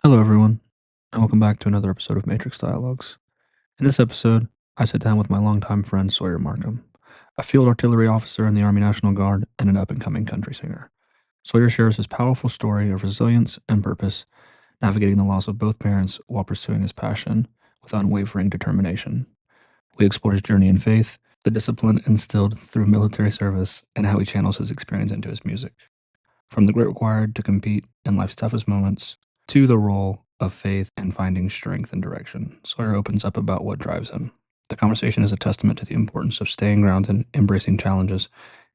Hello, everyone, and welcome back to another episode of Matrix Dialogues. In this episode, I sit down with my longtime friend Sawyer Marcum, a field artillery officer in the Army National Guard and an up-and-coming country singer. Sawyer shares his powerful story of resilience and purpose, navigating the loss of both parents while pursuing his passion with unwavering determination. We explore his journey in faith, the discipline instilled through military service, and how he channels his experience into his music. From the grit required to compete in life's toughest moments, to the role of faith and finding strength and direction, Sawyer opens up about what drives him. The conversation is a testament to the importance of staying grounded, embracing challenges,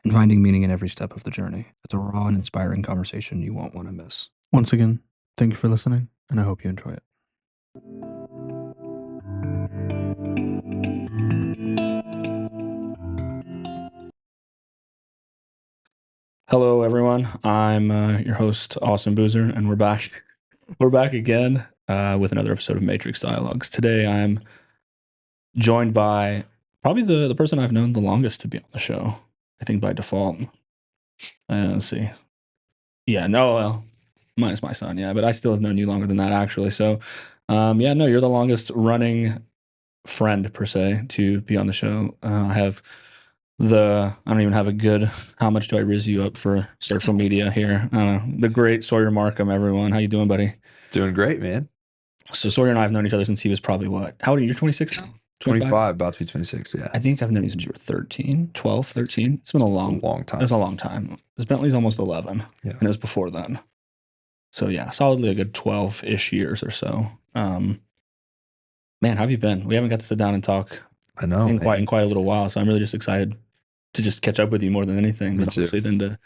and finding meaning in every step of the journey. It's a raw and inspiring conversation you won't want to miss. Once again, thank you for listening, and I hope you enjoy it. Hello, everyone. I'm your host, Austin Boozer, and we're back. We're back again with another episode of Matrix Dialogues. Today, I'm joined by probably the person I've known the longest to be on the show. I think by default. Let's see. Yeah, no, well, minus my son, yeah, but I still have known you longer than that, actually. So, yeah, no, you're the longest running friend per se to be on the show. I don't even have a good, how much do I riz you up for social media here? The great Sawyer Marcum, everyone. How you doing, buddy? Doing great, man. So Sawyer and I have known each other since he was probably what? How old are you? You're 26 now? 25, about to be 26, yeah. I think I've known you since you were 13, 12, 13. It's been a long time. It's a long time. This Bentley's almost 11, yeah. And it was before then. So yeah, solidly a good 12-ish years or so. Man, how have you been? We haven't got to sit down and talk I know, in quite a little while, so I'm really just excited to just catch up with you more than anything. Me but obviously too. Then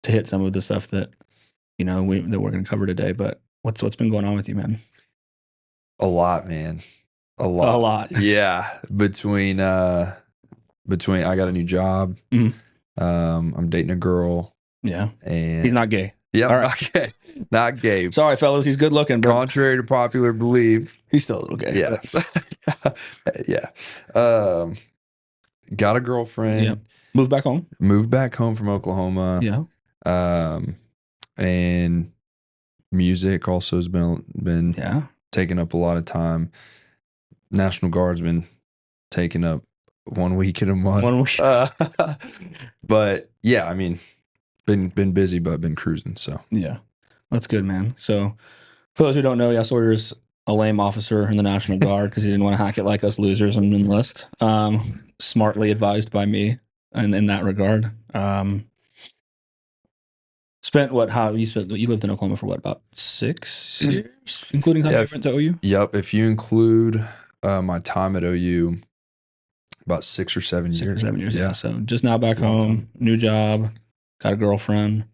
to hit some of the stuff that that we're going to cover today. But what's been going on with you, man? A lot, man. A lot. Yeah. Between I got a new job. Mhm. I'm dating a girl. Yeah. And he's not gay. Yeah, all right. Not gay. Sorry, fellas, he's good looking, bro. Contrary to popular belief, he's still a little gay. Yeah. Yeah. Got a girlfriend. Yeah. Moved back home from Oklahoma. Yeah. And music also has been taking up a lot of time. National Guard's been taking up 1 week in a month. 1 week. But yeah, I mean, been busy, but been cruising. So yeah, that's good, man. So for those who don't know, Sawyer's a lame officer in the National Guard because he didn't want to hack it like us losers and enlist. Smartly advised by me, and in that regard. Spent you lived in Oklahoma for what, about 6 years, including how you went to OU? Yep. If you include my time at OU, about 6 or 7 years. 6 or 7 years, yeah. So just now back home, new job, got a girlfriend,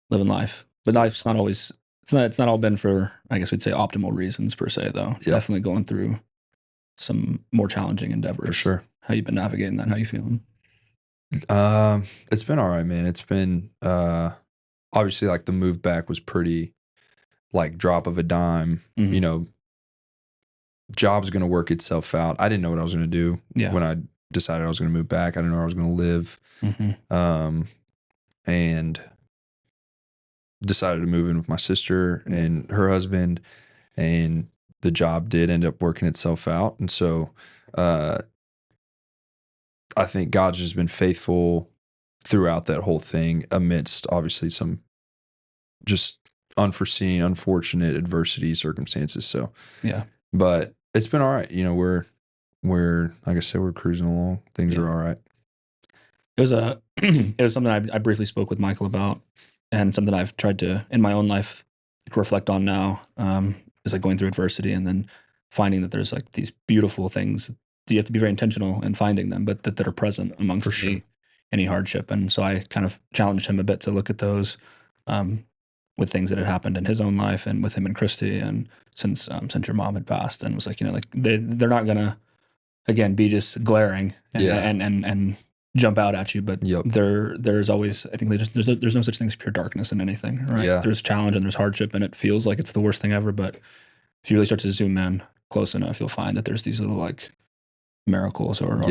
living life. But life's not always, it's not all been for, I guess we'd say, optimal reasons per se, though. Yep. Definitely going through some more challenging endeavors. For sure. How you been navigating that? How you feeling? It's been all right, man. It's been obviously like the move back was pretty like drop of a dime. Mm-hmm. You know, job's going to work itself out. I didn't know what I was going to do when I decided I was going to move back. I didn't know where I was going to live. Mm-hmm. And decided to move in with my sister and her husband, and the job did end up working itself out. And so I think God's just been faithful throughout that whole thing, amidst obviously some just unforeseen, unfortunate adversity circumstances. So yeah, but it's been all right. You know, we're like I said, we're cruising along. Things are all right. It was something I briefly spoke with Michael about, and something I've tried to in my own life reflect on now. Is like going through adversity and then finding that there's like these beautiful things. You have to be very intentional in finding them, but that are present amongst any hardship. And so I kind of challenged him a bit to look at those with things that had happened in his own life and with him and Christy, and since your mom had passed, and was like, like they're not gonna again be just glaring and jump out at you, but there's always, I think there's no such thing as pure darkness in anything, right? Yeah. There's challenge and there's hardship, and it feels like it's the worst thing ever, but if you really start to zoom in close enough, you'll find that there's these little like miracles or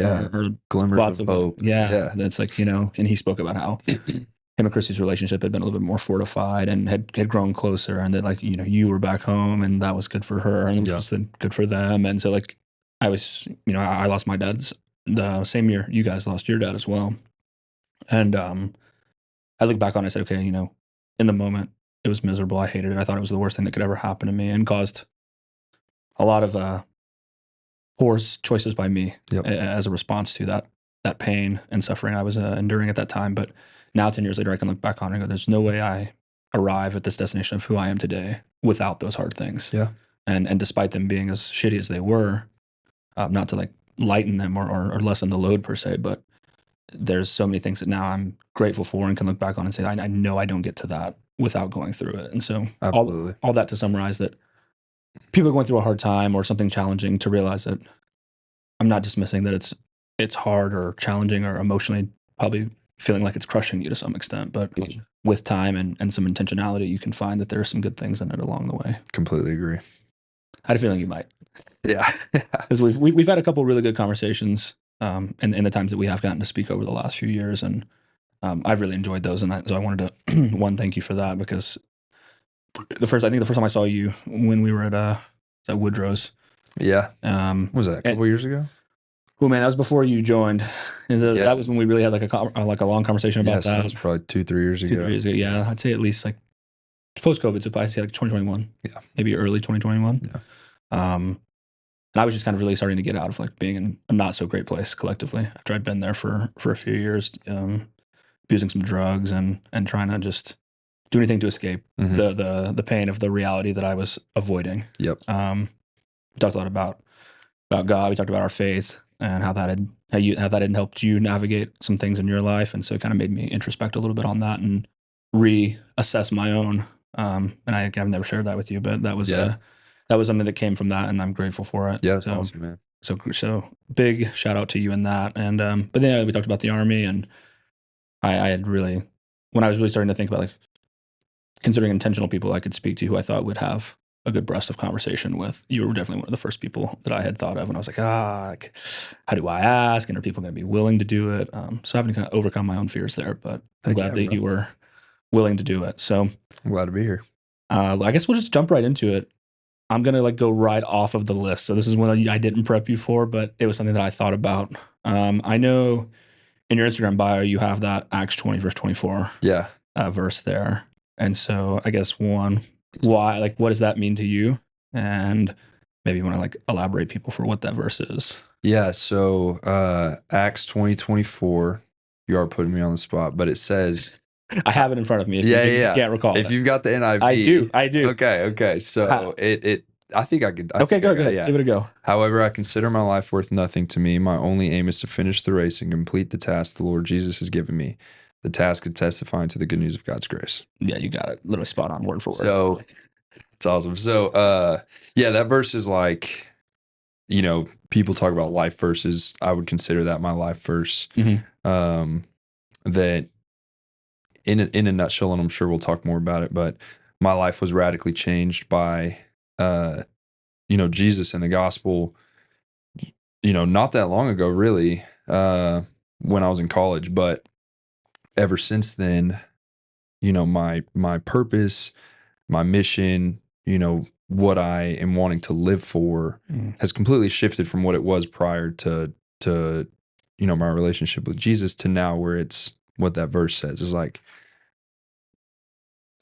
glimmers of hope. Yeah. That's like, and he spoke about how him him and Christy's relationship had been a little bit more fortified and had grown closer, and that like, you were back home and that was good for her and it was then good for them. And so like I was, I lost my dad the same year you guys lost your dad as well. And I look back on it and said, okay, in the moment it was miserable. I hated it. I thought it was the worst thing that could ever happen to me and caused a lot of poor choices by me as a response to that pain and suffering I was enduring at that time. But now 10 years later, I can look back on it and go, there's no way I arrive at this destination of who I am today without those hard things. Yeah. And despite them being as shitty as they were, not to like lighten them or lessen the load per se, but there's so many things that now I'm grateful for and can look back on and say, I know I don't get to that without going through it. And so all that to summarize that people are going through a hard time or something challenging, to realize that I'm not dismissing that it's hard or challenging or emotionally probably feeling like it's crushing you to some extent, but with time and some intentionality, you can find that there are some good things in it along the way. Completely agree. I had a feeling you might. Yeah. Because we've had a couple of really good conversations in the times that we have gotten to speak over the last few years, and I've really enjoyed those. And so I wanted to thank you for that, because the first time I saw you when we were at Woodrow's. Yeah. Was that a couple years ago? Oh man, that was before you joined. That was when we really had like a long conversation about that. That was probably 2-3 years ago. 2-3 years ago, yeah. I'd say at least like post-COVID, so I'd say like 2021. Yeah. Maybe early 2021. Yeah. And I was just kind of really starting to get out of like being in a not so great place collectively after I'd been there for a few years, abusing some drugs and trying to just do anything to escape the pain of the reality that I was avoiding. Yep. We talked a lot about God. We talked about our faith and how that had helped you navigate some things in your life. And so it kind of made me introspect a little bit on that and reassess my own. And I've never shared that with you, but that was something that came from that, and I'm grateful for it. Yeah, that's awesome, man. So big shout out to you in that. And but then we talked about the Army, and I had really, when I was really starting to think about like considering intentional people I could speak to who I thought would have a good breadth of conversation with, you were definitely one of the first people that I had thought of. And I was like, how do I ask? And are people going to be willing to do it? So having to kind of overcome my own fears there, but I'm glad that you were willing to do it. So I'm glad to be here. I guess we'll just jump right into it. I'm going to like go right off of the list. So this is one I didn't prep you for, but it was something that I thought about. I know in your Instagram bio, you have that Acts 20 verse 24 verse there. And so I guess why, like, what does that mean to you? And maybe you want to like elaborate people for what that verse is. Yeah. So Acts 20:24, you are putting me on the spot, but it says, I have it in front of me. If you can't recall. If you've got the NIV. I do. Okay. So I think I could. Go ahead. Yeah. Give it a go. However, I consider my life worth nothing to me. My only aim is to finish the race and complete the task the Lord Jesus has given me. The task of testifying to the good news of God's grace. Yeah, you got it. Literally spot on, word for word. So it's awesome. So that verse is like, people talk about life verses. I would consider that my life verse. Mm-hmm. That in a nutshell, and I'm sure we'll talk more about it, but my life was radically changed by Jesus and the gospel, not that long ago, really, when I was in college. But ever since then, my purpose, my mission, what I am wanting to live for has completely shifted from what it was prior to my relationship with Jesus to now, where it's what that verse says is like,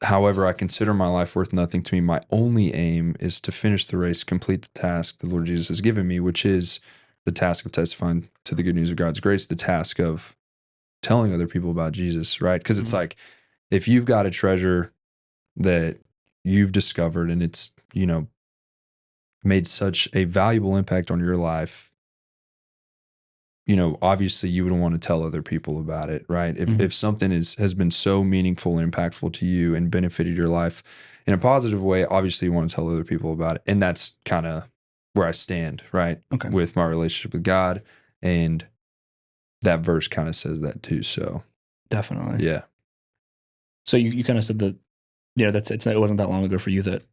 however, I consider my life worth nothing to me. My only aim is to finish the race, complete the task the Lord Jesus has given me, which is the task of testifying to the good news of God's grace, the task of telling other people about Jesus, right? Because it's like, if you've got a treasure that you've discovered and it's, made such a valuable impact on your life, obviously you would want to tell other people about it, right? If something has been so meaningful and impactful to you and benefited your life in a positive way, obviously you want to tell other people about it. And that's kind of where I stand, right? Okay. With my relationship with God. And that verse kind of says that too. So definitely. Yeah. So you kind of said that, it wasn't that long ago for you that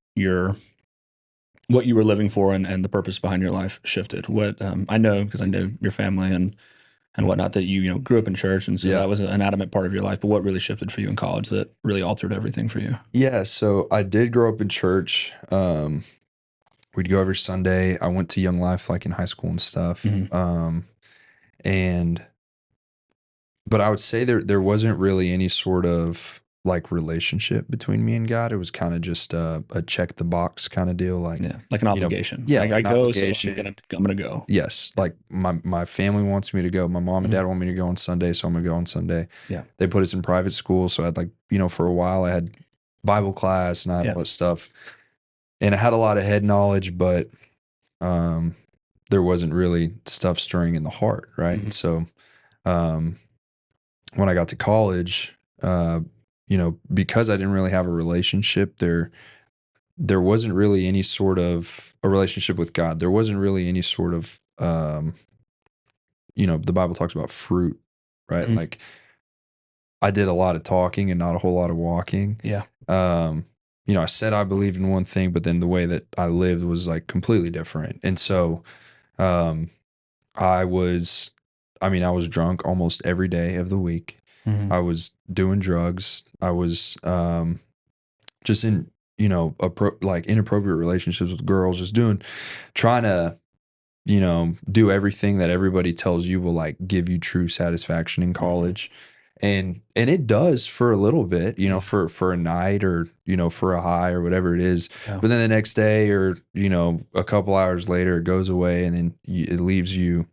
what you were living for and the purpose behind your life shifted. What I know, because I know your family and and whatnot that you grew up in church, and so Yeah. that was an adamant part of your life. But what really shifted for you in college that really altered everything for you? Yeah, so I did grow up in church. We'd go every Sunday. I went to Young Life like in high school and stuff. And but I would say there wasn't really any sort of like relationship between me and God. It was kind of just a check the box kind of deal. Like, Yeah, like an obligation. yeah, Like like I an go, so obligation. I'm gonna go. Yes, like my family wants me to go. My mom and dad want me to go on Sunday, so I'm gonna go on Sunday. Yeah. They put us in private school, so I had like for a while I had Bible class and I had all that stuff, and I had a lot of head knowledge, but there wasn't really stuff stirring in the heart, right? And so when I got to college, because I didn't really have a relationship there wasn't really any sort of a relationship with God. There wasn't really any sort of, the Bible talks about fruit, right? Like I did a lot of talking and not a whole lot of walking. Yeah. I said I believed in one thing, but then the way that I lived was like completely different. And so, I was drunk almost every day of the week. I was doing drugs. I was, just in, like inappropriate relationships with girls, just trying to, do everything that everybody tells you will like give you true satisfaction in college. And it does for a little bit, for a night or, for a high or whatever it is. Yeah. But then the next day or, a couple hours later, it goes away and then it leaves you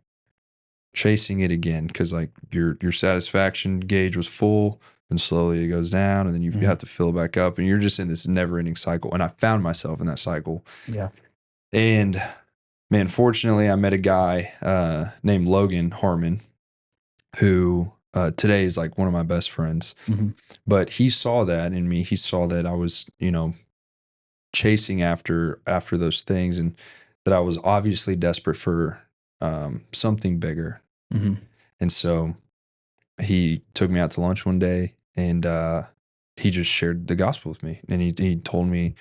chasing it again. Cause like your satisfaction gauge was full and slowly it goes down and then you have to fill it back up and you're just in this never ending cycle. And I found myself in that cycle. Yeah. And man, fortunately I met a guy, named Logan Harmon who, today is like one of my best friends, but he saw that in me. He saw that I was, chasing after those things and that I was obviously desperate for, something bigger. And so he took me out to lunch one day and, he just shared the gospel with me. And he told me,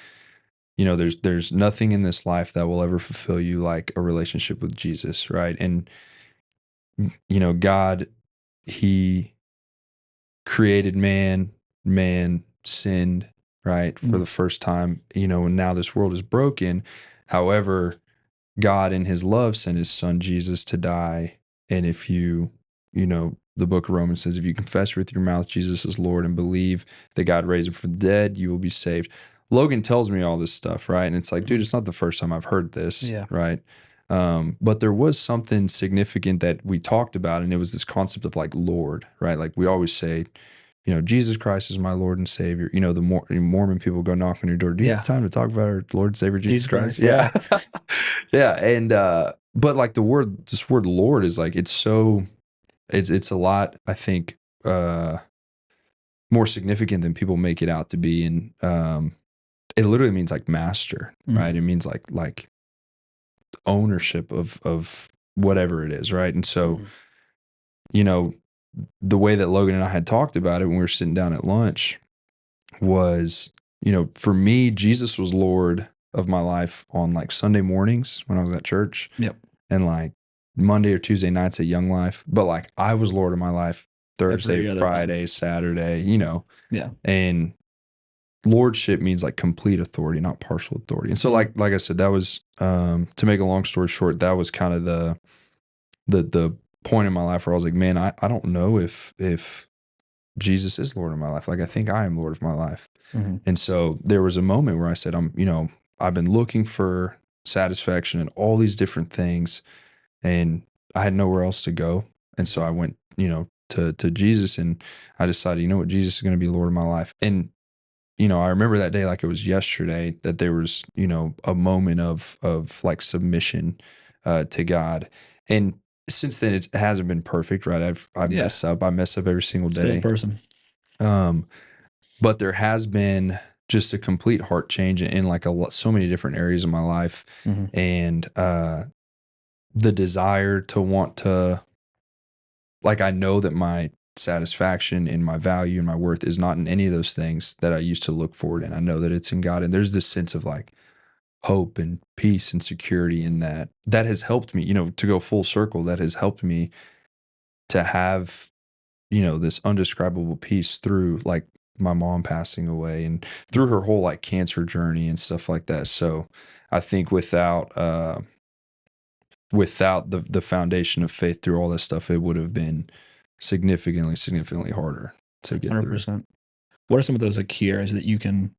there's nothing in this life that will ever fulfill you like a relationship with Jesus. Right. And, God, he created man sinned, right, for the first time, and now this world is broken. However, God in his love sent his son Jesus to die. And if the book of Romans says, if you confess with your mouth Jesus is Lord and believe that God raised him from the dead, you will be saved. Logan tells me all this stuff, right? And it's like, dude, it's not the first time I've heard this, right? But there was something significant that we talked about, and it was this concept of like Lord, right? Like we always say, Jesus Christ is my Lord and Savior. The Mormon people go knock on your door. Do you have time to talk about our Lord and Savior Jesus Christ? Yeah. Yeah. And but like this word Lord is like it's a lot, I think, more significant than people make it out to be. And it literally means like master, right? It means like ownership of whatever it is, right? And so, the way that Logan and I had talked about it when we were sitting down at lunch was, for me, Jesus was Lord of my life on like Sunday mornings when I was at church. Yep. And like Monday or Tuesday nights at Young Life. But like I was Lord of my life Thursday, Friday, Saturday, Yeah. And lordship means like complete authority, not partial authority. And so like I said, that was, to make a long story short, that was kind of the point in my life where I was like, man, I don't know if Jesus is Lord of my life. Like, I think I am Lord of my life. And so there was a moment where I said, I've been looking for satisfaction in all these different things and I had nowhere else to go. And so I went, to Jesus and I decided, what, Jesus is going to be Lord of my life. And, I remember that day like it was yesterday that there was, a moment of like submission, to God. And since then it hasn't been perfect, right? I mess up every single day. Still a person. But there has been just a complete heart change in like so many different areas of my life. And, the desire to want to, like, I know that my satisfaction and my value and my worth is not in any of those things that I used to look forward in. I know that it's in God. And there's this sense of like hope and peace and security in that has helped me, to go full circle. That has helped me to have, this undescribable peace through like my mom passing away and through her whole like cancer journey and stuff like that. So I think without the foundation of faith through all this stuff, it would have been significantly harder to get through. 100%. What are some of those like key areas that you can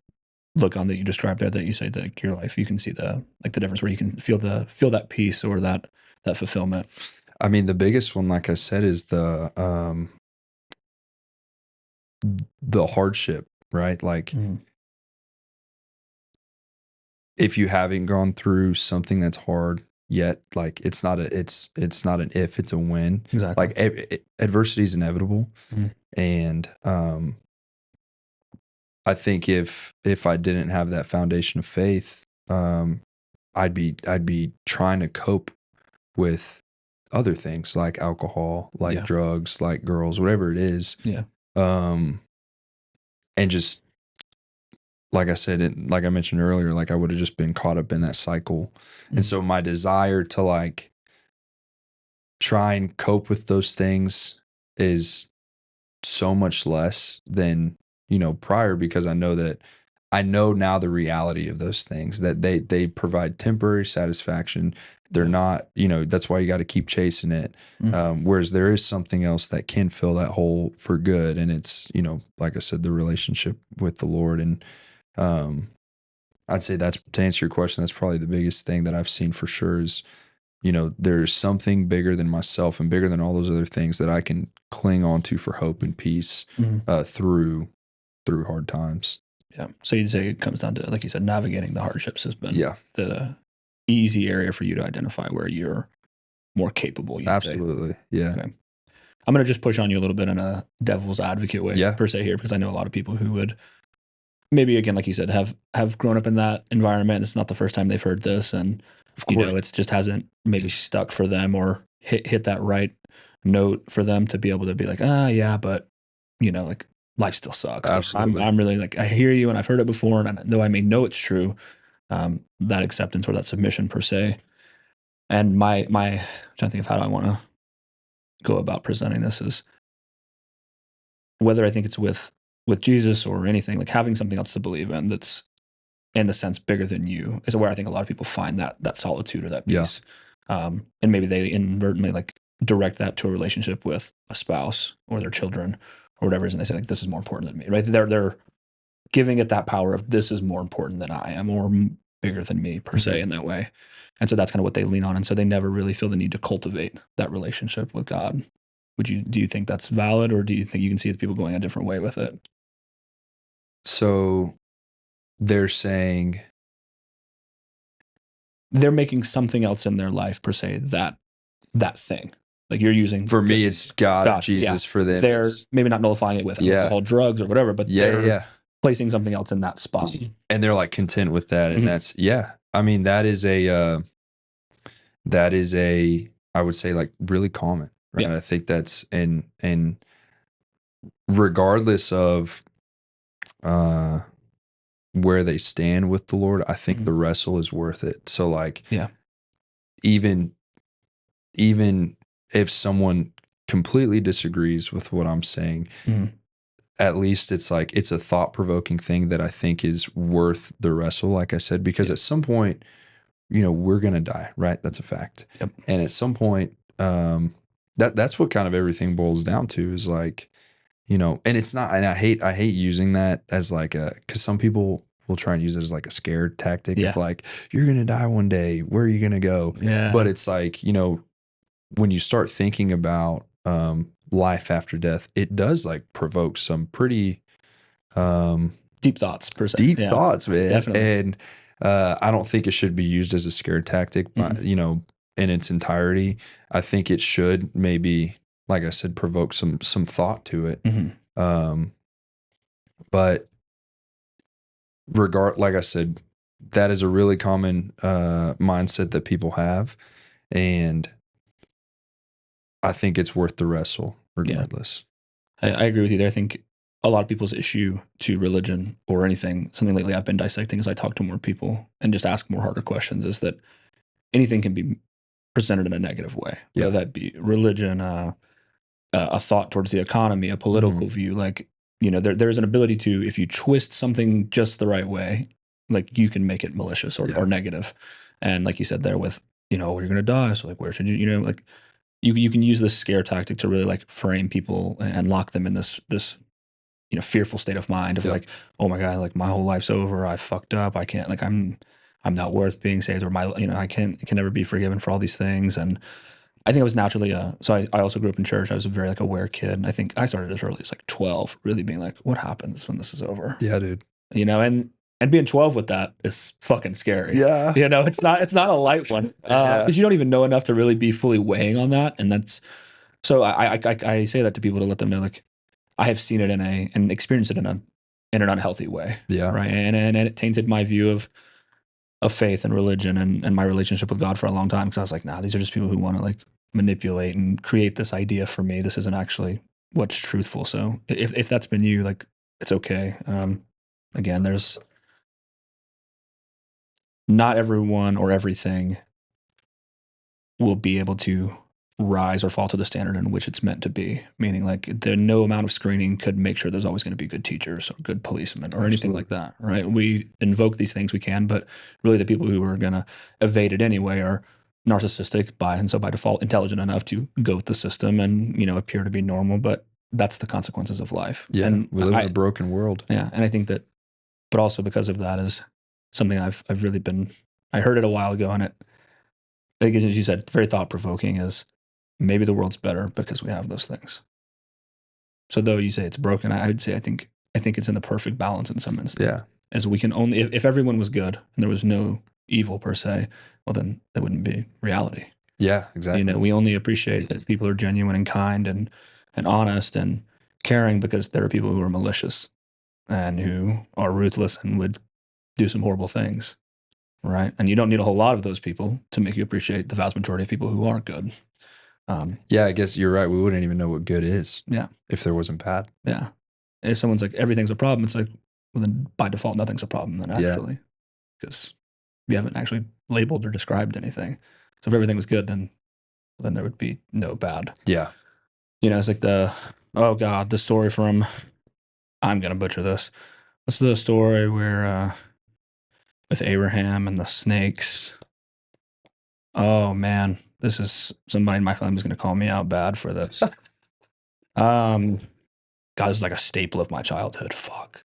look on that you described there that you say that your life, you can see the difference where you can feel that peace or that fulfillment? I mean, the biggest one, like I said, is the hardship, right? Like if you haven't gone through something that's hard yet, like it's not an if, it's a when. Exactly. Like adversity is inevitable. And I think if I didn't have that foundation of faith, I'd be trying to cope with other things like alcohol, like drugs, like girls, whatever it is. Yeah. And just like I said, like I mentioned earlier, like I would have just been caught up in that cycle. And so my desire to like try and cope with those things is so much less than, prior, because I know now the reality of those things, that they provide temporary satisfaction. They're not, that's why you got to keep chasing it. Whereas there is something else that can fill that hole for good. And it's, like I said, the relationship with the Lord. And I'd say that's, to answer your question, that's probably the biggest thing that I've seen for sure is, there's something bigger than myself and bigger than all those other things that I can cling on to for hope and peace through hard times. Yeah. So you'd say it comes down to, like you said, navigating the hardships has been the easy area for you to identify where you're more capable. Absolutely. Say. Yeah. Okay. I'm going to just push on you a little bit in a devil's advocate way per se here, because I know a lot of people who would maybe, again, like you said, have grown up in that environment. It's not the first time they've heard this. And, it's just hasn't maybe stuck for them or hit that right note for them to be able to be like, yeah, but, like life still sucks. Absolutely. I'm really like, I hear you and I've heard it before. And though I may know it's true, that acceptance or that submission per se. And I'm trying to think of how I want to go about presenting this is whether I think it's with Jesus or anything, like having something else to believe in that's in the sense bigger than you is where I think a lot of people find that solitude or that peace. And maybe they inadvertently like direct that to a relationship with a spouse or their children or whatever it is. And they say like, this is more important than me, right? They're giving it that power of this is more important than I am or bigger than me per se in that way. And so that's kind of what they lean on. And so they never really feel the need to cultivate that relationship with God. Do you think that's valid, or do you think you can see the people going a different way with it? So they're saying they're making something else in their life per se that thing. Like you're using for me, it's God, Jesus. For them, they're maybe not nullifying it with alcohol, drugs, or whatever, but they're placing something else in that spot, and they're like content with that. And that's I mean, that is a I would say like really common, right? I think that's and regardless of where they stand with the Lord, I think the wrestle is worth it. So like, even if someone completely disagrees with what I'm saying, at least it's like, it's a thought-provoking thing that I think is worth the wrestle, like I said, because at some point, we're going to die, right? That's a fact. Yep. And at some point, that's what kind of everything boils down to is like, and it's not, and I hate using that as like cause some people will try and use it as like a scare tactic of like, you're going to die one day. Where are you going to go? Yeah. But it's like, when you start thinking about, life after death, it does like provoke some pretty, deep thoughts per se. Deep thoughts, man. Definitely. And, I don't think it should be used as a scare tactic, but, in its entirety. I think it should maybe, like I said, provoke some thought to it. But like I said, that is a really common mindset that people have, and I think it's worth the wrestle regardless. I agree with you there. I think a lot of people's issue to religion or anything, something lately I've been dissecting as I talk to more people and just ask more harder questions, is that anything can be presented in a negative way, whether that be religion, a thought towards the economy, a political view. Like, you know, there's an ability to, if you twist something just the right way, like you can make it malicious or negative. And like you said there with, you know, you're going to die. So like, where should you, you know, like you can use this scare tactic to really like frame people and lock them in this, you know, fearful state of mind of like, oh my God, like my whole life's over. I fucked up. I can't, like, I'm not worth being saved, or my, you know, I can never be forgiven for all these things. And I think I was naturally, so I also grew up in church. I was a very like aware kid. I think I started as early as like 12, really being like, what happens when this is over? Yeah, dude. You know, and being 12 with that is fucking scary. Yeah. You know, it's not a light one, because you don't even know enough to really be fully weighing on that. And that's, so I say that to people to let them know, like, I have seen it and experienced it in an unhealthy way. Yeah. Right. And it tainted my view of faith and religion and my relationship with God for a long time. Cause I was like, nah, these are just people who want to like manipulate and create this idea for me. This isn't actually what's truthful. So if that's been you, like, it's okay. Again, there's not everyone or everything will be able to rise or fall to the standard in which it's meant to be. Meaning, like, no amount of screening could make sure there's always going to be good teachers or good policemen or anything like that, right? We invoke these things we can, but really the people who are going to evade it anyway are narcissistic and so by default intelligent enough to go with the system and, you know, appear to be normal, but that's the consequences of life. Yeah, and we live in a broken world. Yeah, and I think that, but also because of that is something I've really been. I heard it a while ago, and it, like as you said, very thought provoking. Is maybe the world's better because we have those things. So though you say it's broken, I would say I think it's in the perfect balance in some instances. Yeah, as we can only, if everyone was good and there was no evil per se, well then that wouldn't be reality. Yeah, exactly. You know, we only appreciate that people are genuine and kind and honest and caring because there are people who are malicious and who are ruthless and would do some horrible things, right? And you don't need a whole lot of those people to make you appreciate the vast majority of people who are good. Yeah, I guess you're right. We wouldn't even know what good is. Yeah. If there wasn't bad. Yeah. If someone's like, everything's a problem, it's like, well, then by default, nothing's a problem then actually, because you haven't actually labeled or described anything. So if everything was good, then there would be no bad. Yeah. You know, it's like the story from, I'm going to butcher this. What's the story where, with Abraham and the snakes? Oh man, this is, somebody in my family is going to call me out bad for this. God, this is like a staple of my childhood. Fuck.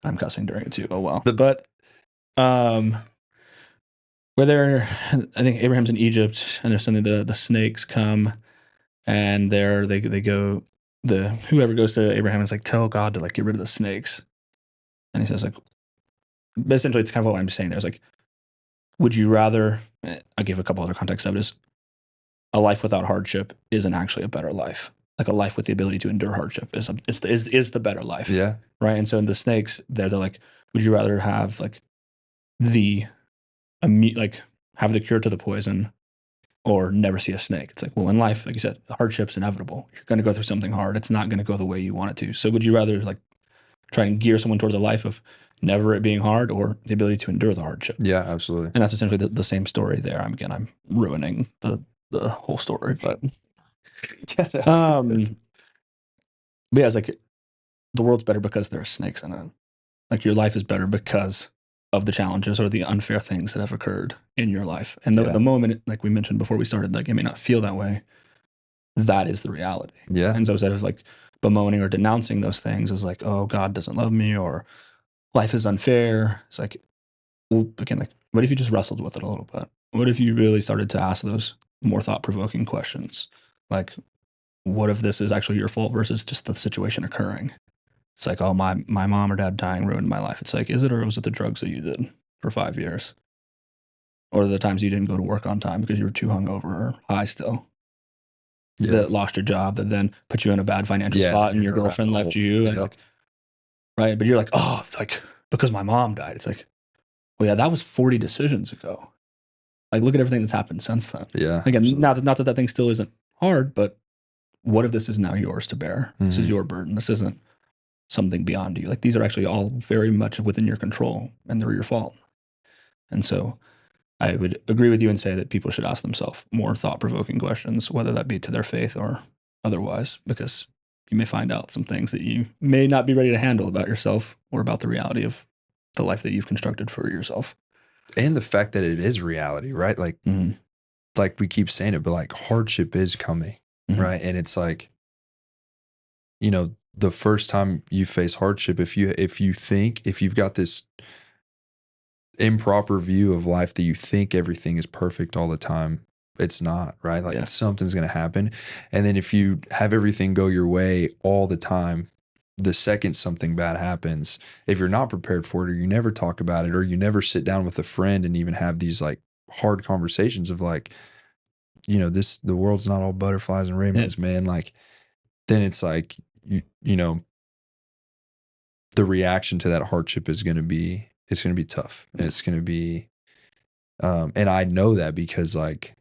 I'm cussing during it too. Oh well. But where they're, I think Abraham's in Egypt and there's something, the snakes come and they go, whoever goes to Abraham is like, tell God to like get rid of the snakes. And he says like, essentially it's kind of what I'm saying there. It's like, would you rather, I'll give a couple other contexts of it, is a life without hardship isn't actually a better life. Like a life with the ability to endure hardship is the better life. Yeah. Right. And so in the snakes, they're like, would you rather have like have the cure to the poison or never see a snake? It's like, well, in life, like you said, hardship's inevitable. You're going to go through something hard. It's not going to go the way you want it to. So would you rather like try and gear someone towards a life of never it being hard or the ability to endure the hardship? Yeah, absolutely. And that's essentially the same story there. I'm ruining the whole story, but but yeah, it's like the world's better because there are snakes in it. Like your life is better because of the challenges or the unfair things that have occurred in your life. And the moment, like we mentioned before we started, like it may not feel that way. That is the reality. Yeah. And so instead of like bemoaning or denouncing those things as like, oh, God doesn't love me or life is unfair. It's like, well, again, like, what if you just wrestled with it a little bit? What if you really started to ask those more thought-provoking questions? Like, what if this is actually your fault versus just the situation occurring? It's like, oh, my mom or dad dying ruined my life. It's like, is it, or was it the drugs that you did for 5 years? Or the times you didn't go to work on time because you were too hungover or high still? Yeah. That lost your job, that then put you in a bad financial spot and your girlfriend left you. And like, right? But you're like, oh, it's like, because my mom died. It's like, well, yeah, that was 40 decisions ago. Like, look at everything that's happened since then. Yeah. Again, not that thing still isn't hard, but what if this is now yours to bear? Mm-hmm. This is your burden. This isn't something beyond you. Like, these are actually all very much within your control, and they're your fault. And so I would agree with you and say that people should ask themselves more thought-provoking questions, whether that be to their faith or otherwise, because you may find out some things that you may not be ready to handle about yourself or about the reality of the life that you've constructed for yourself. And the fact that it is reality, right? Mm-hmm. Like we keep saying it, but like hardship is coming, Mhm. right? And it's like, you know, the first time you face hardship, if you've got this improper view of life that you think everything is perfect all the time, it's not, right? Like Yeah. something's going to happen. And then if you have everything go your way all the time, the second something bad happens, if you're not prepared for it, or you never talk about it, or you never sit down with a friend and even have these like hard conversations of like, you know, the world's not all butterflies and rainbows, man. Like, then it's like, you know, the reaction to that hardship is going to be, it's going to be tough. And it's going to be, and I know that because like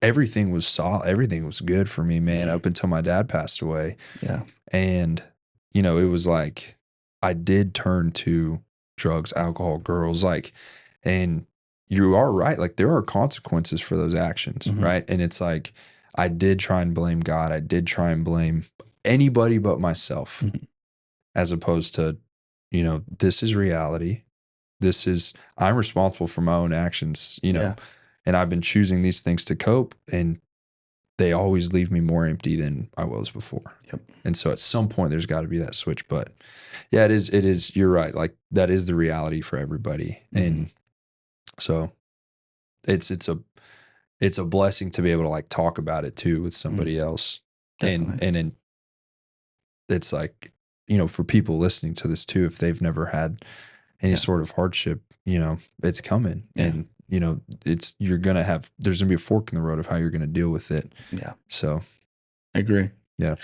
everything was solid, everything was good for me, man, up until my dad passed away. Yeah. And, you know, it was like, I did turn to drugs, alcohol, girls, like, and you are right. Like there are consequences for those actions. Mhm. Right. And it's like, I did try and blame God. I did try and blame anybody but myself, Mhm. as opposed to, you know, this is reality. I'm responsible for my own actions, you know, Yeah. and I've been choosing these things to cope, and they always leave me more empty than I was before. Yep. And so at some point there's got to be that switch, but yeah, it is, you're right. Like that is the reality for everybody. Mhm. And so it's a blessing to be able to like talk about it too with somebody else. Definitely. And it's like, you know, for people listening to this too, if they've never had any sort of hardship, you know, it's coming. Yeah. And, you know, there's going to be a fork in the road of how you're going to deal with it. Yeah. So I agree. Yeah.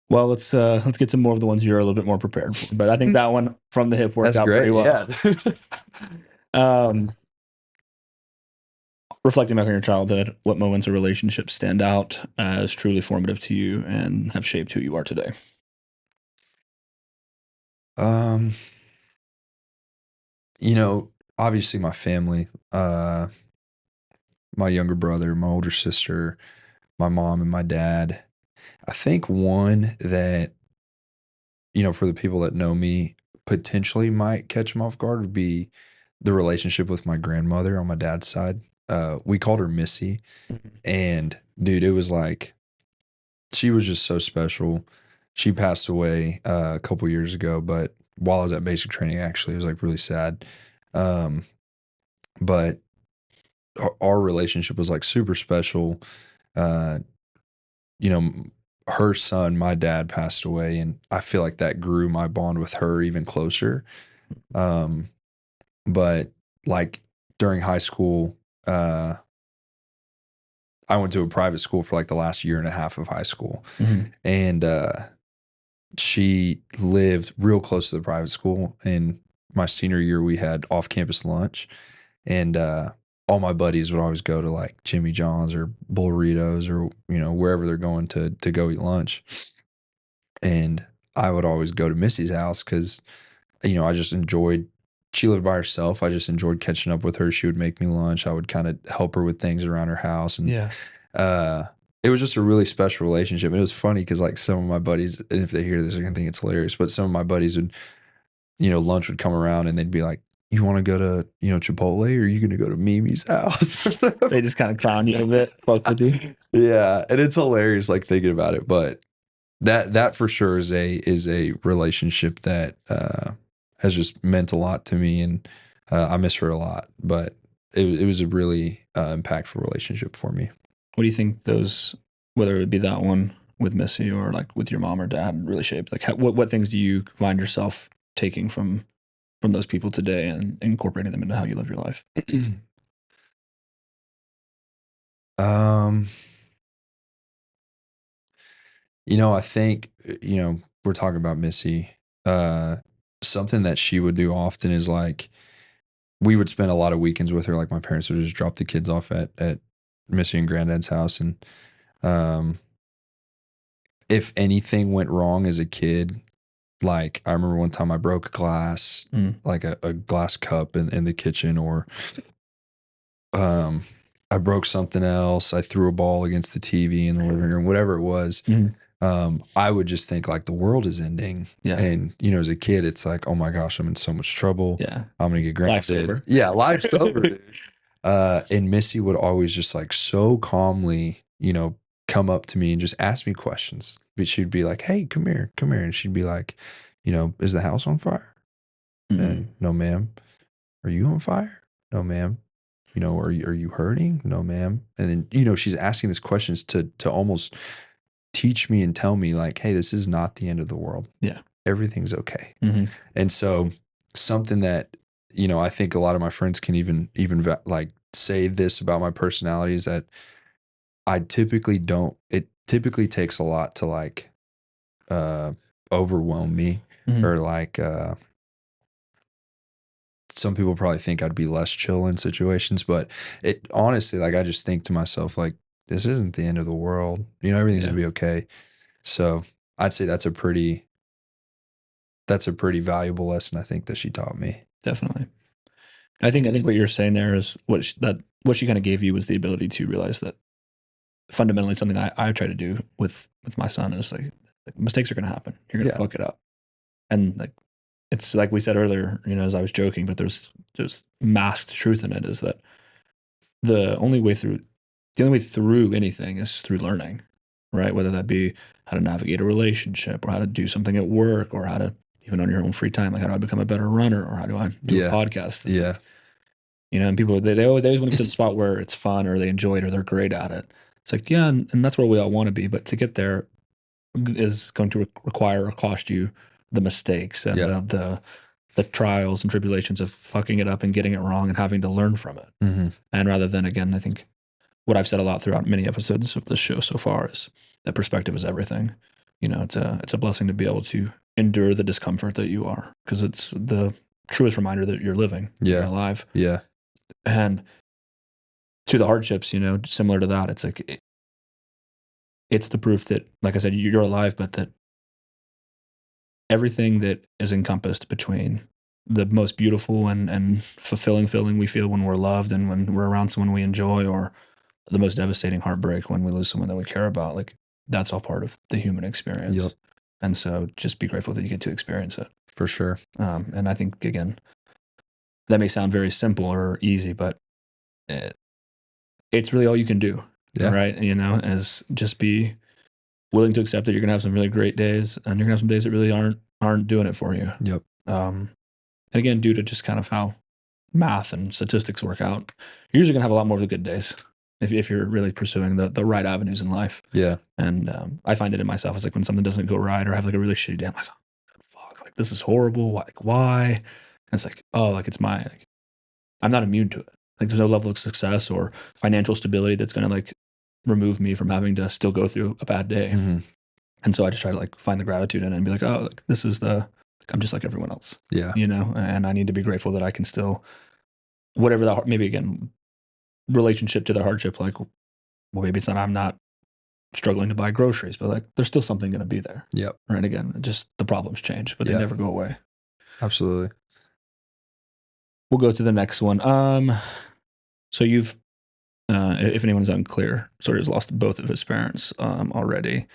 Well, let's get to more of the ones you're a little bit more prepared for. But I think that one from the hip worked That's out great. pretty well. Yeah. Reflecting back on your childhood, what moments or relationships stand out as truly formative to you and have shaped who you are today? You know, obviously my family, my younger brother, my older sister, my mom and my dad. I think one that, you know, for the people that know me, potentially might catch them off guard would be the relationship with my grandmother on my dad's side. We called her Missy. And dude, it was like, she was just so special. She passed away a couple years ago, but while I was at basic training, actually, it was like really sad. But our relationship was like super special. Uh, you know, her son, my dad, passed away, and I feel like that grew my bond with her even closer. But like during high school, I went to a private school for like the last year and a half of high school, and she lived real close to the private school. And my senior year, we had off-campus lunch, and all my buddies would always go to like Jimmy John's or Burritos or, you know, wherever they're going to go eat lunch. And I would always go to Missy's house because, you know, I just enjoyed, she lived by herself. I just enjoyed catching up with her. She would make me lunch. I would kind of help her with things around her house. And it was just a really special relationship. And it was funny because like some of my buddies, and if they hear this, they're gonna think it's hilarious, but some of my buddies would, you know, lunch would come around and they'd be like, you want to go to, you know, Chipotle, or are you going to go to Mimi's house? They just kind of clown you a bit, fuck with you. Yeah. And it's hilarious, like thinking about it, but that for sure is a relationship that, has just meant a lot to me. And, I miss her a lot, but it was a really, impactful relationship for me. What do you think those, whether it would be that one with Missy or like with your mom or dad, really shaped? Like, what things do you find yourself taking from those people today and incorporating them into how you live your life? You know, I think, you know, we're talking about Missy. Something that she would do often is like, we would spend a lot of weekends with her. Like my parents would just drop the kids off at Missy and Granddad's house. And um, if anything went wrong as a kid, like I remember one time I broke a glass, like a glass cup in the kitchen, or I broke something else. I threw a ball against the TV in the living room, whatever it was. I would just think like the world is ending. Yeah. And, you know, as a kid, it's like, oh my gosh, I'm in so much trouble. Yeah. I'm going to get Life's grounded. over. Yeah, life's over. Dude. And Missy would always just like so calmly, you know, come up to me and just ask me questions. But she'd be like, hey, come here. And she'd be like, you know, is the house on fire? And no, ma'am. Are you on fire? No, ma'am. You know, are you hurting? No, ma'am. And then, you know, she's asking these questions to almost teach me and tell me like, hey, this is not the end of the world. Yeah. Everything's okay. And so something that, you know, I think a lot of my friends can even like say this about my personality is that I typically don't, it typically takes a lot to like overwhelm me or like some people probably think I'd be less chill in situations, but it honestly, like I just think to myself, like, this isn't the end of the world. You know, everything's gonna be okay. So I'd say that's a pretty valuable lesson I think that she taught me. Definitely. I think what you're saying there is what she kind of gave you was the ability to realize that fundamentally something I try to do with my son is like mistakes are going to happen. You're going to fuck it up. And like, it's like we said earlier, you know, as I was joking, but there's masked truth in it is that the only way through anything is through learning, right? Whether that be how to navigate a relationship or how to do something at work or how to even on your own free time, like how do I become a better runner or how do I do a podcast? Yeah. You know, and people, they always want to get to the spot where it's fun or they enjoy it or they're great at it. It's like, yeah, and that's where we all want to be. But to get there is going to require or cost you the mistakes and the trials and tribulations of fucking it up and getting it wrong and having to learn from it. And rather than, again, I think what I've said a lot throughout many episodes of this show so far is that perspective is everything. You know, it's a blessing to be able to endure the discomfort that you are because it's the truest reminder that you're living, you're alive. Yeah. And to the hardships, you know, similar to that, it's like, it's the proof that, like I said, you're alive, but that everything that is encompassed between the most beautiful and fulfilling feeling we feel when we're loved and when we're around someone we enjoy, or the most devastating heartbreak when we lose someone that we care about, like that's all part of the human experience. And so just be grateful that you get to experience it. For sure. And I think, again, that may sound very simple or easy, but it's really all you can do, right? You know, is just be willing to accept that you're going to have some really great days and you're going to have some days that really aren't doing it for you. And again, due to just kind of how math and statistics work out, you're usually going to have a lot more of the good days if you're really pursuing the right avenues in life. And I find it in myself. It's like when something doesn't go right or I have like a really shitty day, I'm like, oh, fuck, like this is horrible. Why? And it's like, oh, like it's I'm not immune to it. Like there's no level of success or financial stability that's going to like remove me from having to still go through a bad day. And so I just try to like find the gratitude in it and be like, oh, like, this is I'm just like everyone else. You know, and I need to be grateful that I can still, whatever that, maybe again, relationship to the hardship, like, well, maybe it's not, I'm not struggling to buy groceries, but like there's still something going to be there. Right. Again, just the problems change, but they never go away. Absolutely. We'll go to the next one. So you've, if anyone's unclear, Sawyer's lost both of his parents already.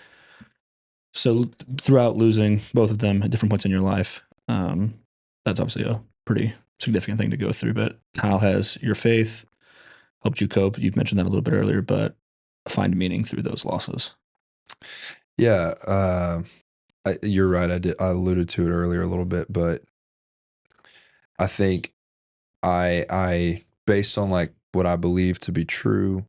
So throughout losing both of them at different points in your life, that's obviously a pretty significant thing to go through. But how has your faith helped you cope? You've mentioned that a little bit earlier, but find meaning through those losses. Yeah, you're right. I alluded to it earlier a little bit, but I think I based on like what I believe to be true,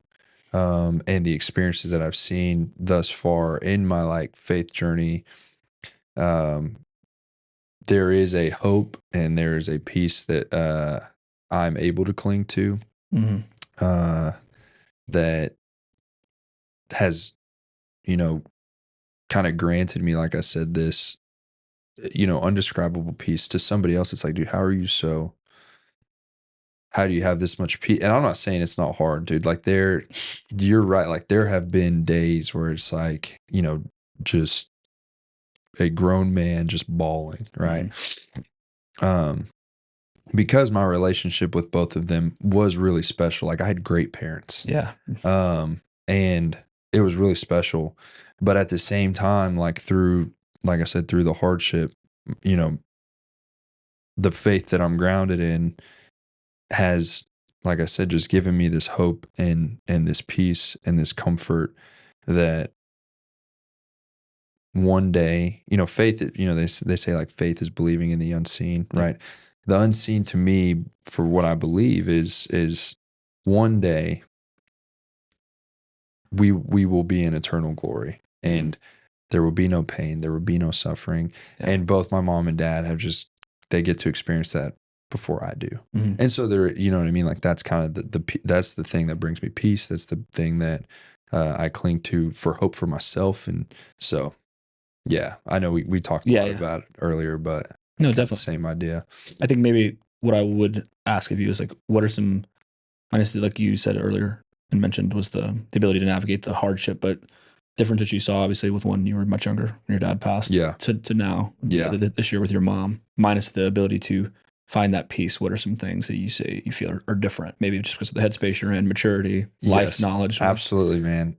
and the experiences that I've seen thus far in my like faith journey, there is a hope and there is a peace that I'm able to cling to, that has, you know, kind of granted me, like I said, this, you know, undescribable peace. To somebody else, it's like, dude, how do you have this much peace? And I'm not saying it's not hard, dude. Like you're right. Like there have been days where it's like, you know, just a grown man just bawling, right? because my relationship with both of them was really special. Like I had great parents. Yeah. And it was really special. But at the same time, like I said, through the hardship, you know, the faith that I'm grounded in has, like I said, just given me this hope and this peace and this comfort that one day, faith, they say like faith is believing in the unseen, right? The unseen to me, for what I believe, is one day we will be in eternal glory, and there will be no pain, there will be no suffering. Yeah. And both my mom and dad they get to experience that before I do. Mm-hmm. And so they're, you know what I mean? Like that's kind of that's the thing that brings me peace. That's the thing that I cling to for hope for myself. And so, yeah, I know we talked a lot about it earlier, but no, definitely the same idea. I think maybe what I would ask of you is like, what are some, honestly, like you said earlier and mentioned, was the ability to navigate the hardship, but difference that you saw obviously with when you were much younger and your dad passed, to now, this year with your mom, minus the ability to find that peace. What are some things that you say you feel are different? Maybe just because of the headspace you're in, maturity, life knowledge. Absolutely, man.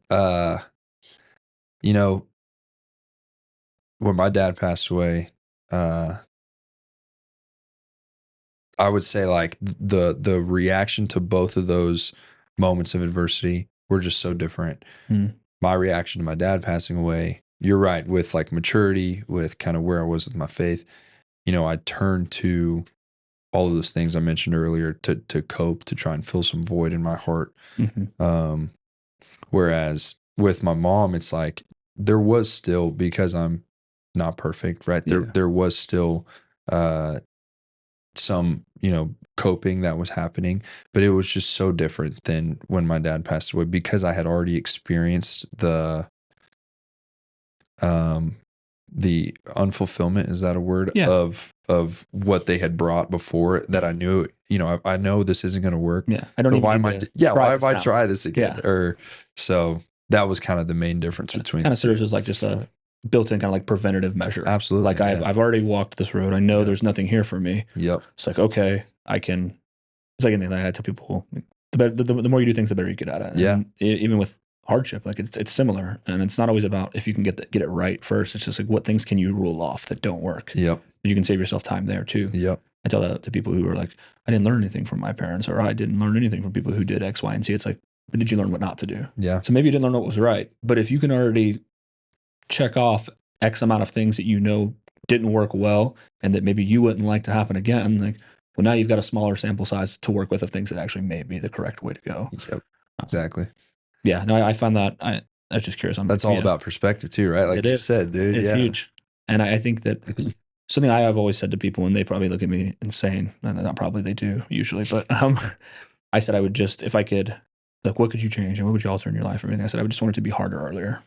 When my dad passed away, I would say like the reaction to both of those moments of adversity were just so different. My reaction to my dad passing away, you're right, with like maturity, with kind of where I was with my faith, I turned to all of those things I mentioned earlier to cope, to try and fill some void in my heart. Whereas with my mom, it's like there was still, because I'm not perfect, right? There was still some, coping that was happening, but it was just so different than when my dad passed away, because I had already experienced the unfulfillment, is that a word? Of what they had brought before, that I knew, I know this isn't going to work. I don't why even why am I try this again? Or so that was kind of the main difference between. Kind of serves as like just a built-in kind of like preventative measure. Absolutely. Like I've already walked this road. I know there's nothing here for me. Yep. It's like, okay, it's like anything I tell people, the more you do things, the better you get at it. Yeah. And even with hardship, like it's similar, and it's not always about if you can get it right first. It's just like, what things can you rule off that don't work? Yep. But you can save yourself time there too. Yep. I tell that to people who are like, I didn't learn anything from my parents, or I didn't learn anything from people who did X, Y, and Z. It's like, but did you learn what not to do? Yeah. So maybe you didn't learn what was right, but if you can already check off X amount of things that didn't work well, and that maybe you wouldn't like to happen again, like, well, now you've got a smaller sample size to work with of things that actually may be the correct way to go. Yep. Exactly. Yeah. No, I find that I was just curious. That's all about perspective too, right? Like you said, dude. It's huge. And I think that something I have always said to people, and they probably look at me insane, and not probably, they do usually, but I said I would just, if I could, like, what could you change and what would you alter in your life or anything? I said I would just want it to be harder earlier.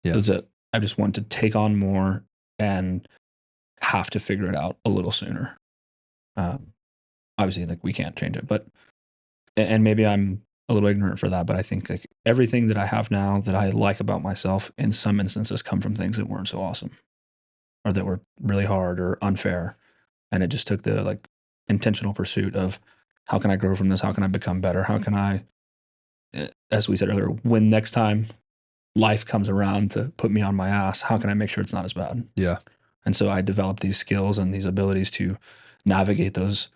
Yeah. That's it. I just want to take on more and have to figure it out a little sooner. Obviously, like, we can't change it, but, and maybe I'm a little ignorant for that, but I think like everything that I have now that I like about myself in some instances come from things that weren't so awesome, or that were really hard or unfair. And it just took the like intentional pursuit of, how can I grow from this? How can I become better? How can I, as we said earlier, when next time life comes around to put me on my ass, how can I make sure it's not as bad? Yeah. And so I developed these skills and these abilities to navigate those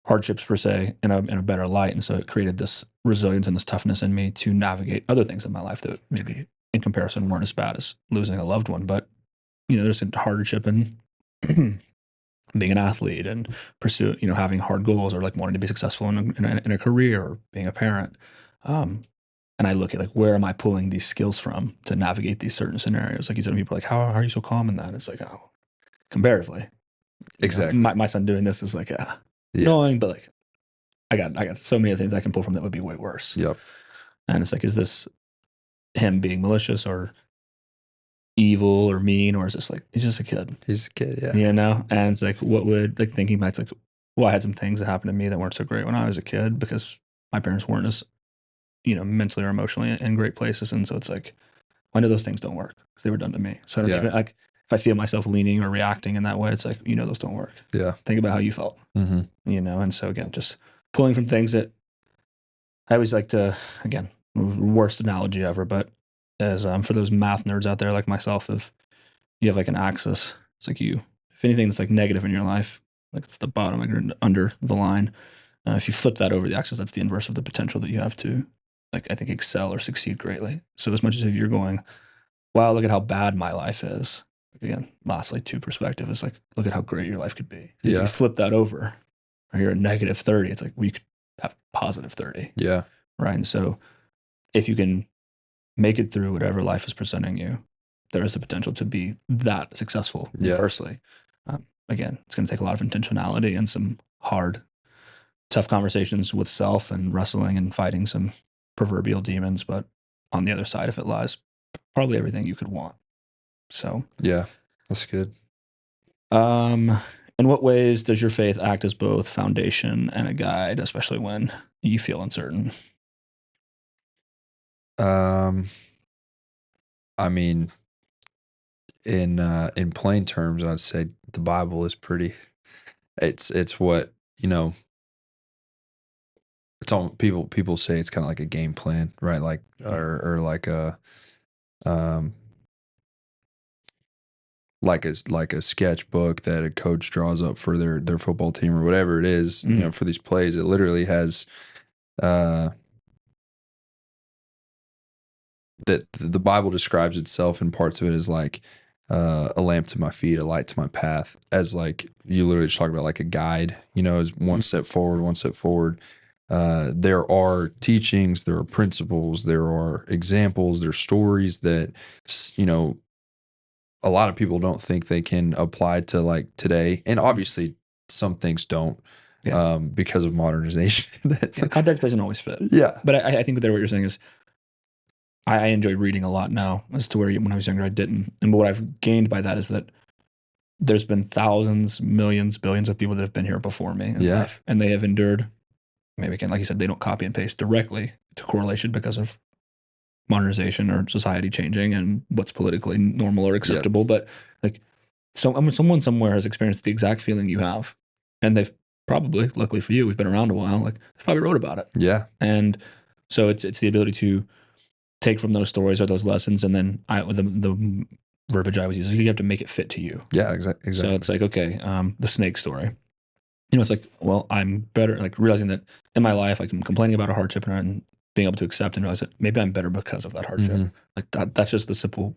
hardships, per se, in a better light. And so it created this resilience and this toughness in me to navigate other things in my life that maybe in comparison weren't as bad as losing a loved one. But, there's a hardship in being an athlete and having hard goals, or like wanting to be successful in a career, or being a parent. And I look at like, where am I pulling these skills from to navigate these certain scenarios? Like you said, people are like, how are you so calm in that? It's like, oh, comparatively. Exactly. My son doing this is like, annoying, but like, I got so many things I can pull from that would be way worse. Yep. And it's like, is this him being malicious or evil or mean, or is this like, he's just a kid? He's a kid, yeah. And it's like, what would, like, thinking back, it's like, well, I had some things that happened to me that weren't so great when I was a kid, because my parents weren't as, mentally or emotionally in great places. And so it's like, I know those things don't work because they were done to me. So I don't even, like, if I feel myself leaning or reacting in that way, it's like, those don't work. Yeah. Think about how you felt, Mm-hmm. and so again, just pulling from things that I always like to, again, worst analogy ever, but as for those math nerds out there like myself, if you have like an axis, it's like if anything that's like negative in your life, like it's the bottom, like under the line, if you flip that over the axis, that's the inverse of the potential that you have to, like, I think, excel or succeed greatly. So as much as if you're going, wow, look at how bad my life is. Again, lastly, to perspective, is like, look at how great your life could be. If you flip that over, or you're at negative 30, it's like, we could have positive 30. Yeah. Right. And so if you can make it through whatever life is presenting you, there is the potential to be that successful. Yeah. Firstly, again, it's going to take a lot of intentionality and some hard, tough conversations with self and wrestling and fighting some proverbial demons. But on the other side of it lies probably everything you could want. So, yeah, that's good. In what ways does your faith act as both foundation and a guide, especially when you feel uncertain? I mean, in plain terms, I'd say the Bible is pretty. It's what, it's all people say it's kind of like a game plan, right? Like or like a like a sketchbook that a coach draws up for their football team or whatever it is, for these plays. It literally has that the Bible describes itself in parts of it as like a lamp to my feet, a light to my path, as like you literally just talk about like a guide, as one step forward, one step forward. There are teachings, there are principles, there are examples, there are stories that, a lot of people don't think they can apply to like today. And obviously some things don't, because of modernization. Context doesn't always fit. Yeah. But I think what you're saying is, I enjoy reading a lot now, as to where when I was younger, I didn't. And what I've gained by that is that there's been thousands, millions, billions of people that have been here before me in life, and they have endured. Maybe again, like you said, they don't copy and paste directly to correlation because of modernization or society changing and what's politically normal or acceptable. But like, someone somewhere has experienced the exact feeling you have, and they've probably, luckily for you, we've been around a while, like they've probably wrote about it. Yeah. And so it's the ability to take from those stories or those lessons, and then the verbiage I was using, you have to make it fit to you. Yeah, exactly. So it's like, okay, the snake story. It's like, well, I'm better, like realizing that in my life, like I'm complaining about a hardship and being able to accept and realize that maybe I'm better because of that hardship. Mm-hmm. Like that's just the simple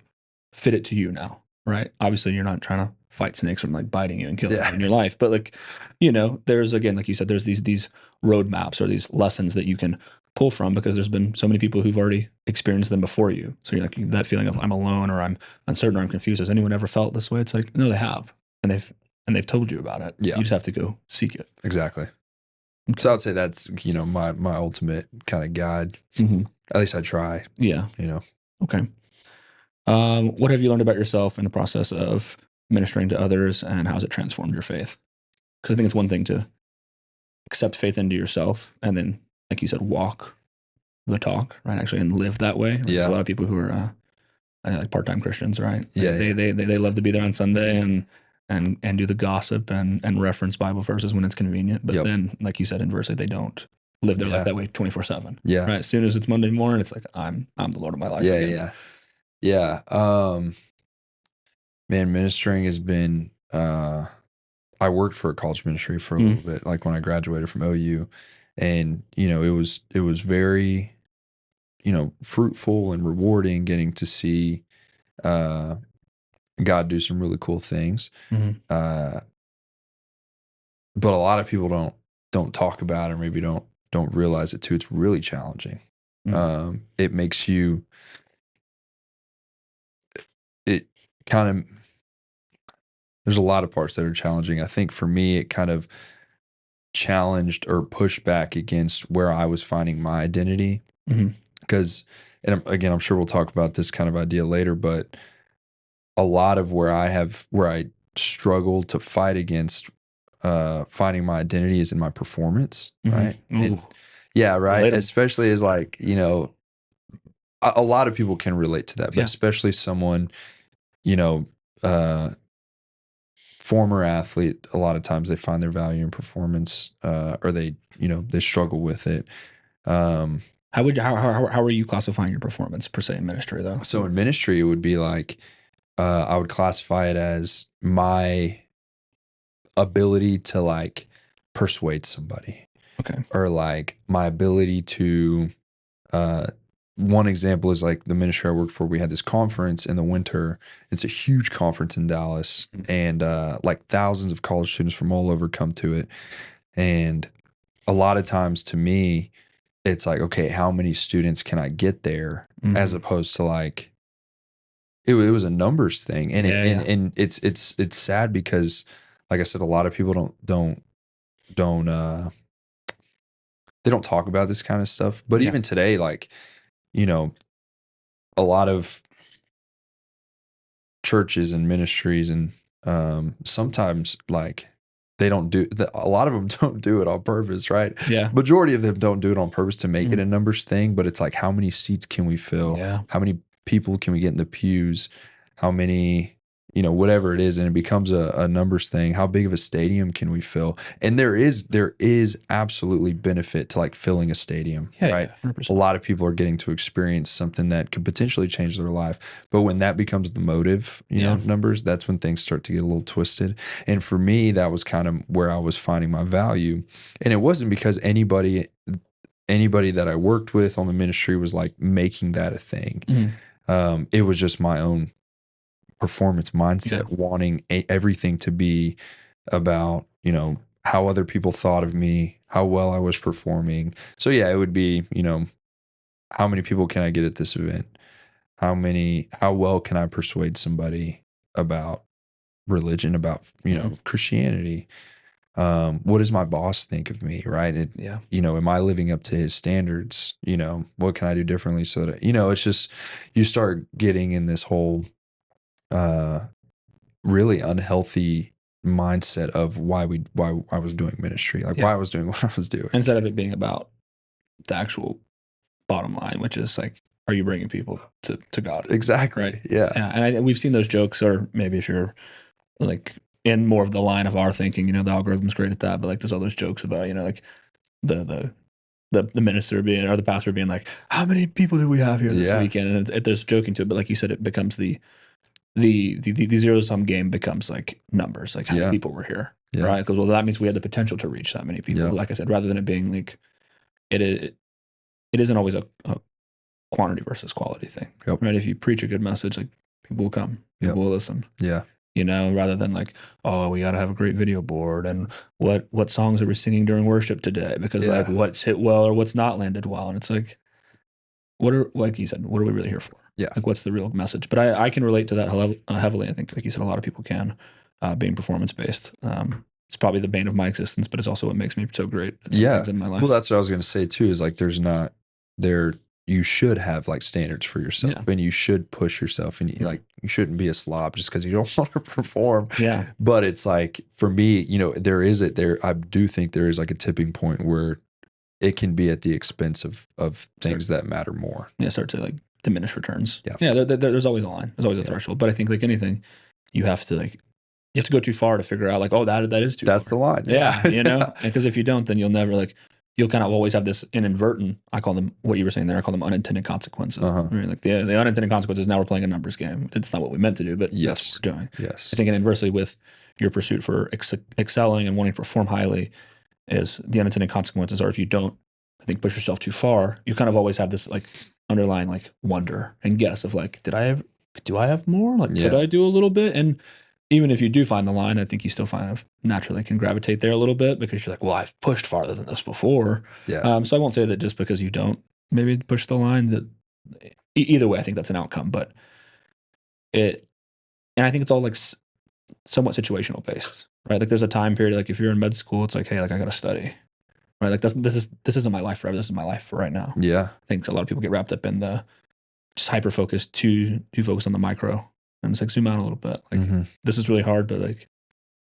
fit it to you now, right? Obviously, you're not trying to fight snakes from like biting you and killing you in your life, but like, there's, again, like you said, there's these roadmaps or these lessons that you can pull from, because there's been so many people who've already experienced them before you. So you're like, that feeling of I'm alone or I'm uncertain or I'm confused. Has anyone ever felt this way? It's like, no, they have, and they've told you about it. Yeah. You just have to go seek it. Exactly. Okay. So I'd say that's, my ultimate kind of guide. Mm-hmm. At least I try. Yeah. Okay. What have you learned about yourself in the process of ministering to others, and how has it transformed your faith? Because I think it's one thing to accept faith into yourself and then, like you said, walk the talk, right? Actually, and live that way. There's a lot of people who are like part-time Christians, right? They love to be there on Sunday and do the gossip and reference Bible verses when it's convenient. But then, like you said, inversely, they don't live their life that way 24/7. Yeah. Right. As soon as it's Monday morning, it's like, I'm the Lord of my life. Yeah. Yeah. Man, ministering has been, I worked for a college ministry for a little bit, like when I graduated from OU, and, it was very, fruitful and rewarding getting to see, God do some really cool things. Mm-hmm. But a lot of people don't talk about it, or maybe don't realize it too. It's really challenging. Mm-hmm. It makes you, it kind of, there's a lot of parts that are challenging. I think for me, it kind of challenged or pushed back against where I was finding my identity. Because, and again, I'm sure we'll talk about this kind of idea later, but a lot of where I struggle to fight against finding my identity is in my performance, right? And, right. Especially as like, a lot of people can relate to that, but especially someone, former athlete, a lot of times they find their value in performance, or they struggle with it. How are you classifying your performance per se in ministry though? So in ministry, it would be like, I would classify it as my ability to like persuade somebody, Okay. or like my ability to, one example is like the ministry I worked for. We had this conference in the winter. It's a huge conference in Dallas, and like thousands of college students from all over come to it. And a lot of times to me, it's like, okay, how many students can I get there, as opposed to like, it was a numbers thing. And and it's sad because, like I said, a lot of people don't they don't talk about this kind of stuff. But even today, like, a lot of churches and ministries, and sometimes like they don't do a lot of them don't do it on purpose, right? Yeah. Majority of them don't do it on purpose to make it a numbers thing, but it's like, how many seats can we fill? Yeah. How many people can we get in the pews? How many, whatever it is, and it becomes a numbers thing. How big of a stadium can we fill? And there is absolutely benefit to like filling a stadium, right? Yeah, 100%. A lot of people are getting to experience something that could potentially change their life. But when that becomes the motive, numbers, that's when things start to get a little twisted. And for me, that was kind of where I was finding my value. And it wasn't because anybody that I worked with on the ministry was like making that a thing. It was just my own performance mindset, wanting everything to be about, how other people thought of me, how well I was performing. So yeah, it would be, how many people can I get at this event? How well can I persuade somebody about religion, about, Christianity? What does my boss think of me? Right. Am I living up to his standards? What can I do differently so that, it's just, you start getting in this whole, really unhealthy mindset of why I was doing ministry, like why I was doing what I was doing, instead of it being about the actual bottom line, which is like, are you bringing people to God? Exactly. Right. Yeah. And we've seen those jokes, or maybe if you're like in more of the line of our thinking, the algorithm's great at that, but like there's all those jokes about, like the minister being, or the pastor being like, how many people did we have here this weekend? And there's joking to it, but like you said, it becomes the zero sum game becomes like numbers, like how many people were here, right? Because, well, that means we had the potential to reach that many people. Like I said, rather than it being like, it isn't always a quantity versus quality thing, right? If you preach a good message, like people will come, people will listen. Yeah. Rather than like, oh, we got to have a great video board, and what songs are we singing during worship today? Because like what's hit well or what's not landed well. And it's like, like you said, what are we really here for? Yeah. Like, what's the real message? But I can relate to that heavily. I think, like you said, a lot of people can, being performance based. It's probably the bane of my existence, but it's also what makes me so great at some things in my life. Well, that's what I was going to say too, is like, you should have like standards for yourself, and you should push yourself, and you shouldn't be a slob just because you don't want to perform. Yeah. But it's like, for me, I do think there is like a tipping point where it can be at the expense of things that matter more. Yeah. Start to like diminish returns. Yeah. Yeah. There's always a line. There's always a threshold. But I think like anything, you have to go too far to figure out like, oh, that is too That's far. the line. Yeah. Because if you don't, then you'll never you'll kind of always have this inadvertent, I call them, what you were saying there, I call them unintended consequences. Right? Like the unintended consequences, now we're playing a numbers game. It's not what we meant to do, but that's what we're doing. Yes. I think, and inversely with your pursuit for excelling and wanting to perform highly, is the unintended consequences are, if you don't, I think, push yourself too far, you kind of always have this like underlying like wonder and guess of like, do I have more? Like, could I do a little bit? And even if you do find the line, I think you still naturally can gravitate there a little bit, because you're like, well, I've pushed farther than this before. Yeah. So I won't say that just because you don't maybe push the line, that either way, I think that's an outcome, but and I think it's all like somewhat situational based, right? Like there's a time period, like if you're in med school, it's like, hey, like I got to study, right? Like this isn't my life forever. This is my life for right now. Yeah. I think a lot of people get wrapped up in the just hyper focused, too focused on the micro. And it's like, zoom out a little bit. Like, this is really hard, but like,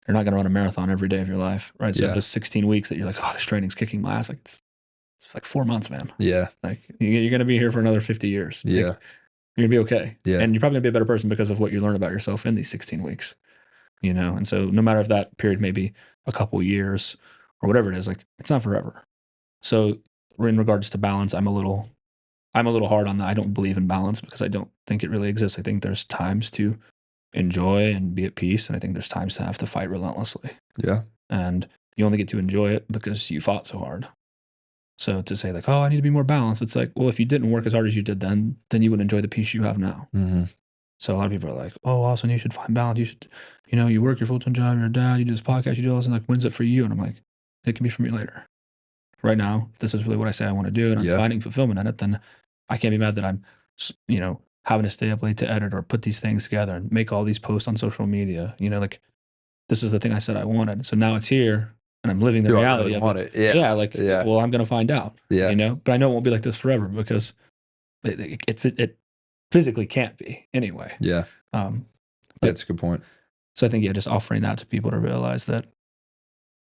you're not going to run a marathon every day of your life, right? So just 16 weeks that you're like, oh, this training's kicking my ass. Like, it's like 4 months, man. Yeah. Like, you're going to be here for another 50 years. Yeah. Like, You're going to be okay. Yeah. And you're probably going to be a better person because of what you learn about yourself in these 16 weeks, you know? And so no matter if that period may be a couple years or whatever it is, like it's not forever. So in regards to balance, I'm a little hard on that. I don't believe in balance because I don't think it really exists. I think there's times to enjoy and be at peace. And I think there's times to have to fight relentlessly. Yeah. And you only get to enjoy it because you fought so hard. So to say like, oh, I need to be more balanced. It's like, well, if you didn't work as hard as you did then you would enjoy the peace you have now. Mm-hmm. So a lot of people are like, oh, Austin, you should find balance. You should, you work your full-time job, you're a dad, you do this podcast, you do all this, and like, when's it for you? And I'm like, it can be for me later. Right now, if this is really what I say I want to do and I'm finding fulfillment in it, then I can't be mad that I'm, having to stay up late to edit or put these things together and make all these posts on social media. Like this is the thing I said I wanted. So now it's here and I'm living the reality really of it. Yeah. Well, I'm going to find out, Yeah. but I know it won't be like this forever because it physically can't be anyway. Yeah. That's a good point. So I think, just offering that to people to realize that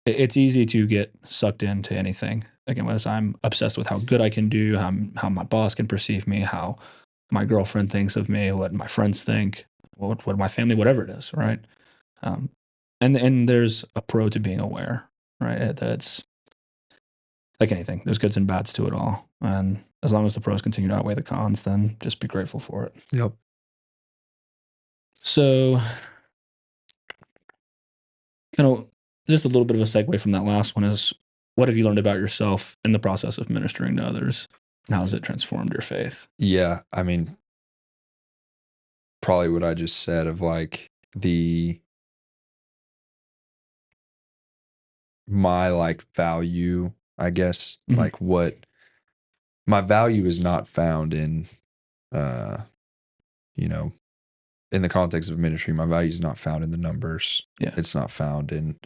it's easy to get sucked into anything. Again, whether I'm obsessed with how good I can do, how my boss can perceive me, how my girlfriend thinks of me, what my friends think, what my family, whatever it is, right? And there's a pro to being aware, right? It's like anything. There's goods and bads to it all. And as long as the pros continue to outweigh the cons, then just be grateful for it. Yep. So, kind of just a little bit of a segue from that last one is, what have you learned about yourself in the process of ministering to others? How has it transformed your faith? Yeah. I mean, probably what I just said of like my like value, I guess, like what my value is not found in, in the context of ministry, my value is not found in the numbers. Yeah. It's not found in,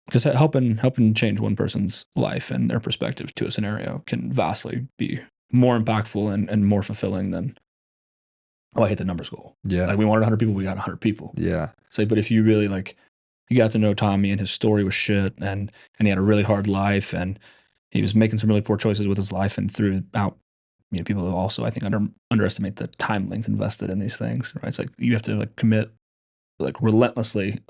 because helping change one person's life and their perspective to a scenario can vastly be more impactful and more fulfilling than, I hit the numbers goal. Yeah. Like we wanted 100 people, we got 100 people. Yeah. So, but if you really you got to know Tommy and his story was shit and he had a really hard life and he was making some really poor choices with his life and throughout, people who also, I think, underestimate the time length invested in these things, right? It's like you have to commit relentlessly,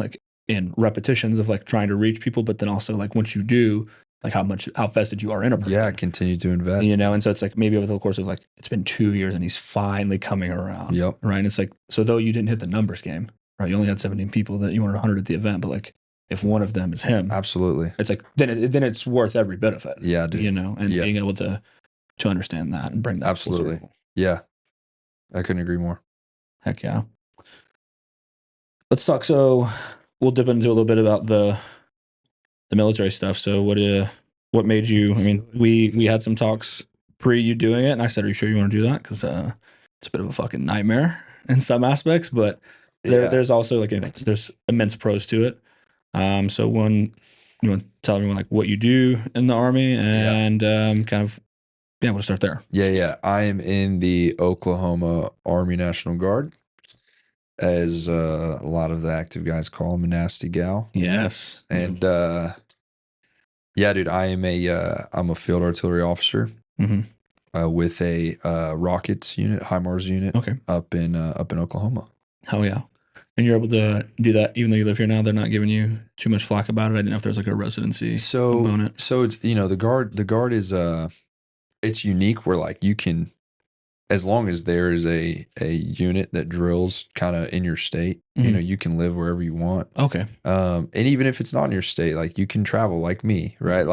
in repetitions of trying to reach people, but then also once you do, how vested you are in a person. Yeah, continue to invest. And so it's maybe over the course of it's been 2 years and he's finally coming around. Yep. Right. And it's so though you didn't hit the numbers game, right? You only had 17 people that you wanted 100 at the event, but if one of them is him, absolutely, it's then it's worth every bit of it. Yeah, dude. And being able to understand that and bring that. Absolutely. Yeah. I couldn't agree more. Heck yeah. Let's talk. So we'll dip into a little bit about the military stuff. So what made you, we had some talks pre you doing it and I said, are you sure you want to do that? Cause, it's a bit of a fucking nightmare in some aspects, but there's also there's immense pros to it. So one, you want to tell everyone what you do in the Army and, we'll start there. Yeah. I am in the Oklahoma Army National Guard, as a lot of the active guys call him, a nasty gal. Yes. And dude, I'm a field artillery officer with a rockets unit, HIMARS unit, up in Oklahoma. Hell yeah. And you're able to do that even though you live here now. They're not giving you too much flack about it. I didn't know if there's a residency component. So it's, the guard is it's unique where you can, as long as there is a unit that drills kind of in your state, you can live wherever you want. Okay. And even if it's not in your state, you can travel like me, right?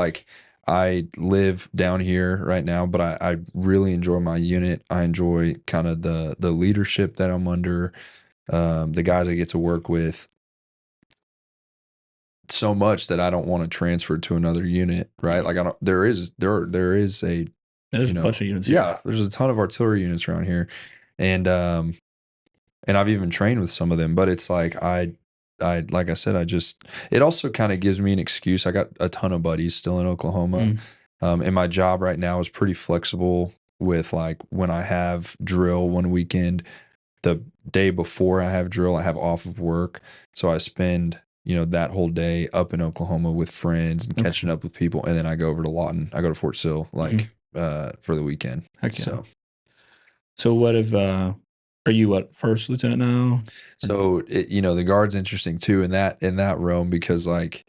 I live down here right now, but I really enjoy my unit. I enjoy kind of the leadership that I'm under, the guys I get to work with so much that I don't want to transfer to another unit, right? There is a, there's a bunch of units. Yeah, there's a ton of artillery units around here, and I've even trained with some of them. But it's like I like I said, it also kind of gives me an excuse. I got a ton of buddies still in Oklahoma, and my job right now is pretty flexible with when I have drill one weekend, the day before I have drill, I have off of work, so I spend that whole day up in Oklahoma with friends and catching up with people, and then I go over to Lawton. I go to Fort Sill for the weekend. Heck yeah. So So what if are you what, first lieutenant now? So the guard's interesting too in that realm because like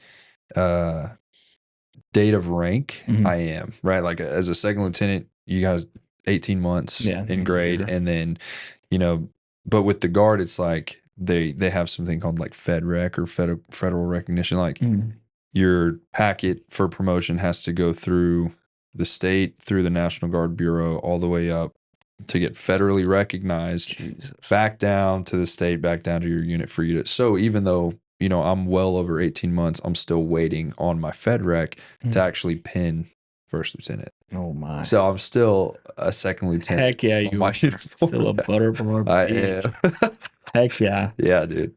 date of rank, I am right. Like as a second lieutenant, you got 18 months in grade, and then but with the guard, it's like they have something called like Fed Rec or federal recognition. Like your packet for promotion has to go through the state, through the National Guard Bureau, all the way up to get federally recognized, back down to the state, back down to your unit for you to. So even though, I'm well over 18 months, I'm still waiting on my Fed Rec to actually pin first lieutenant. Oh my. So I'm still a second lieutenant. Heck yeah, you are still a butterball. I am. Heck yeah. Yeah, dude.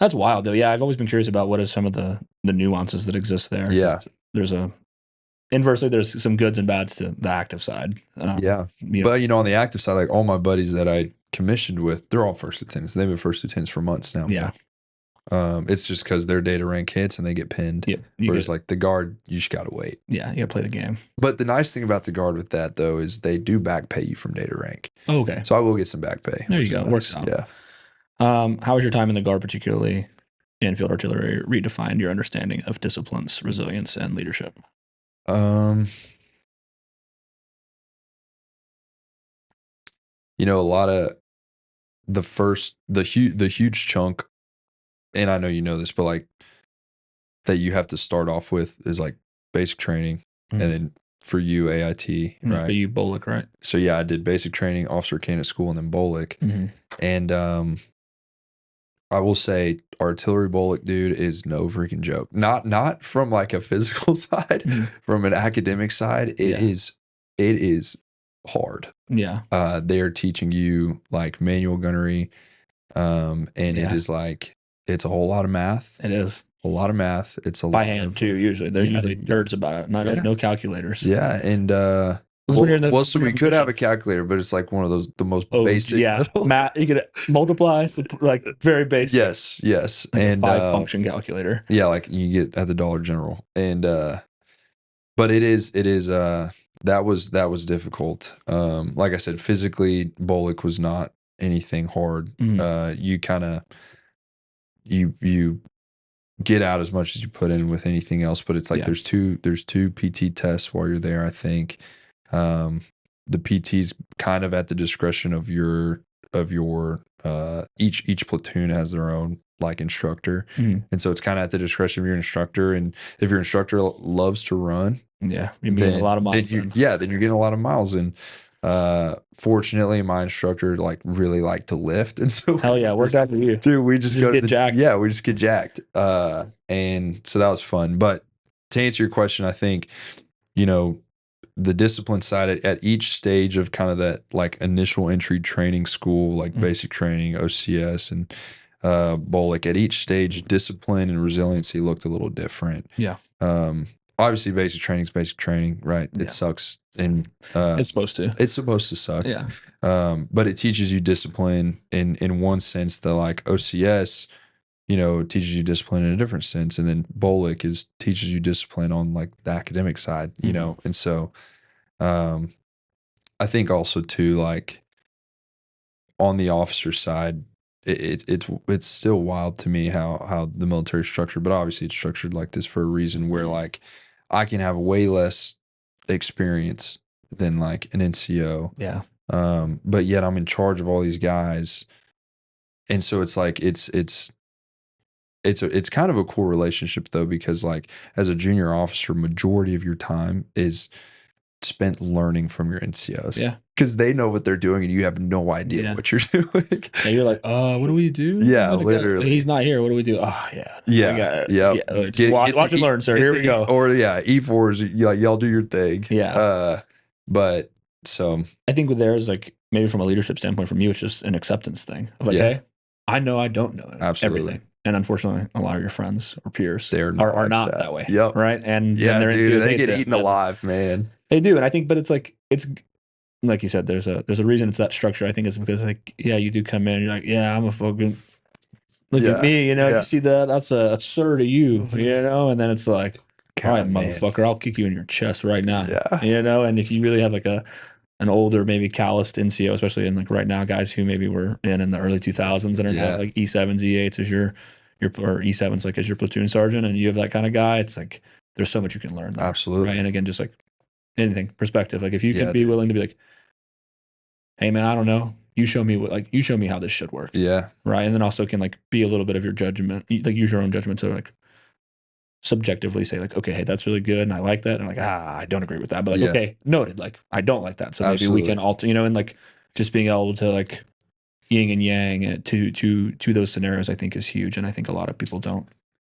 That's wild though. Yeah, I've always been curious about what are some of the nuances that exist there. Yeah. Inversely, there's some goods and bads to the active side. Yeah. But, on the active side, like all my buddies that I commissioned with, they're all first lieutenants. They've been first lieutenants for months now. Yeah. It's just because their data rank hits and they get pinned. Yep. Whereas like the guard, you just got to wait. Yeah. You got to play the game. But the nice thing about the guard with that, though, is they do back pay you from data rank. Oh, okay. So I will get some back pay. There you go. Nice. Works out. Yeah. How was your time in the guard, particularly in field artillery, redefined your understanding of disciplines, resilience, and leadership? A lot of the huge chunk, and I know you know this, but like that you have to start off with is like basic training, and then for you AIT, right? For you BOLIC, right? So yeah, I did basic training, officer candidate school, and then BOLIC, and I will say artillery BOLIC, dude, is no freaking joke. Not from like a physical side, from an academic side, it is hard. Yeah. They are teaching you like manual gunnery, and it is like it's a whole lot of math. It is a lot of math. It's a by lot hand too. Usually, there's usually nerds about it. No calculators. Yeah, and so we could have a calculator, but it's like one of the most basic. Yeah, math. You could multiply, like very basic. Yes, like and 5-function calculator. Yeah, like you get at the Dollar General, and but it is that was difficult. Like I said, physically, BOLIC was not anything hard. You kind of you get out as much as you put in with anything else, but it's like there's two PT tests while you're there. I think the PT's kind of at the discretion of your each platoon has their own like instructor, and so it's kind of at the discretion of your instructor. And if your instructor loves to run, you're getting a lot of miles. Then you're getting a lot of miles. And fortunately, my instructor really liked to lift, and so hell yeah, worked out for you, dude. We just get jacked. Yeah, we just get jacked. And so that was fun. But to answer your question, I think the discipline side at each stage of kind of that like initial entry training school, like basic training, OCS, and BOLIC, at each stage, discipline and resiliency looked a little different. Yeah. Obviously, basic training is basic training, right? It sucks, and it's supposed to. It's supposed to suck. Yeah. But it teaches you discipline in one sense. That like OCS, teaches you discipline in a different sense, and then BOLIC teaches you discipline on like the academic side, And so, I think also too, like on the officer side, it's still wild to me how the military is structured, but obviously it's structured like this for a reason, where like I can have way less experience than like an NCO. Yeah. But yet I'm in charge of all these guys. And so it's like, it's kind of a cool relationship though, because like as a junior officer, majority of your time is spent learning from your NCOs. Yeah. Because they know what they're doing and you have no idea what you're doing. And you're like, what do we do? Yeah, literally. He's not here. What do we do? Oh, yeah. Yeah. Watch and learn, sir. Here we go. Or E4s, y'all do your thing. Yeah. But so I think with theirs, like maybe from a leadership standpoint, from you, it's just an acceptance thing of like, hey, I know I don't know everything. And unfortunately, a lot of your friends or peers are not that way. Yep. Right. And they get eaten alive, man. They do. And I think, but it's like you said, there's a reason it's that structure. I think it's because like, you do come in and you're like, I'm a fucking look at me, you see that? That's a sir to you, and then it's like, all right, motherfucker, I'll kick you in your chest right now. Yeah. And if you really have like a an older, maybe calloused NCO, especially in like right now, guys who maybe were in the early 2000s and are Yeah. have like E7s, E8s as your or E7s like as your platoon sergeant, and you have that kind of guy, it's like there's so much you can learn there. Absolutely. Right? And again, just like anything, perspective. Like if you Yeah, could be dude. willing to be like, hey man, I don't know. You show me you show me how this should work. Yeah. Right. And then also can like be a little bit of your judgment, like use your own judgment to like subjectively say like, okay, hey, that's really good. And I like that. And I'm like, I don't agree with that. But like, Yeah. okay, noted. Like I don't like that. So maybe Absolutely. we can alter, and like just being able to like yin and yang to those scenarios, I think is huge. And I think a lot of people don't,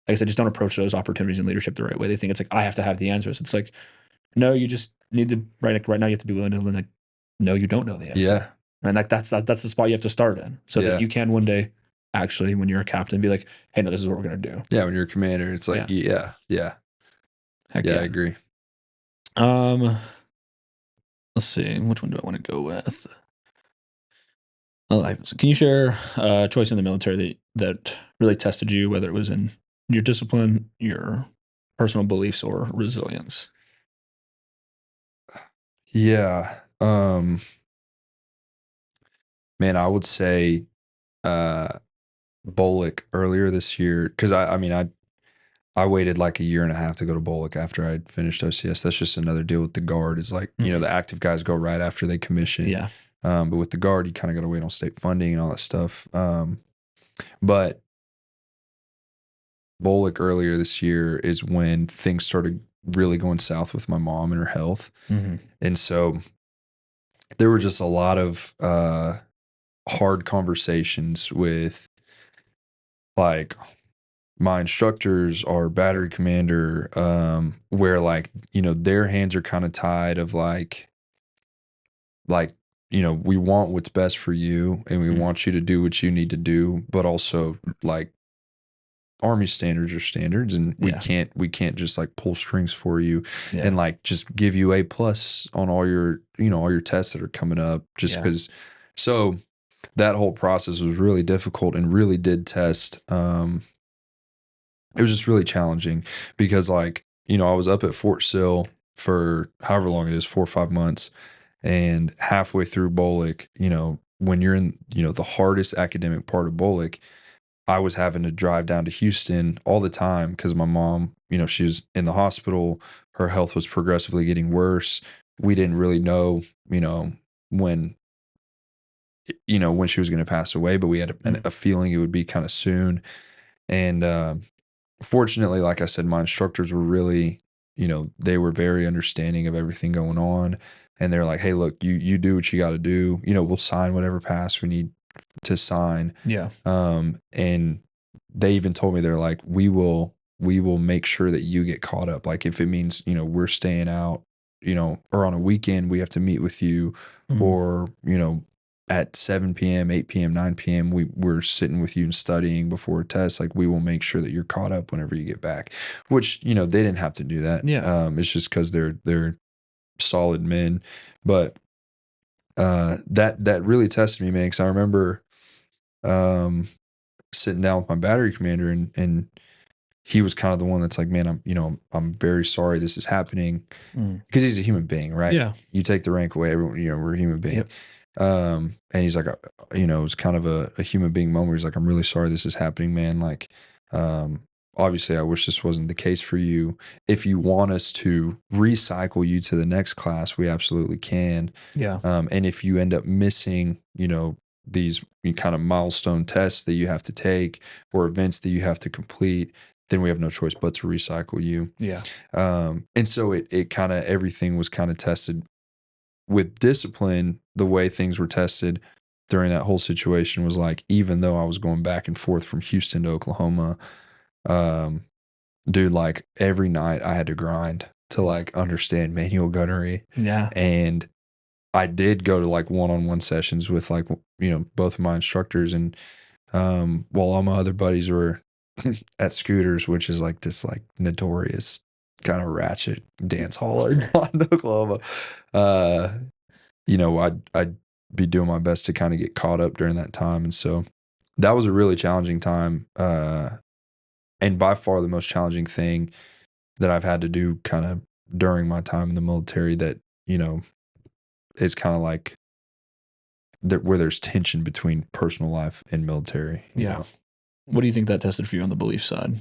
like I said, just don't approach those opportunities in leadership the right way. They think it's like, I have to have the answers. It's like, no, you just need to right now you have to be willing to learn, like, no, you don't know the answer. Yeah. And like that's the spot you have to start in, so Yeah. that you can one day actually, when you're a captain, be like, hey, no, this is what we're gonna do. Yeah. When you're a commander, it's like, yeah. Heck I agree. Let's see, which one do I want to go with? Can you share a choice in the military that really tested you, whether it was in your discipline, your personal beliefs, or resilience? Yeah. Man, I would say Bullock earlier this year, because I waited like a year and a half to go to Bullock after I'd finished OCS. That's just another deal with the Guard. Is like, the active guys go right after they commission. Yeah. But with the Guard, you kind of got to wait on state funding and all that stuff. But Bullock earlier this year is when things started really going south with my mom and her health. And so there were just a lot of hard conversations with like my instructors, our battery commander, where like, their hands are kind of tied of like, we want what's best for you and we want you to do what you need to do, but also like Army standards are standards, and we can't just like pull strings for you and like just give you A+ on all your tests that are coming up just because. So that whole process was really difficult and really did test. It was just really challenging because like, I was up at Fort Sill for however long it is, 4 or 5 months, and halfway through Bullock, when you're in, the hardest academic part of Bullock, I was having to drive down to Houston all the time because my mom, she was in the hospital. Her health was progressively getting worse. We didn't really know, when she was going to pass away, but we had a feeling it would be kind of soon. And fortunately, like I said, my instructors were really, they were very understanding of everything going on. And they're like, hey, look, you do what you got to do. We'll sign whatever pass we need to sign. Yeah. And they even told me, they're like, we will make sure that you get caught up. Like if it means, we're staying out, or on a weekend, we have to meet with you, or, at 7 p.m., 8 p.m., 9 p.m., we're sitting with you and studying before a test. Like we will make sure that you're caught up whenever you get back, which, they didn't have to do that. Yeah. It's just because they're solid men. But that really tested me, man, because I remember sitting down with my battery commander, and he was kind of the one that's like, man, I'm very sorry this is happening, because he's a human being, right? Yeah. You take the rank away, everyone, we're a human being. Yep. And he's like, it was kind of a human being moment where he's like, I'm really sorry this is happening, man. Like, obviously I wish this wasn't the case for you. If you want us to recycle you to the next class, we absolutely can. Yeah. And if you end up missing, these kind of milestone tests that you have to take or events that you have to complete, then we have no choice but to recycle you. Yeah. And so it kind of, everything was kind of tested with discipline. The way things were tested during that whole situation was like, even though I was going back and forth from Houston to Oklahoma, dude, like every night I had to grind to like understand manual gunnery. Yeah. And I did go to like one-on-one sessions with like, both of my instructors, and while all my other buddies were at Scooters, which is like this like notorious kind of ratchet dance hall in Oklahoma, I'd be doing my best to kind of get caught up during that time. And so that was a really challenging time. And by far the most challenging thing that I've had to do kind of during my time in the military that, is kind of like where there's tension between personal life and military. You know? What do you think that tested for you on the belief side? Do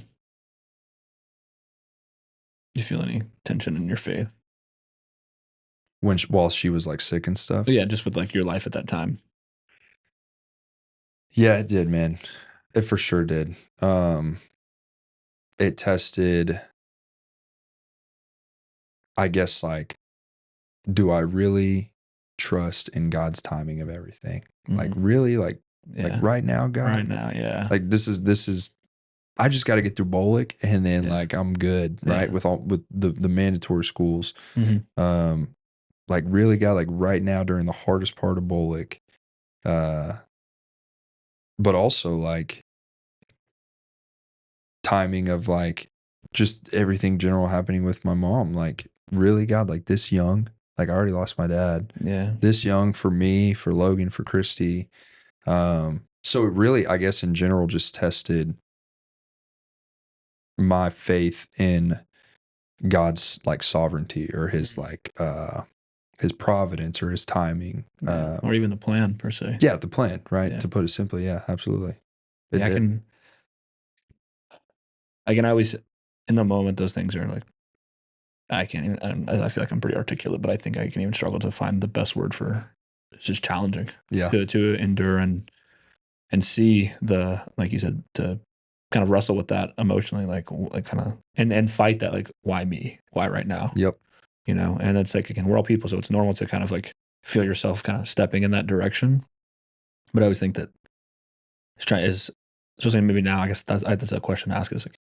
you feel any tension in your faith? While she was like sick and stuff. Yeah, just with like your life at that time. Yeah, it did, man. It for sure did. It tested, I guess, like, do I really trust in God's timing of everything? Like, really, like right now, God. Right now, yeah. Like this is. I just got to get through Bolic, and then like I'm good, right? With the mandatory schools. Like really, God, like right now during the hardest part of Bolic, but also like timing of like just everything general happening with my mom. Like really, God, like this young, like I already lost my dad. Yeah. This young for me, for Logan, for Christy. So it really, I guess in general, just tested my faith in God's like sovereignty or his like his providence or his timing. Or even the plan per se. Yeah, the plan, right? Yeah. To put it simply, yeah, absolutely. Yeah, I can always, in the moment, those things are like, I can't even, I feel like I'm pretty articulate, but I think I can even struggle to find the best word for, it's just challenging. Yeah. To endure and see the, like you said, to kind of wrestle with that emotionally, like kind of, and fight that, like, why me? Why right now? Yep. You know, and it's like, again, we're all people, so it's normal to kind of like feel yourself kind of stepping in that direction. But I always think that especially maybe now, I guess that's a question to ask is like,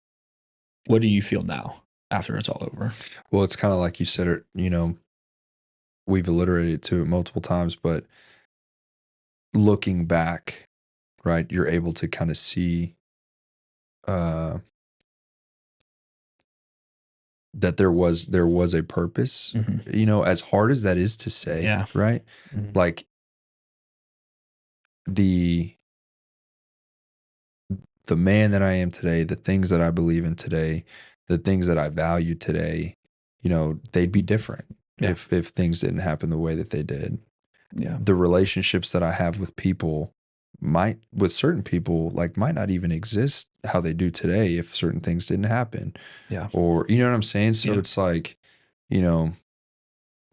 what do you feel now after it's all over? Well, it's kind of like you said it, you know, we've alliterated to it multiple times, but looking back, right, you're able to kind of see that there was a purpose, you know, as hard as that is to say, right? Like the man that I am today, the things that I believe in today, the things that I value today, you know, they'd be different if things didn't happen the way that they did. Yeah. The relationships that I have with certain people, like might not even exist how they do today if certain things didn't happen. Yeah. Or, you know what I'm saying? So it's like, you know,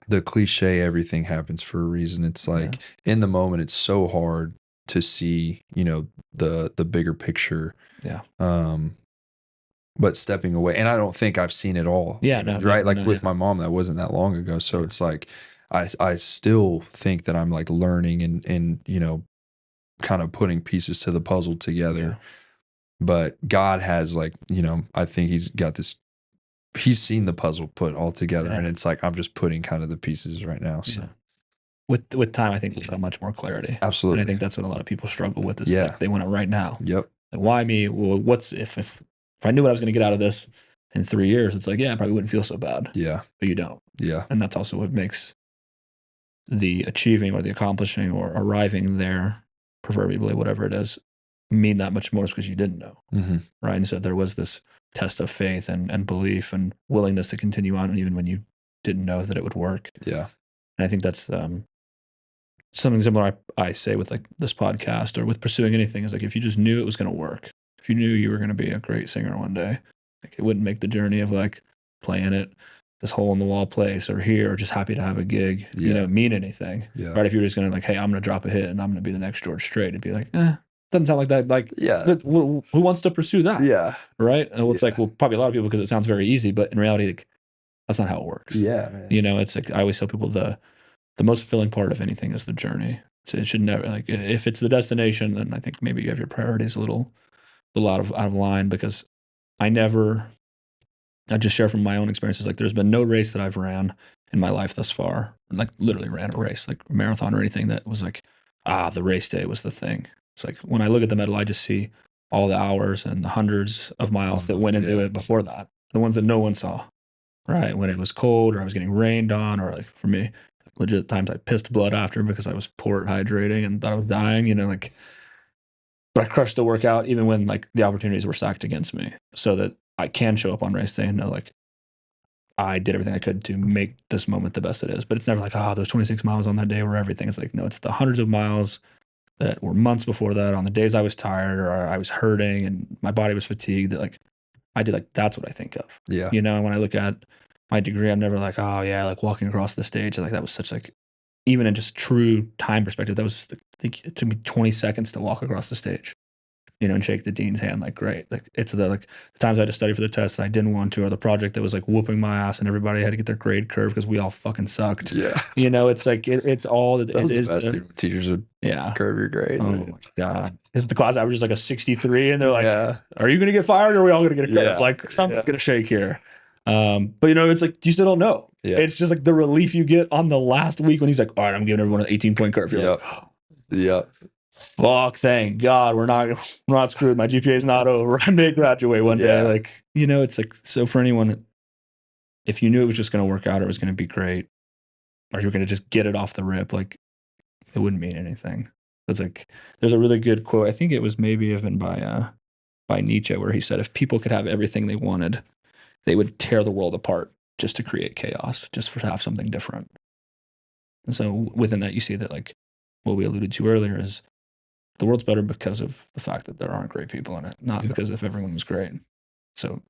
the cliche, everything happens for a reason. It's like in the moment, it's so hard to see, you know, the bigger picture. Yeah. But stepping away, and I don't think I've seen it all. Yeah. No, right. Like with my mom, that wasn't that long ago. So it's like, I still think that I'm like learning and, you know, kind of putting pieces to the puzzle together. Yeah. But God has like, you know, I think he's seen the puzzle put all together, and it's like I'm just putting kind of the pieces right now. So with time, I think we'll have much more clarity. Absolutely. And I think that's what a lot of people struggle with is like they want it right now. Yep. Like, why me? Well, what's if I knew what I was going to get out of this in 3 years, it's like, I probably wouldn't feel so bad. Yeah. But you don't. Yeah. And that's also what makes the achieving or the accomplishing or arriving there, proverbially, whatever it is, mean that much more because you didn't know. Right. And so there was this test of faith and belief and willingness to continue on, even when you didn't know that it would work. Yeah. And I think that's something similar I say with like this podcast or with pursuing anything is like, if you just knew it was going to work, if you knew you were going to be a great singer one day, like it wouldn't make the journey of like playing at this hole in the wall place or here or just happy to have a gig, you know, mean anything. Yeah. Right. If you're just going to like, hey, I'm going to drop a hit and I'm going to be the next George Strait, it'd be like, doesn't sound like that. Like, who wants to pursue that? Yeah. Right. And it's like, well, probably a lot of people because it sounds very easy, but in reality, like, that's not how it works. Yeah. Man. You know, it's like, I always tell people the most fulfilling part of anything is the journey. So it should never, like, if it's the destination, then I think maybe you have your priorities a little out of line, because I just share from my own experiences. Like, there's been no race that I've ran in my life thus far, like literally ran a race, like a marathon or anything that was like, the race day was the thing. It's like when I look at the medal, I just see all the hours and the hundreds of miles that went into it before that, the ones that no one saw, right? When it was cold or I was getting rained on, or like for me, legit times I pissed blood after because I was poor at hydrating and thought I was dying, you know, like, but I crushed the workout even when like the opportunities were stacked against me, so that I can show up on race day and know like I did everything I could to make this moment the best it is. But it's never like, those 26 miles on that day were everything. It's like, no, it's the hundreds of miles that were months before that, on the days I was tired or I was hurting and my body was fatigued, that like I did, like, that's what I think of. Yeah. You know, when I look at my degree, I'm never like, oh yeah, like walking across the stage, like that was such like, even in just true time perspective, that was, I think it took me 20 seconds to walk across the stage, you know, and shake the dean's hand. Like, great. Like, it's the times I had to study for the test that I didn't want to, or the project that was like whooping my ass and everybody had to get their grade curve because we all fucking sucked. Yeah. You know, it's like, it's all that That was it the is. best when teachers would curve your grades. Oh my God. Is the class average is like a 63 and they're like, yeah. are you going to get fired or are we all going to get a curve? Yeah. Like, something's going to shake here. But you know, it's like, you still don't know. Yeah. It's just like the relief you get on the last week when he's like, all right, I'm giving everyone an 18-point curve. You're like, yeah. fuck, thank God we're not screwed. My GPA is not over. I may graduate one day. Like, you know, it's like, so for anyone, if you knew it was just going to work out or it was going to be great, or you're going to just get it off the rip, like, it wouldn't mean anything. It's like, there's a really good quote. I think it was maybe even by Nietzsche, where he said, if people could have everything they wanted, they would tear the world apart just to create chaos, just to have something different. And so within that, you see that, like, what we alluded to earlier is the world's better because of the fact that there aren't great people in it, not because if everyone was great. So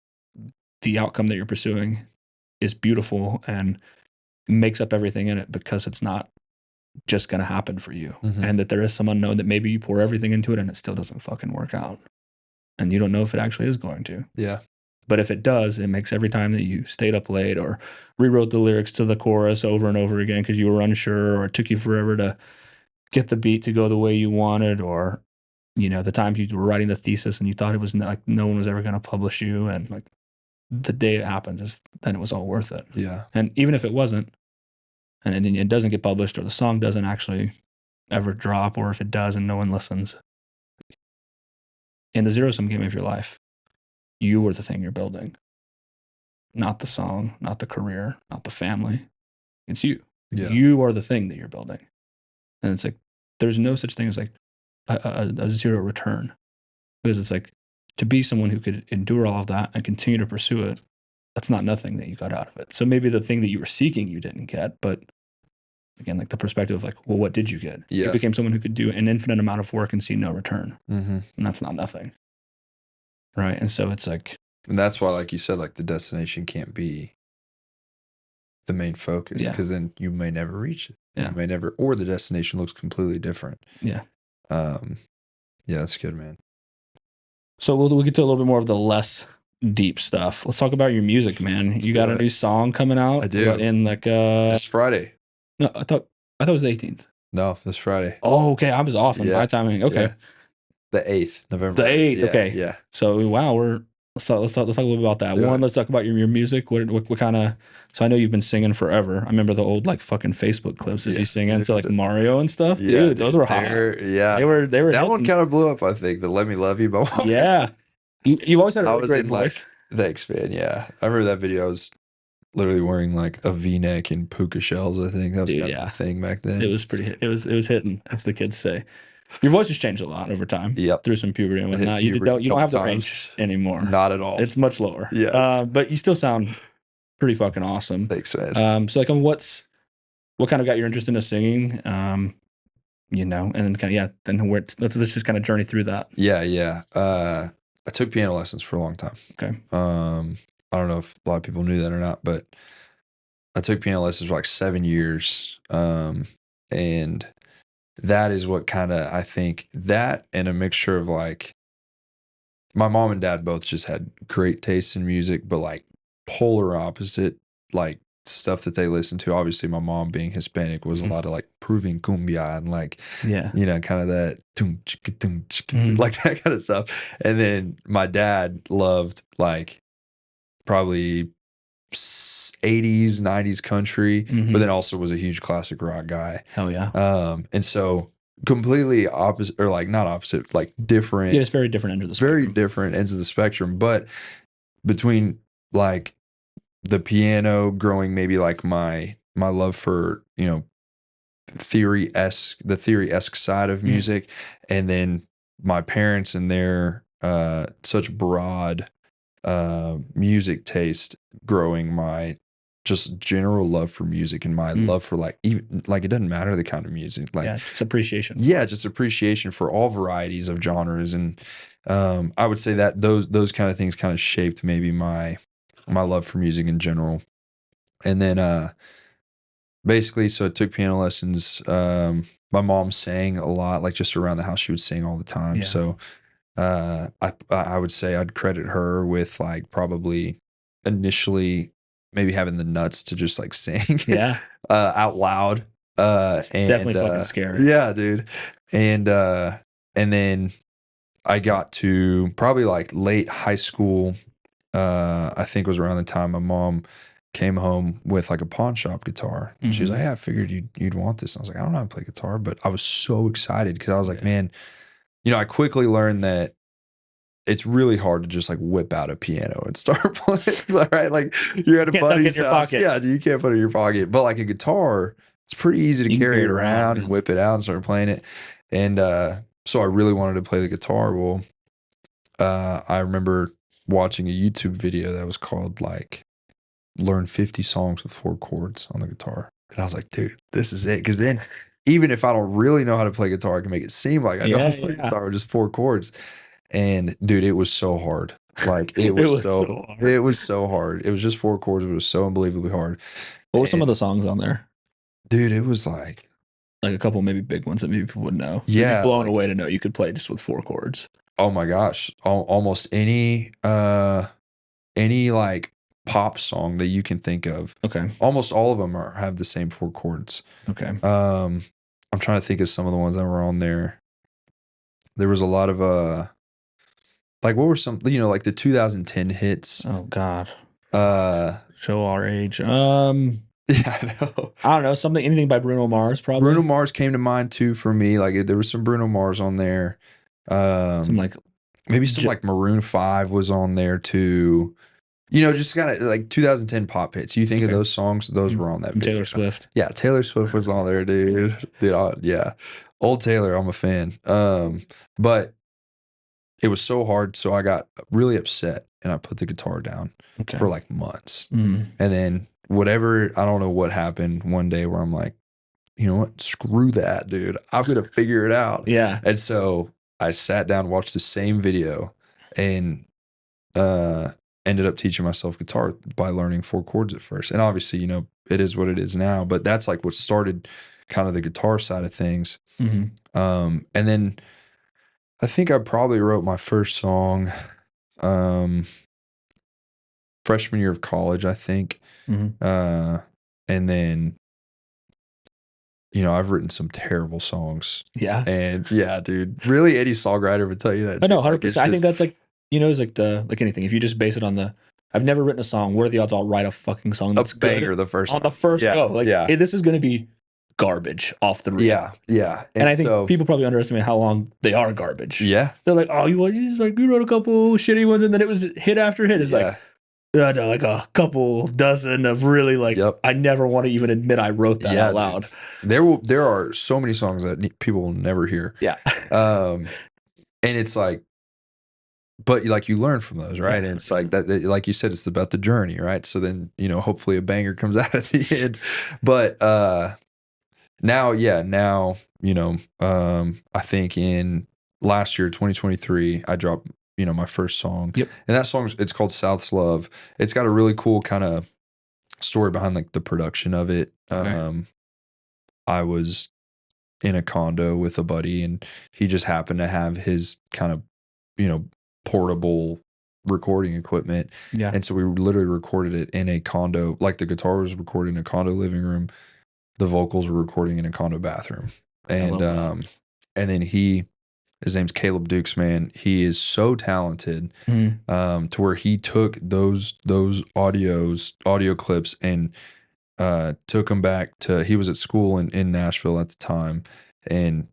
the outcome that you're pursuing is beautiful and makes up everything in it because it's not just going to happen for you. Mm-hmm. And that there is some unknown that maybe you pour everything into it and it still doesn't fucking work out. And you don't know if it actually is going to. Yeah. But if it does, it makes every time that you stayed up late or rewrote the lyrics to the chorus over and over again because you were unsure, or it took you forever to get the beat to go the way you wanted, or, you know, the times you were writing the thesis and you thought it was like no one was ever going to publish you, and like the day it happens, then it was all worth it. Yeah. And even if it wasn't, and it doesn't get published, or the song doesn't actually ever drop, or if it does and no one listens, in the zero-sum game of your life, you are the thing you're building. Not the song, not the career, not the family. It's you. Yeah. You are the thing that you're building. And it's like, there's no such thing as like a zero return. Because it's like, to be someone who could endure all of that and continue to pursue it, that's not nothing that you got out of it. So maybe the thing that you were seeking you didn't get, but again, like the perspective of like, well, what did you get? Yeah. You became someone who could do an infinite amount of work and see no return. Mm-hmm. And that's not nothing. Right. And so it's like, and that's why, like you said, like the destination can't be the main focus, because then you may never reach it. Yeah. You may never, or the destination looks completely different. Yeah. Yeah, that's good, man. So we'll get to a little bit more of the less deep stuff. Let's talk about your music, man. You got a new song coming out. I do. In like This Friday. No, I thought it was the 18th. No, this Friday. Oh, okay. I was off on my timing. Okay. Yeah. The 8th, November. The 8th. Yeah, okay. Yeah. So wow, let's talk a little bit about that. One, let's talk about your music. What kind of? So I know you've been singing forever. I remember the old like fucking Facebook clips of you singing to like Mario and stuff. Yeah, dude, those were hot. Yeah, they were. That hitting. one kind of blew up. I think the "Let Me Love You" by Yeah, you always had a really great voice. Thanks, man. Yeah, I remember that video. I was literally wearing like a V-neck and puka shells. I think that was kind of the thing back then. It was pretty. It was hitting, as the kids say. Your voice has changed a lot over time. Yep. Through some puberty and whatnot. You don't have the range anymore. Not at all. It's much lower. Yeah. But you still sound pretty fucking awesome. Thanks, man. So like, what kind of got your interest into singing? You know, and then kind of then let's just kind of journey through that. Yeah. I took piano lessons for a long time. Okay. I don't know if a lot of people knew that or not, but I took piano lessons for like 7 years. And that is what kind of, I think, that and a mixture of like, my mom and dad both just had great taste in music, but like polar opposite, like stuff that they listened to. Obviously, my mom being Hispanic was a lot of like proving cumbia and like, you know, kind of that like that kind of stuff. And then my dad loved like probably 80s, 90s country, but then also was a huge classic rock guy. Hell yeah. And so completely opposite, or like not opposite, like different. Yeah, it's very different ends of the spectrum. Very different ends of the spectrum. But between like the piano growing, maybe like my love for, you know, the theory-esque side of music, and then my parents and their such broad music taste growing my just general love for music and my love for like, even like, it doesn't matter the kind of music, like it's appreciation. Yeah, just appreciation for all varieties of genres. And I would say that those kind of things kind of shaped maybe my love for music in general. And then basically, so I took piano lessons. My mom sang a lot, like just around the house, she would sing all the time. Yeah. So I would say I'd credit her with like probably initially maybe having the nuts to just like sing out loud. And definitely fucking scary. Yeah, dude. And then I got to probably like late high school. I think it was around the time my mom came home with like a pawn shop guitar. She was like, "Hey, I figured you'd want this." And I was like, "I don't know how to play guitar," but I was so excited because I was like, man, I quickly learned that it's really hard to just like whip out a piano and start playing, right? Like you're at a buddy's house. Yeah, you can't put it in your pocket. But like a guitar, it's pretty easy to carry it around and whip it out and start playing it. And so I really wanted to play the guitar. Well, I remember watching a YouTube video that was called like Learn 50 Songs with 4 Chords on the guitar. And I was like, dude, this is it. Because then even if I don't really know how to play guitar, I can make it seem like I know how to play guitar with just 4 chords. And dude, it was so hard. Like it was so hard. It was so hard. It was just 4 chords. It was so unbelievably hard. What were some of the songs on there? Dude, it was like a couple maybe big ones that maybe people would know. Yeah. You'd be blown away to know you could play just with 4 chords. Oh my gosh. Almost any like pop song that you can think of. Okay. Almost all of them have the same 4 chords. Okay. I'm trying to think of some of the ones that were on there. There was a lot of like what were some, like the 2010 hits. Oh God. Show our age. Yeah, I know. I don't know, anything by Bruno Mars probably. Bruno Mars came to mind too for me. Like there was some Bruno Mars on there. Some like maybe some like Maroon 5 was on there too. Just kind of like 2010 pop hits. You think of those songs, those were on that video. Taylor Swift. Yeah, Taylor Swift was on there, dude. Yeah. Old Taylor, I'm a fan. But it was so hard, so I got really upset and I put the guitar down for like months. And then whatever, I don't know what happened one day where I'm like, you know what? Screw that, dude. I'm going to figure it out. Yeah. And so I sat down, watched the same video, and ended up teaching myself guitar by learning 4 chords at first. And obviously, it is what it is now, but that's like what started kind of the guitar side of things. And then I think I probably wrote my first song freshman year of college, I think. And then I've written some terrible songs. Yeah. And yeah, dude, really any songwriter would tell you that. I know, 100%. I think that's like, it's like anything. If you just base it on I've never written a song. What are the odds I'll write a fucking song that's a banger good the first on the first go? Like, hey, this is going to be garbage off the rip. Yeah. And I think people probably underestimate how long they are garbage. Yeah. They're like, oh, you wrote a couple shitty ones and then it was hit after hit. It's like a couple dozen of really like, I never want to even admit I wrote that out loud. There are so many songs that people will never hear. Yeah. And it's like, but like you learn from those, right? And it's like that, like you said, it's about the journey, right? So then, hopefully a banger comes out at the end. But now, I think in last year, 2023, I dropped, my first song. Yep. And that song, it's called South's Love. It's got a really cool kind of story behind like the production of it. I was in a condo with a buddy and he just happened to have his kind of, portable recording equipment. Yeah. And so we literally recorded it in a condo, like the guitar was recorded in a condo living room. The vocals were recording in a condo bathroom. And then his name's Caleb Dukes, man. He is so talented to where he took those audio clips and took them back to, he was at school in Nashville at the time. And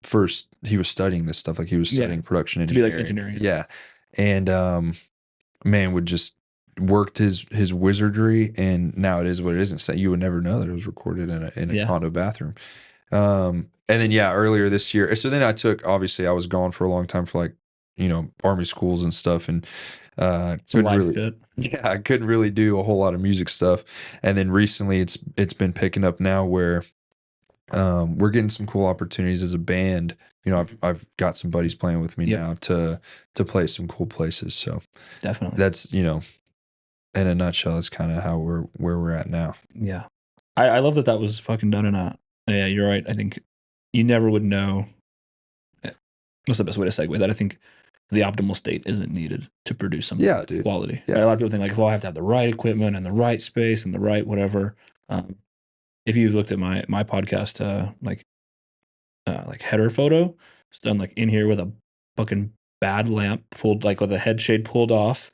first he was studying this stuff, like he was studying production engineering. To be like engineering. Yeah. And man would just worked his wizardry, and now it is what it is. And you would never know that it was recorded in a condo bathroom. And then earlier this year, so then obviously I was gone for a long time for like Army schools and stuff, and some life shit. yeah, I couldn't really do a whole lot of music stuff. And then recently it's been picking up now where we're getting some cool opportunities as a band. I've got some buddies playing with me Yep. now to play some cool places. So Definitely. that's, in a nutshell, that's kind of where we're at now. Yeah. I love that was fucking done in a, yeah, you're right. I think you never would know. What's the best way to segue that? I think the optimal state isn't needed to produce something dude. quality. Yeah. Right? A lot of people think like, well, I have to have the right equipment and the right space and the right whatever. If you've looked at my podcast, like header photo, it's done like in here with a fucking bad lamp pulled, like with a head shade pulled off,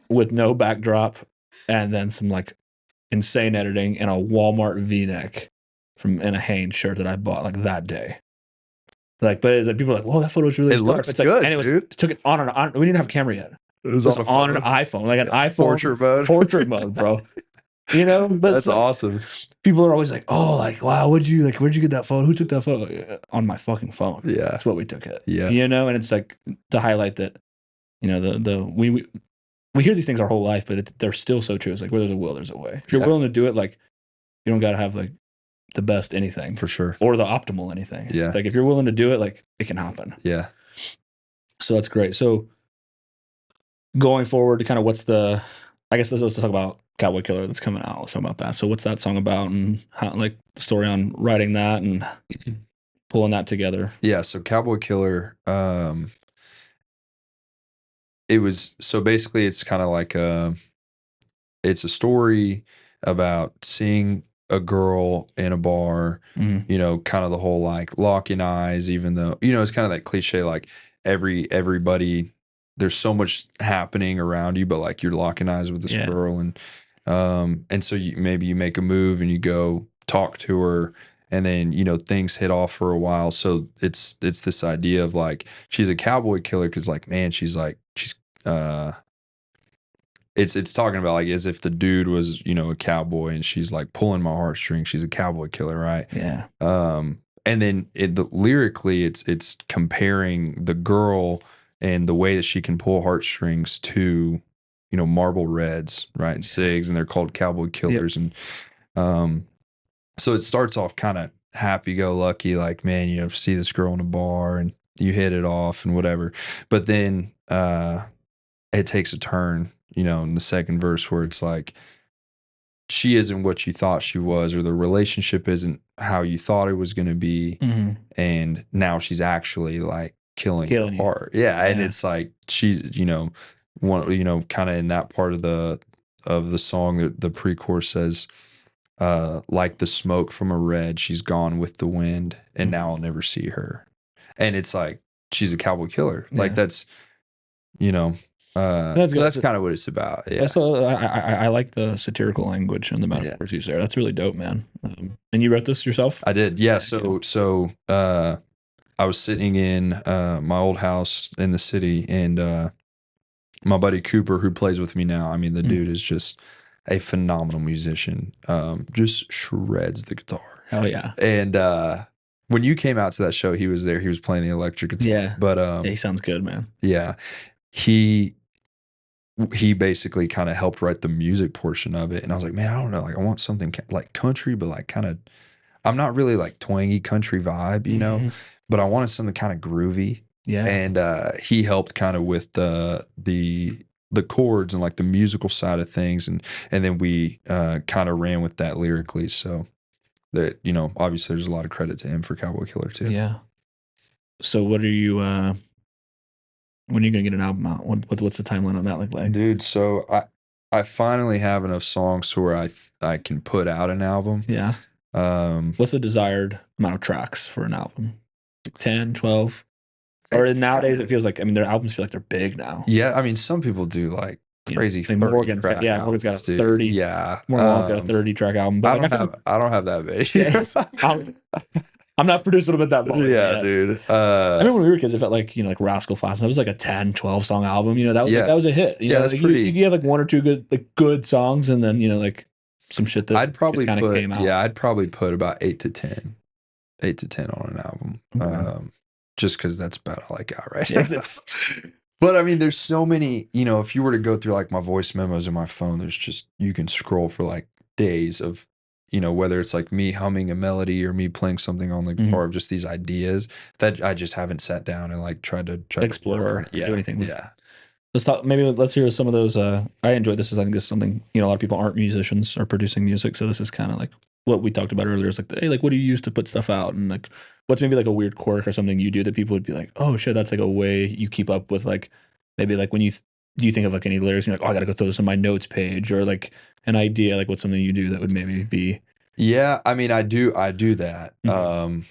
with no backdrop, and then some like insane editing and a Walmart V-neck and a Hanes shirt that I bought like that day. Like, but it's like people are like, "Whoa, that photo's really It sharp." looks It's like, good, and it was dude. took it on. We didn't have a camera yet. It was It was on an phone. iPhone, like an iPhone Portrait mode. portrait mode, bro. But That's it's like, awesome. people are always like, "Oh, like, wow, where'd you get that photo? Who took that photo?" On my fucking phone. Yeah. That's what we took it. Yeah. And it's like to highlight that, we hear these things our whole life, but they're still so true. It's like where there's a will, there's a way. If you're willing to do it, like you don't got to have like the best anything For sure. or the optimal anything. Yeah. Like if you're willing to do it, like it can happen. Yeah. So that's great. So going forward, kind of let's talk about Cowboy Killer that's coming out. Let's talk about that. So what's that song about and how, like the story on writing that and pulling that together? Yeah. So Cowboy Killer, it was, so basically it's kind of like it's a story about seeing a girl in a bar, kind of the whole like locking eyes, even though, it's kind of that cliche, like everybody, there's so much happening around you, but like you're locking eyes with this girl. And so maybe you make a move and you go talk to her and then, things hit off for a while. So it's this idea of like, she's a cowboy killer. Cause like, man, it's talking about like as if the dude was, a cowboy and she's like pulling my heartstrings. She's a cowboy killer, right? Yeah. And then lyrically, it's comparing the girl and the way that she can pull heartstrings to, Marble Reds, right? Cigs, and they're called Cowboy Killers. Yep. And so it starts off kind of happy-go-lucky, like, man, see this girl in a bar and you hit it off and whatever. But then it takes a turn, in the second verse where it's like, she isn't what you thought she was, or the relationship isn't how you thought it was going to be. Mm-hmm. And now she's actually like killing your heart. Yeah. And it's like, she's, kind of in that part of the song, the pre-chorus says, like the smoke from a red, she's gone with the wind and now I'll never see her. And it's like, she's a cowboy killer. Like that's, that's kind of what it's about. Yeah. I like the satirical language and the metaphors used there. That's really dope, man. And you wrote this yourself? I did. Yeah. So I was sitting in my old house in the city, and my buddy Cooper, who plays with me now, I mean, the dude is just a phenomenal musician. Just shreds the guitar. Hell yeah. And when you came out to that show, he was there. He was playing the electric guitar. Yeah. But he sounds good, man. Yeah. He basically kind of helped write the music portion of it. And I was like, man, I don't know. Like, I want something like country, but like kind of, I'm not really like twangy country vibe, but I wanted something kind of groovy. Yeah. And he helped kind of with the chords and like the musical side of things. And then we kind of ran with that lyrically. So that, obviously there's a lot of credit to him for Cowboy Killer too. Yeah. So what are you, when are you going to get an album out? What's the timeline on that look like? Dude, so I finally have enough songs to where I can put out an album. Yeah. What's the desired amount of tracks for an album? 10, 12? Or nowadays it feels like, their albums feel like they're big now. Yeah, I mean, some people do like crazy. Morgan's got a 30. Yeah. Morgan's got a 30-track album. But I don't have that many. I'm not producing them at that moment. Yeah, dude. I remember when we were kids, it felt like, like Rascal Flatts. That was like a 10, 12 song album. That was a hit. That's pretty. You have like one or two good songs, and then, like some shit that I'd probably kind of came out. Yeah, I'd probably put about 8 to 10 on an album. Okay. Just because that's about all I got right now. But I mean, there's so many, you know, if you were to go through like my voice memos in my phone, there's just, you can scroll for like days of, you know, whether it's like me humming a melody or me playing something on the guitar of just these ideas that I just haven't sat down and like tried to Explore work on or it. Yeah. do anything with. Yeah. Let's talk. Maybe let's hear some of those. I enjoyed this. I think this is something, you know, a lot of people aren't musicians or producing music, so this is kind of like what we talked about earlier. It's like, hey, like what do you use to put stuff out, and like what's maybe like a weird quirk or something you do that people would be like, oh shit, that's like a way you keep up with like maybe like when you do you think of like any lyrics and you're like, oh, I gotta go throw this on my notes page, or like an idea, like what's something you do that would maybe be. Yeah. I mean, I do that. Mhm.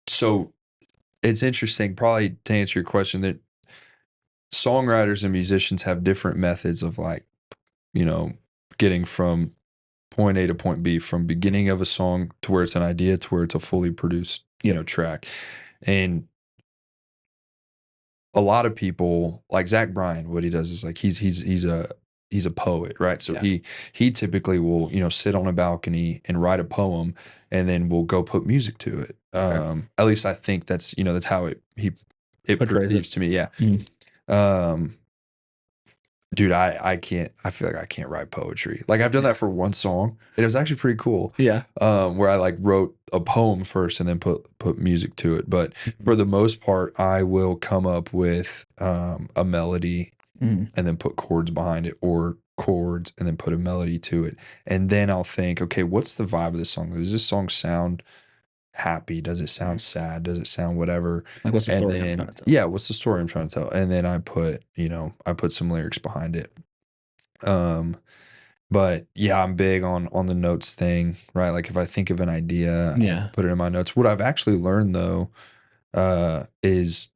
So it's interesting, probably to answer your question, that songwriters and musicians have different methods of like, you know, getting from point A to point B, from beginning of a song to where it's an idea to where it's a fully produced, you know, track. And a lot of people like Zach Bryan, what he does is like he's a poet, right? So he typically will, you know, sit on a balcony and write a poem and then we'll go put music to it. At least I think that's, you know, that's how it perceives to me. Yeah. Um Dude, I can't, I feel like I can't write poetry. Like I've done that for one song and it was actually pretty cool. Yeah. Where I like wrote a poem first and then put music to it. But for the most part, I will come up with a melody and then put chords behind it, or chords and then put a melody to it. And then I'll think, okay, what's the vibe of this song? Does this song sound happy? Does it sound sad? Does it sound whatever? Like what's the And story I'm then trying to tell? yeah, what's the story I'm trying to tell? And then I put, you know, I put some lyrics behind it. But yeah, I'm big on the notes thing, right? Like if I think of an idea, Yeah. I'll put it in my notes. What I've actually learned though, is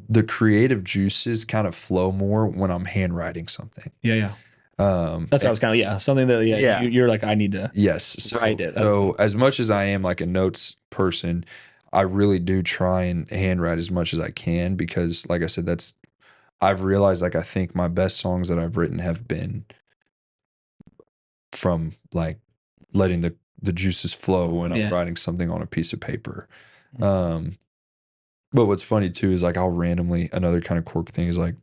the creative juices kind of flow more when I'm handwriting something. Yeah. That's what I was kind of something that you're like, I need to write it. So as much as I am like a notes person, I really do try and handwrite as much as I can, because like I said, I've realized like I think my best songs that I've written have been from like letting the juices flow when I'm writing something on a piece of paper. But what's funny too is like another kind of quirk thing is like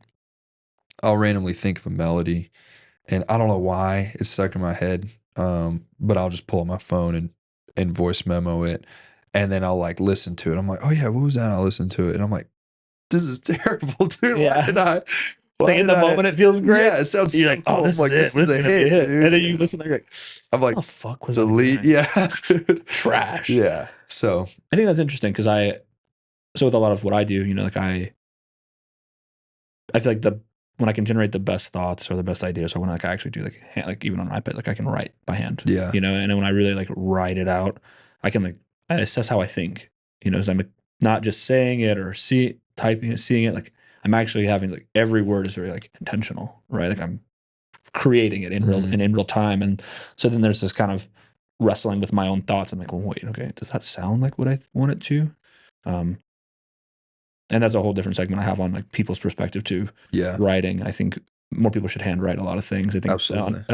I'll randomly think of a melody and I don't know why it's stuck in my head. But I'll just pull up my phone and voice memo it, and then I'll like listen to it. I'm like, oh yeah, what was that? And I'll listen to it and I'm like, this is terrible, dude. Why did I? Like in the moment, it feels great. Yeah, it sounds. You're like, oh, this is a hit, dude. And then you listen, you're like, I'm like, what the fuck was delete? Yeah, trash. Yeah. So I think that's interesting because so with a lot of what I do, you know, like I feel like when I can generate the best thoughts or the best ideas, or when like I actually do like even on an iPad, like I can write by hand. Yeah. You know, and then when I really like write it out, I can I assess how I think. You know, as I'm not just saying it or typing it, seeing it, like I'm actually having like every word is very like intentional, right? Like I'm creating it in real time. And so then there's this kind of wrestling with my own thoughts. I'm like, well, wait, okay, does that sound like what I want it to? And that's a whole different segment I have on like people's perspective to writing. I think more people should handwrite a lot of things. I think absolutely.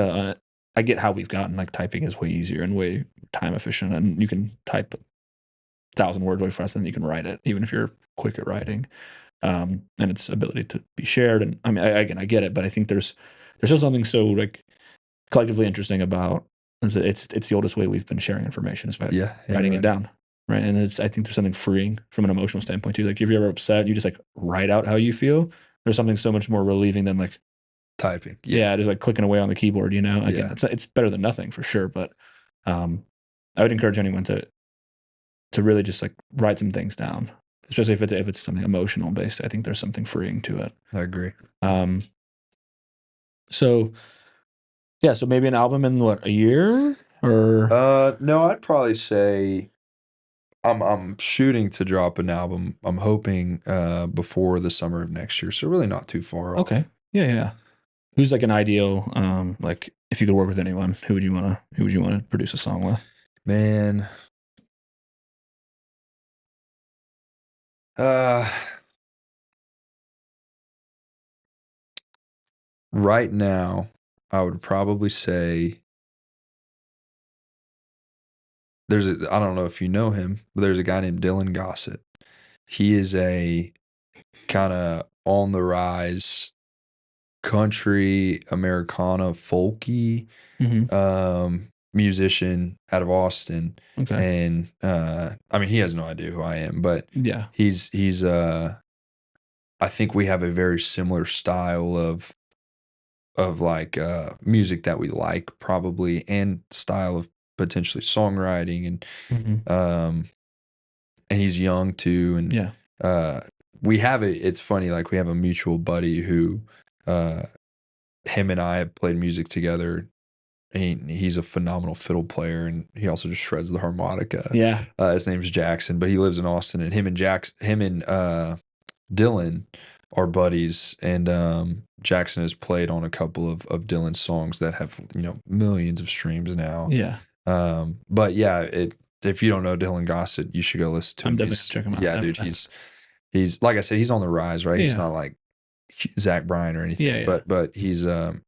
I get how we've gotten like typing is way easier and way time efficient, and you can type 1,000 words way faster than you can write it, even if you're quick at writing. And its ability to be shared. And I mean, I get it, but I think there's still something so like collectively interesting about it's the oldest way we've been sharing information is by writing it down, right? And I think there's something freeing from an emotional standpoint too. Like if you're ever upset, you just like write out how you feel. There's something so much more relieving than like typing. Yeah, just like clicking away on the keyboard. You know, again, it's better than nothing for sure. But I would encourage anyone to really just like write some things down. Especially if it's something emotional based, I think there's something freeing to it. I agree. So maybe an album in what, a year or? No, I'd probably say I'm shooting to drop an album. I'm hoping before the summer of next year. So really not too far off. Okay. Yeah. Who's like an ideal like if you could work with anyone, who would you want to produce a song with? Man. Right now, I would probably say I don't know if you know him, but there's a guy named Dylan Gossett. He is kind of on the rise country, Americana, folky musician out of Austin. Okay. And I mean, he has no idea who I am, but Yeah. he's I think we have a very similar style of like music that we like, probably, and style of potentially songwriting, and he's young too. And Yeah. we have it's funny, like we have a mutual buddy who him and I have played music together. He's a phenomenal fiddle player, and he also just shreds the harmonica. Yeah. His name's Jackson, but he lives in Austin, and him and Dylan are buddies, and Jackson has played on a couple of Dylan's songs that have, you know, millions of streams now. Yeah. But yeah, if you don't know Dylan Gossett, you should go listen to him. I'm definitely check him out. Yeah, dude, he's like I said, he's on the rise, right? He's not like Zach Bryan or anything, Yeah. but he's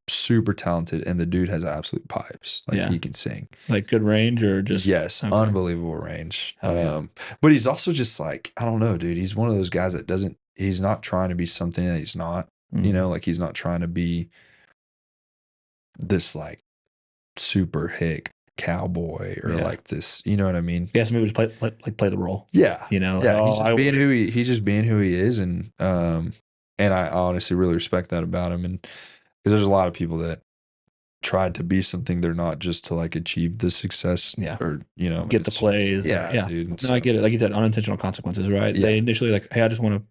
super talented, and the dude has absolute pipes. Like he can sing. Like good range, or just unbelievable range. Yeah. But he's also just like, I don't know, dude. He's one of those guys that he's not trying to be something that he's not. You know, like he's not trying to be this like super hick cowboy or like this, you know what I mean? Yeah, somebody would just play the role. Yeah. You know, yeah, he's just being who he is, and I honestly really respect that about him. And because there's a lot of people that tried to be something they're not, just to like achieve the success, or, you know, get the plays. Yeah. Dude, no, so, I get it. Like you said, unintentional consequences, right? Yeah. They initially like, hey, I just want to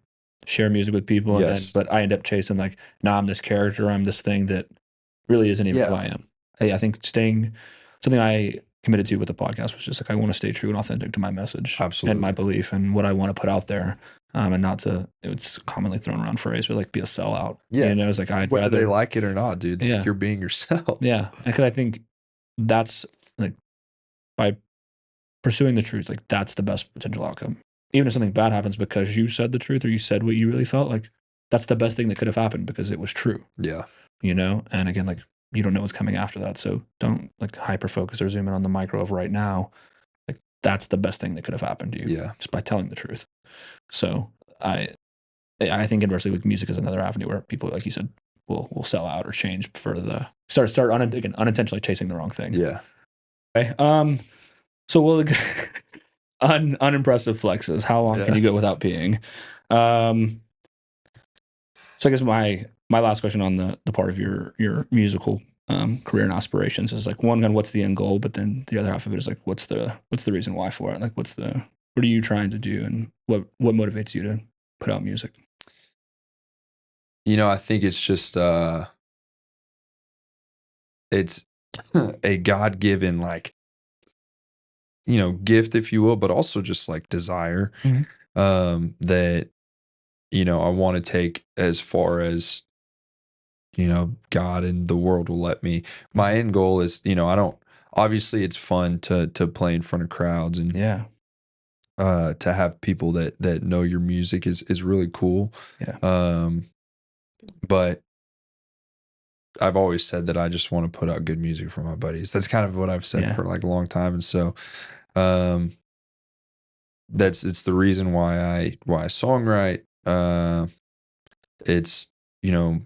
share music with people. Yes. But I end up chasing like, I'm this character. I'm this thing that really isn't even who I am. I think something I committed to with the podcast was just like, I want to stay true and authentic to my message. Absolutely. And my belief and what I want to put out there. And not to, it's commonly thrown around phrase, but like be a sellout. Yeah. You know, it's like, whether they like it or not, dude, you're being yourself. Yeah. Because I think that's like, by pursuing the truth, like that's the best potential outcome. Even if something bad happens because you said the truth or you said what you really felt, like that's the best thing that could have happened because it was true. Yeah. You know? And again, like you don't know what's coming after that. So don't like hyper focus or zoom in on the micro of right now. Like that's the best thing that could have happened to you. Yeah. Just by telling the truth. So I think inversely with music is another avenue where people, like you said, will sell out or change for the start unintentionally chasing the wrong things. Yeah. Okay. So we'll unimpressive flexes. How long can you go without peeing? So I guess my last question on the part of your musical career and aspirations is like, one, what's the end goal? But then the other half of it is like, what's the reason why for it? Like, what are you trying to do, and what motivates you to put out music? You know, I think it's just it's a God-given, like, you know, gift, if you will, but also just like desire that, you know, I want to take as far as, you know, God and the world will let me. My end goal is, you know, obviously it's fun to play in front of crowds, and to have people that know your music is really cool. Yeah. But I've always said that I just want to put out good music for my buddies. That's kind of what I've said for like a long time. And so, it's the reason why I songwrite. It's, you know,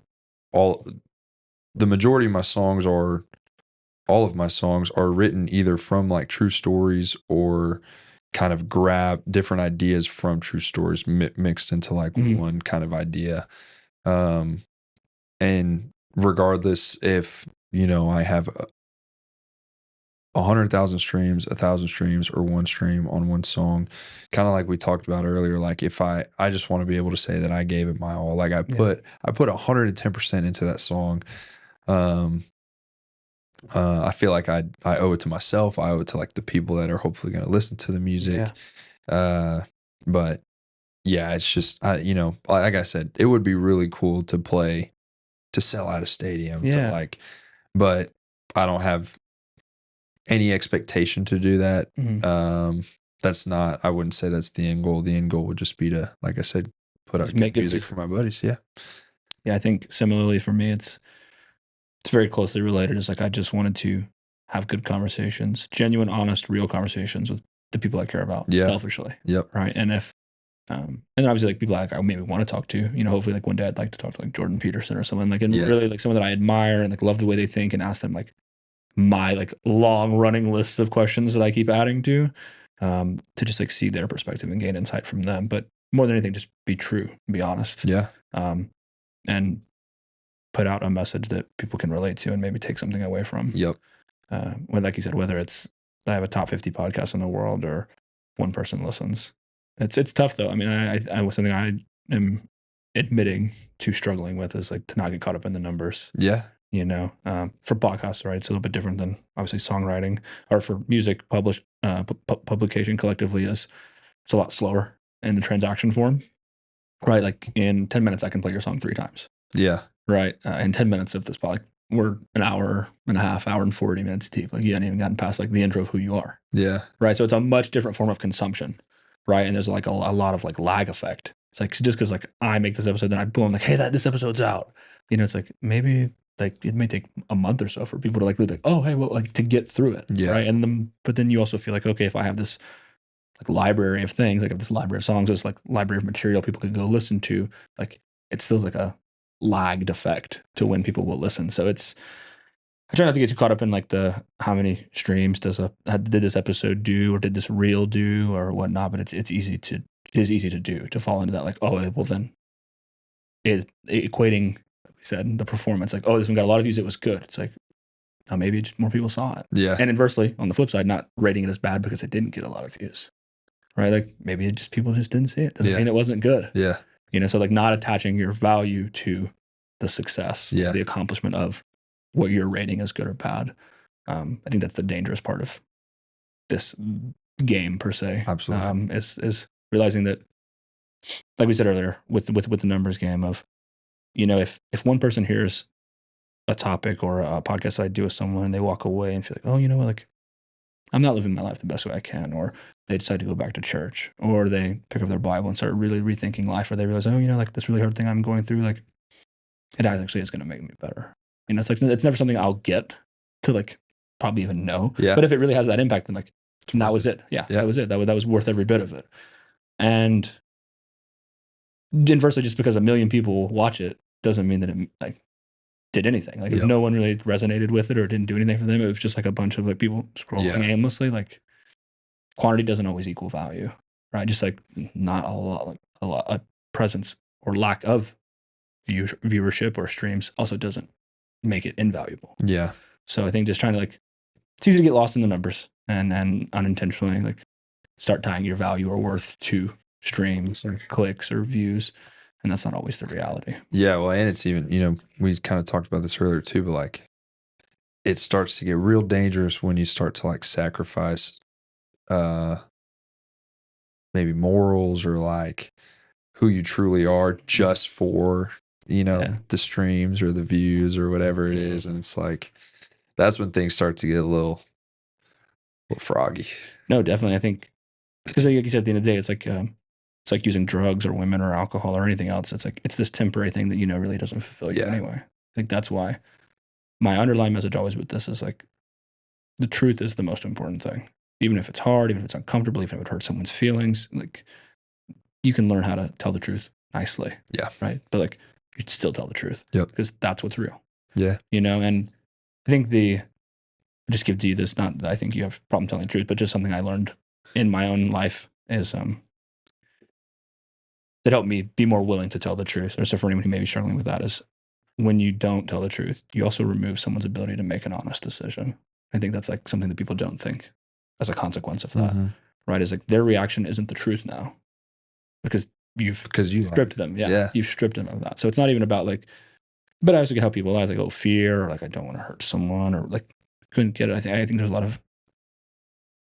the majority of my songs all of my songs are written either from like true stories or kind of grab different ideas from true stories mixed into like one kind of idea. And regardless if, you know, I have 100,000 streams, 1,000 streams, or one stream on one song, kind of like we talked about earlier, like if I just want to be able to say that I gave it my all, like I put 110% into that song. I feel like I owe it to myself. I owe it to like the people that are hopefully going to listen to the music. But yeah, it's just, you know, like I said, it would be really cool to sell out a stadium. But I don't have any expectation to do that. That's not, I wouldn't say that's the end goal. The end goal would just be to, like I said, put out good music for my buddies. Yeah. I think similarly for me, it's very closely related. It's like, I just wanted to have good conversations, genuine, honest, real conversations with the people I care about, selfishly. Yep. Right. And if And then obviously like people like I maybe want to talk to, hopefully like one day I'd like to talk to like Jordan Peterson or someone like, and Yeah. really like someone that I admire and like love the way they think, and ask them like my like long running list of questions that I keep adding to just like see their perspective and gain insight from them. But more than anything, just be true, be honest. Yeah. And put out a message that people can relate to and maybe take something away from. Yep. Like you said, whether it's I have a top 50 podcast in the world or one person listens. It's tough though. I mean, I was something I am admitting to struggling with is like to not get caught up in the numbers. Yeah. For podcasts, right? It's a little bit different than obviously songwriting, or for music publication collectively it's a lot slower in the transaction form, right? Like in 10 minutes, I can play your song 3 times. Yeah. Right. In 10 minutes of this pod, like we're an hour and a half, hour and 40 minutes deep. Like you haven't even gotten past like the intro of who you are. Yeah. Right. So it's a much different form of consumption. Right. And there's like a lot of like lag effect. It's like, just because like I make this episode, then I boom, like, hey, this episode's out. It's like maybe like it may take a month or so for people to like really like, oh, hey, well, like to get through it. Yeah. Right. But then you also feel like, okay, if I have this like library of things, like I have this library of songs, this like library of material people could go listen to, like it still like a lagged effect to when people will listen. So I try not to get too caught up in like the how many streams did this episode do, or did this reel do, or whatnot. But it is easy to do, to fall into that like, oh well, then equating, like we said, the performance, like, oh, this one got a lot of views, it was good. It's like, oh, maybe just more people saw it. Yeah. And inversely, on the flip side, not rating it as bad because it didn't get a lot of views, right? Like maybe people just didn't see it. Doesn't mean it wasn't good. Yeah. So like not attaching your value to the success, the accomplishment of what you're rating as good or bad. I think that's the dangerous part of this game per se. Absolutely. Is realizing that, like we said earlier, with the numbers game of, if one person hears a topic or a podcast that I do with someone and they walk away and feel like, oh, you know what, like I'm not living my life the best way I can, or they decide to go back to church, or they pick up their Bible and start really rethinking life, or they realize, oh, like this really hard thing I'm going through, like it actually is going to make me better. It's like, it's never something I'll get to like probably even know. Yeah. But if it really has that impact, then like that was it. Yeah, that was it. That was worth every bit of it. And inversely, just because 1 million people watch it doesn't mean that it like did anything. Like if no one really resonated with it or didn't do anything for them, it was just like a bunch of like people scrolling aimlessly. Like quantity doesn't always equal value, right? Just like not a lot of presence or lack of viewership or streams also doesn't make it invaluable. Yeah. So I think just trying to like, it's easy to get lost in the numbers and unintentionally like start tying your value or worth to streams or clicks or views. And that's not always the reality. Yeah. Well, and it's even, we kind of talked about this earlier too, but like it starts to get real dangerous when you start to like sacrifice maybe morals or like who you truly are just for, the streams or the views or whatever it is. And it's like, that's when things start to get a little froggy. No, definitely. I think, because like you said, at the end of the day, it's like using drugs or women or alcohol or anything else. It's like, it's this temporary thing that, really doesn't fulfill you anyway. I think that's why my underlying message always with this is like, the truth is the most important thing. Even if it's hard, even if it's uncomfortable, even if it hurts someone's feelings, like you can learn how to tell the truth nicely. Yeah. Right. But like, you still tell the truth. Yep. Because that's what's real. Yeah. And I think I just give to you this, not that I think you have a problem telling the truth, but just something I learned in my own life is that helped me be more willing to tell the truth. Or so for anyone who may be struggling with that is when you don't tell the truth, you also remove someone's ability to make an honest decision. I think that's like something that people don't think as a consequence of that, right? Is like their reaction isn't the truth now because you stripped them. Yeah. You've stripped them of that. So it's not even about like, but I also can help people out, like, oh, fear, or like, I don't want to hurt someone, or like, couldn't get it. I think there's a lot of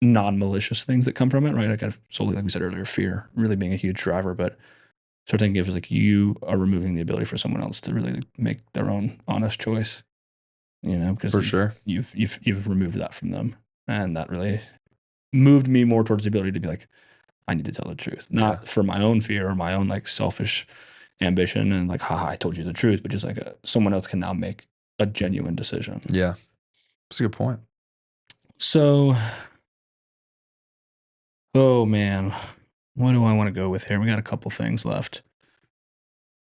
non-malicious things that come from it, right? Like, solely, like we said earlier, fear really being a huge driver, but sort of thinking of like you are removing the ability for someone else to really make their own honest choice, because for sure you've removed that from them, and that really moved me more towards the ability to be like, I need to tell the truth, not for my own fear or my own like selfish ambition and like, haha, I told you the truth, but just like someone else can now make a genuine decision. Yeah, that's a good point. So, oh man, what do I want to go with here? We got a couple things left.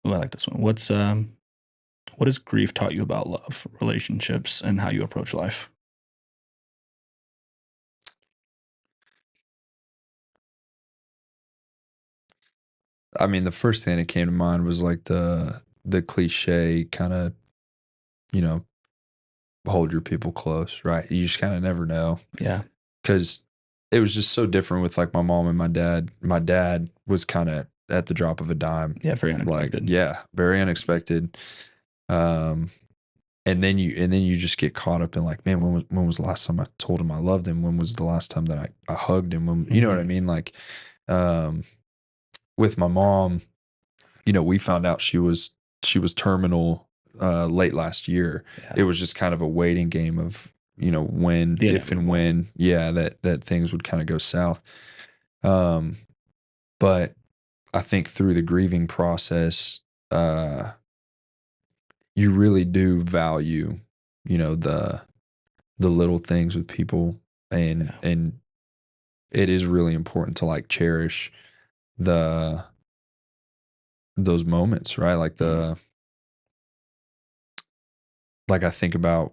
Oh, I like this one. What has grief taught you about love, relationships, and how you approach life? I mean, the first thing that came to mind was like the cliche kind of, you know, hold your people close, right? You just kind of never know. Yeah. Because it was just so different with like my mom and my dad. My dad was kind of at the drop of a dime. Yeah, very unexpected. Like, yeah, very unexpected. And then you just get caught up in like, man, when was the last time I told him I loved him? When was the last time that I hugged him? When, you know what I mean? Like, with my mom, you know, we found out she was terminal late last year. Yeah. It was just kind of a waiting game of, you know, when, if and when, that things would kind of go south. But I think through the grieving process, you really do value, you know, the little things with people, and it is really important to like cherish those moments, right? Like like I think about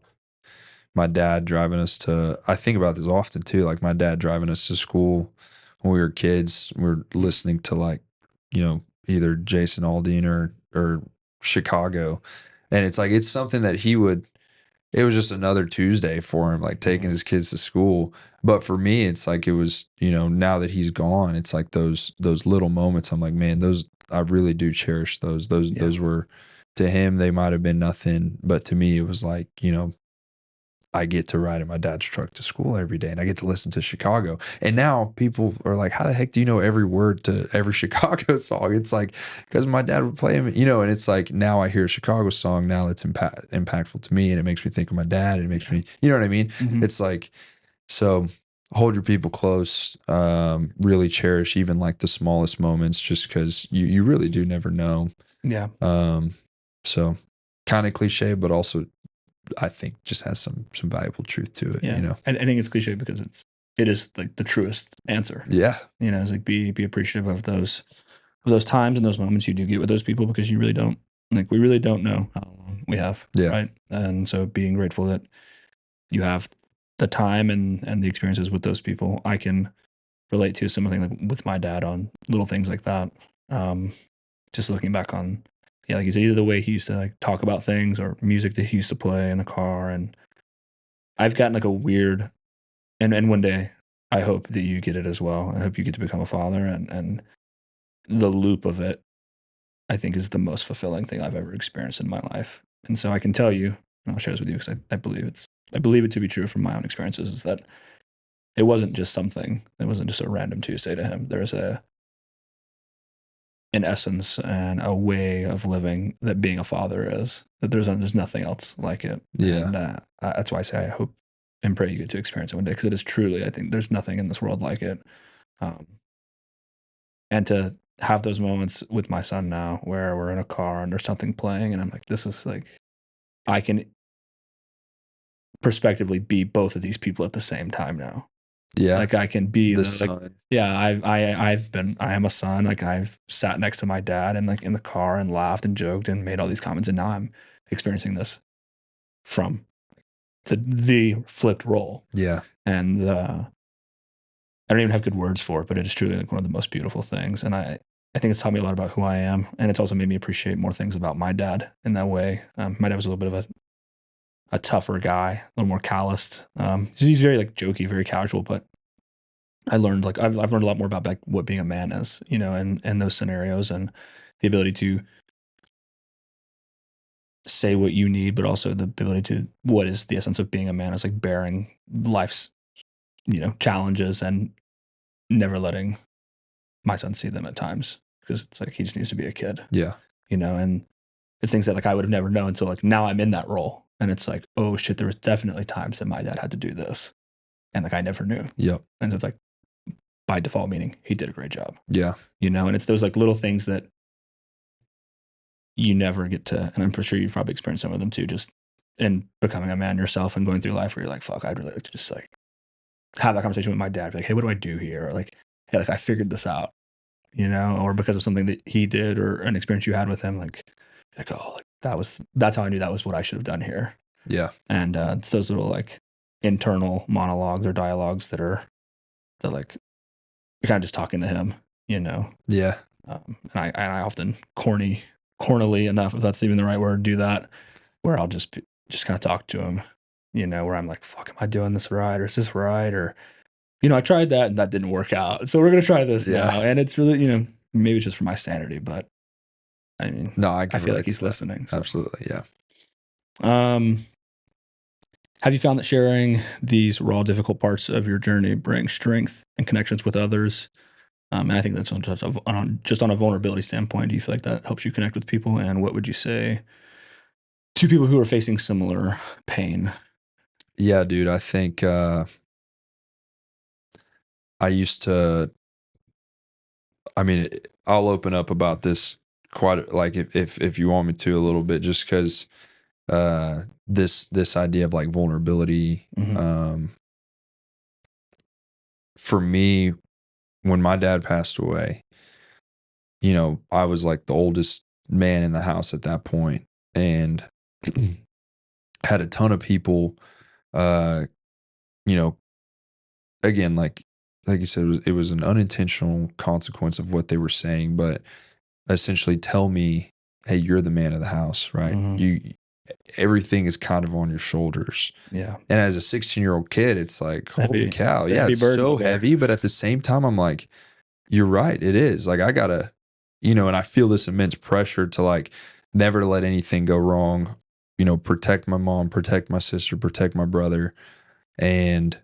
my dad driving us to, I think about this often too, like my dad driving us to school when we were kids. We're listening to like, you know, either Jason Aldean or Chicago. And it's like, it's something that it was just another Tuesday for him, like taking his kids to school. But for me, it's like, it was, you know, now that he's gone, it's like those little moments. I'm like, man, I really do cherish those. Those were, to him, they might have been nothing, but to me, it was like, you know, I get to ride in my dad's truck to school every day, and I get to listen to Chicago. And now people are like, how the heck do you know every word to every Chicago song? It's like, because my dad would play them, you know, and it's like, now I hear a Chicago song now that's impactful to me, and it makes me think of my dad. It makes me, you know what I mean? Mm-hmm. It's like, so hold your people close, really cherish even like the smallest moments, just because you really do never know. Yeah. So kind of cliche, but also I think just has some valuable truth to it. Yeah. You know, I think it's cliche because it is like the truest answer. Yeah. You know, it's like be appreciative of those times and those moments you do get with those people, because we really don't know how long we have. Yeah. Right. And so being grateful that you have the time and the experiences with those people. I can relate to something like with my dad on little things like that. Just looking back on, like you said, either the way he used to like talk about things or music that he used to play in the car. And I've gotten like a weird, and one day I hope that you get it as well. I hope you get to become a father, and the loop of it, I think, is the most fulfilling thing I've ever experienced in my life. And so I can tell you, and I'll share this with you because I believe it to be true from my own experiences, is that it wasn't just something. It wasn't just a random Tuesday to him. There's an essence and a way of living that being a father is, that there's nothing else like it. Yeah. And that's why I say I hope and pray you get to experience it one day, because it is truly, I think there's nothing in this world like it. And to have those moments with my son now where we're in a car and there's something playing and I'm like, this is like, I can prospectively be both of these people at the same time now. Yeah. Like I can be the like, son. yeah, I am a son. Like I've sat next to my dad and like in the car and laughed and joked and made all these comments, and now I'm experiencing this from the flipped role. Yeah. And I don't even have good words for it, but it is truly like one of the most beautiful things. And I think it's taught me a lot about who I am, and it's also made me appreciate more things about my dad in that way. My dad was a little bit of a tougher guy, a little more calloused. He's very like jokey, very casual, but I learned like I've learned a lot more about like what being a man is, you know, and those scenarios, and the ability to say what you need, but also the ability to, what is the essence of being a man is like bearing life's, you know, challenges and never letting my son see them at times, because it's like he just needs to be a kid. Yeah. You know, and it's things that like I would have never known until like now I'm in that role. And it's like, oh shit, there was definitely times that my dad had to do this. And like I never knew. Yep. And so it's like, by default, meaning he did a great job. Yeah. You know, and it's those like little things that you never get to, and I'm pretty sure you've probably experienced some of them too, just in becoming a man yourself and going through life where you're like, fuck, I'd really like to just like have that conversation with my dad. Like, hey, what do I do here? Or like, hey, like I figured this out. you know, or because of something that he did or an experience you had with him, like oh, like that's how I knew that was what I should have done here. Yeah. And it's those little like internal monologues or dialogues that like you're kind of just talking to him, you know. Yeah. And I often cornily enough, if that's even the right word, do that, where I'll just kind of talk to him, you know, where I'm like, fuck, am I doing this right? Or is this right? Or, you know, I tried that and that didn't work out. So we're going to try this now. And it's really, you know, maybe it's just for my sanity, but I mean, No, I feel like he's listening. So. Absolutely. Yeah. Have you found that sharing these raw, difficult parts of your journey brings strength and connections with others? And I think that's just on a vulnerability standpoint. Do you feel like that helps you connect with people? And what would you say to people who are facing similar pain? Yeah, dude. I think I used to. I mean, I'll open up about this quite like if you want me to a little bit, just because this idea of like vulnerability. For me, when my dad passed away, you know, I was like the oldest man in the house at that point, and had a ton of people, you know, again, like you said, it was an unintentional consequence of what they were saying, but essentially tell me, hey, you're the man of the house, right? Everything is kind of on your shoulders. Yeah. And as a 16-year-old kid, it's like, holy cow. Yeah, it's so heavy. But at the same time, I'm like, you're right. It is. Like, I gotta, you know, and I feel this immense pressure to like never let anything go wrong, you know, protect my mom, protect my sister, protect my brother. And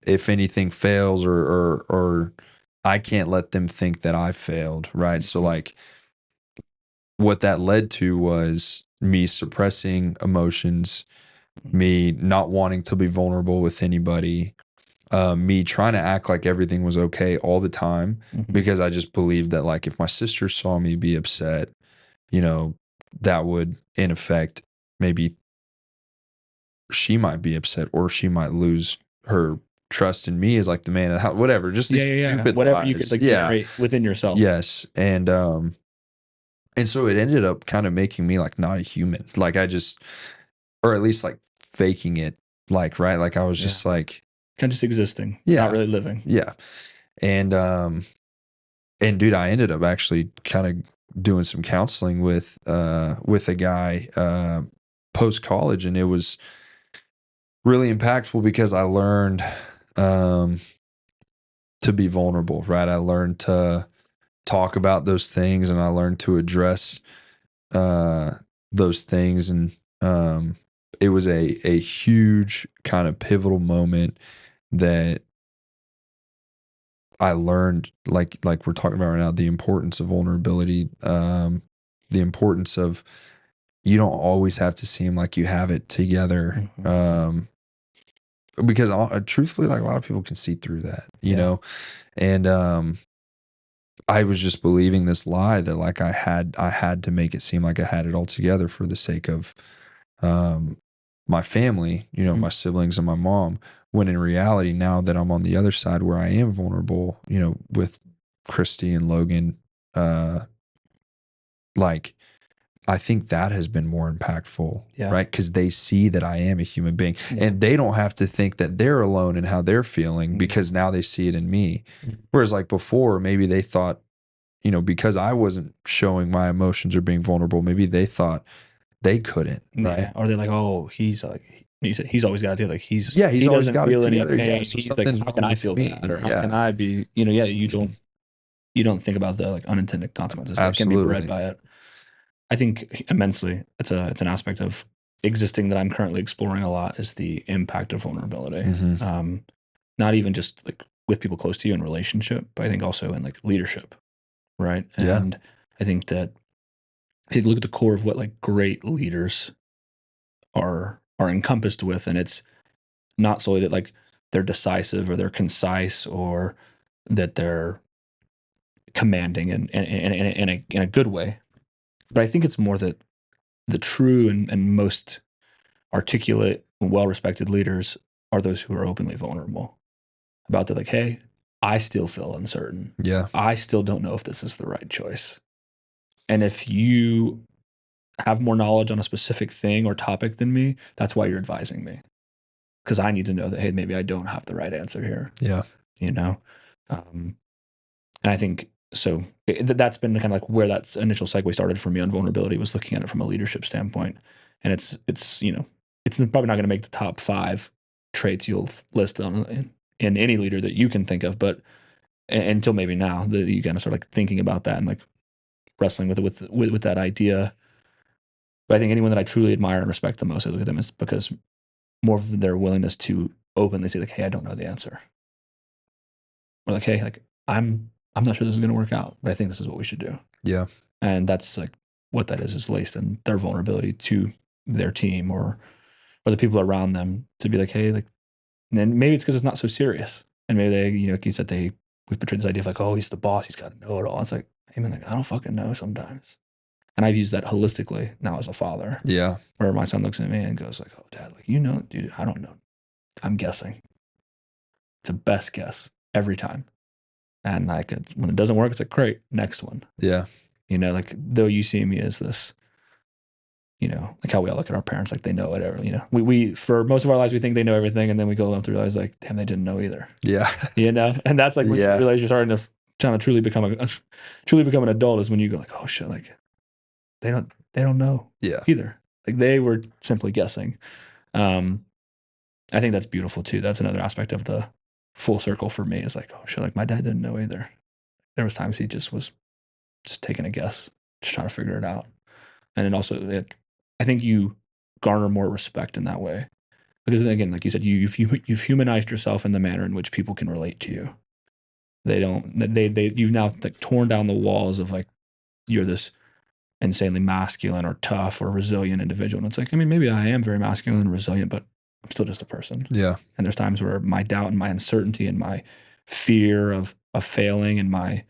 if anything fails or I can't let them think that I failed, right? So like what that led to was me suppressing emotions, me not wanting to be vulnerable with anybody, me trying to act like everything was okay all the time, because I just believed that like if my sister saw me be upset, you know, that would in effect maybe she might be upset or she might lose her trust in me as like the man of the house, whatever. Just whatever lies. You could like generate within yourself. Yes. And so it ended up kind of making me like not a human. Like I just, or at least like faking it, like, right. Like I was just like kind of just existing, not really living. Yeah. And dude, I ended up actually kind of doing some counseling with a guy post college, and it was really impactful because I learned to be vulnerable, right? I learned to talk about those things, and I learned to address those things. And it was a huge kind of pivotal moment that I learned, like we're talking about right now, the importance of vulnerability, the importance of you don't always have to seem like you have it together. Because truthfully, like a lot of people can see through that, you know? And I was just believing this lie that like I had to make it seem like I had it all together for the sake of my family, you know, my siblings and my mom, when in reality, now that I'm on the other side where I am vulnerable, you know, with Christy and Logan, like I think that has been more impactful, right? Because they see that I am a human being, and they don't have to think that they're alone in how they're feeling, because now they see it in me. Whereas like before, maybe they thought, you know, because I wasn't showing my emotions or being vulnerable, maybe they thought they couldn't, right? Or they're like, oh, he's like, he's always got to do like he always doesn't got feel it any together. pain. Yeah, so he's like, how can I feel bad, or how can I be? You know, you don't think about the like unintended consequences that can be bred by it. I think immensely it's an aspect of existing that I'm currently exploring a lot, is the impact of vulnerability. Not even just like with people close to you in relationship, but I think also in like leadership, right? And I think that if you look at the core of what like great leaders are encompassed with, and it's not solely that like they're decisive or they're concise or that they're commanding in a good way, but I think it's more that the true and most articulate and well-respected leaders are those who are openly vulnerable about the like, hey, I still feel uncertain. Yeah. I still don't know if this is the right choice. And if you have more knowledge on a specific thing or topic than me, that's why you're advising me. Because I need to know that, hey, maybe I don't have the right answer here. Yeah. And I think so. That's been kind of like where that initial segue started for me on vulnerability, was looking at it from a leadership standpoint. And it's probably not going to make the top 5 traits you'll list on in any leader that you can think of, but until maybe now that you kind of start like thinking about that and like wrestling with that idea. But I think anyone that I truly admire and respect the most, I look at them is because more of their willingness to openly say like, hey, I don't know the answer. Or like, hey, like I'm not sure this is going to work out, but I think this is what we should do. Yeah. And that's like what that is laced in their vulnerability to their team or the people around them to be like, hey, like, and then maybe it's because it's not so serious. And maybe they, like you said, we've portrayed this idea of like, oh, he's the boss, he's got to know it all. It's like, hey man, like, I don't fucking know sometimes. And I've used that holistically now as a father. Yeah. Where my son looks at me and goes like, oh dad, like, dude, I don't know. I'm guessing. It's a best guess every time. And like when it doesn't work, it's like, great, next one. Yeah. Like though you see me as this, like how we all look at our parents, like they know whatever, we for most of our lives, we think they know everything. And then we go on to realize like, damn, they didn't know either. Yeah. And that's like when you realize you're starting to truly become an adult is when you go like, oh shit, like they don't know either. Like they were simply guessing. I think that's beautiful too. That's another aspect of the full circle for me is like, oh shit, like my dad didn't know either. There was times he just was just taking a guess, just trying to figure it out. And then also, I think you garner more respect in that way. Because then again, like you said, you've humanized yourself in the manner in which people can relate to you. You've now like torn down the walls of like, you're this insanely masculine or tough or resilient individual. And it's like, I mean, maybe I am very masculine and resilient, but I'm still just a person. Yeah. And there's times where my doubt and my uncertainty and my fear of failing and my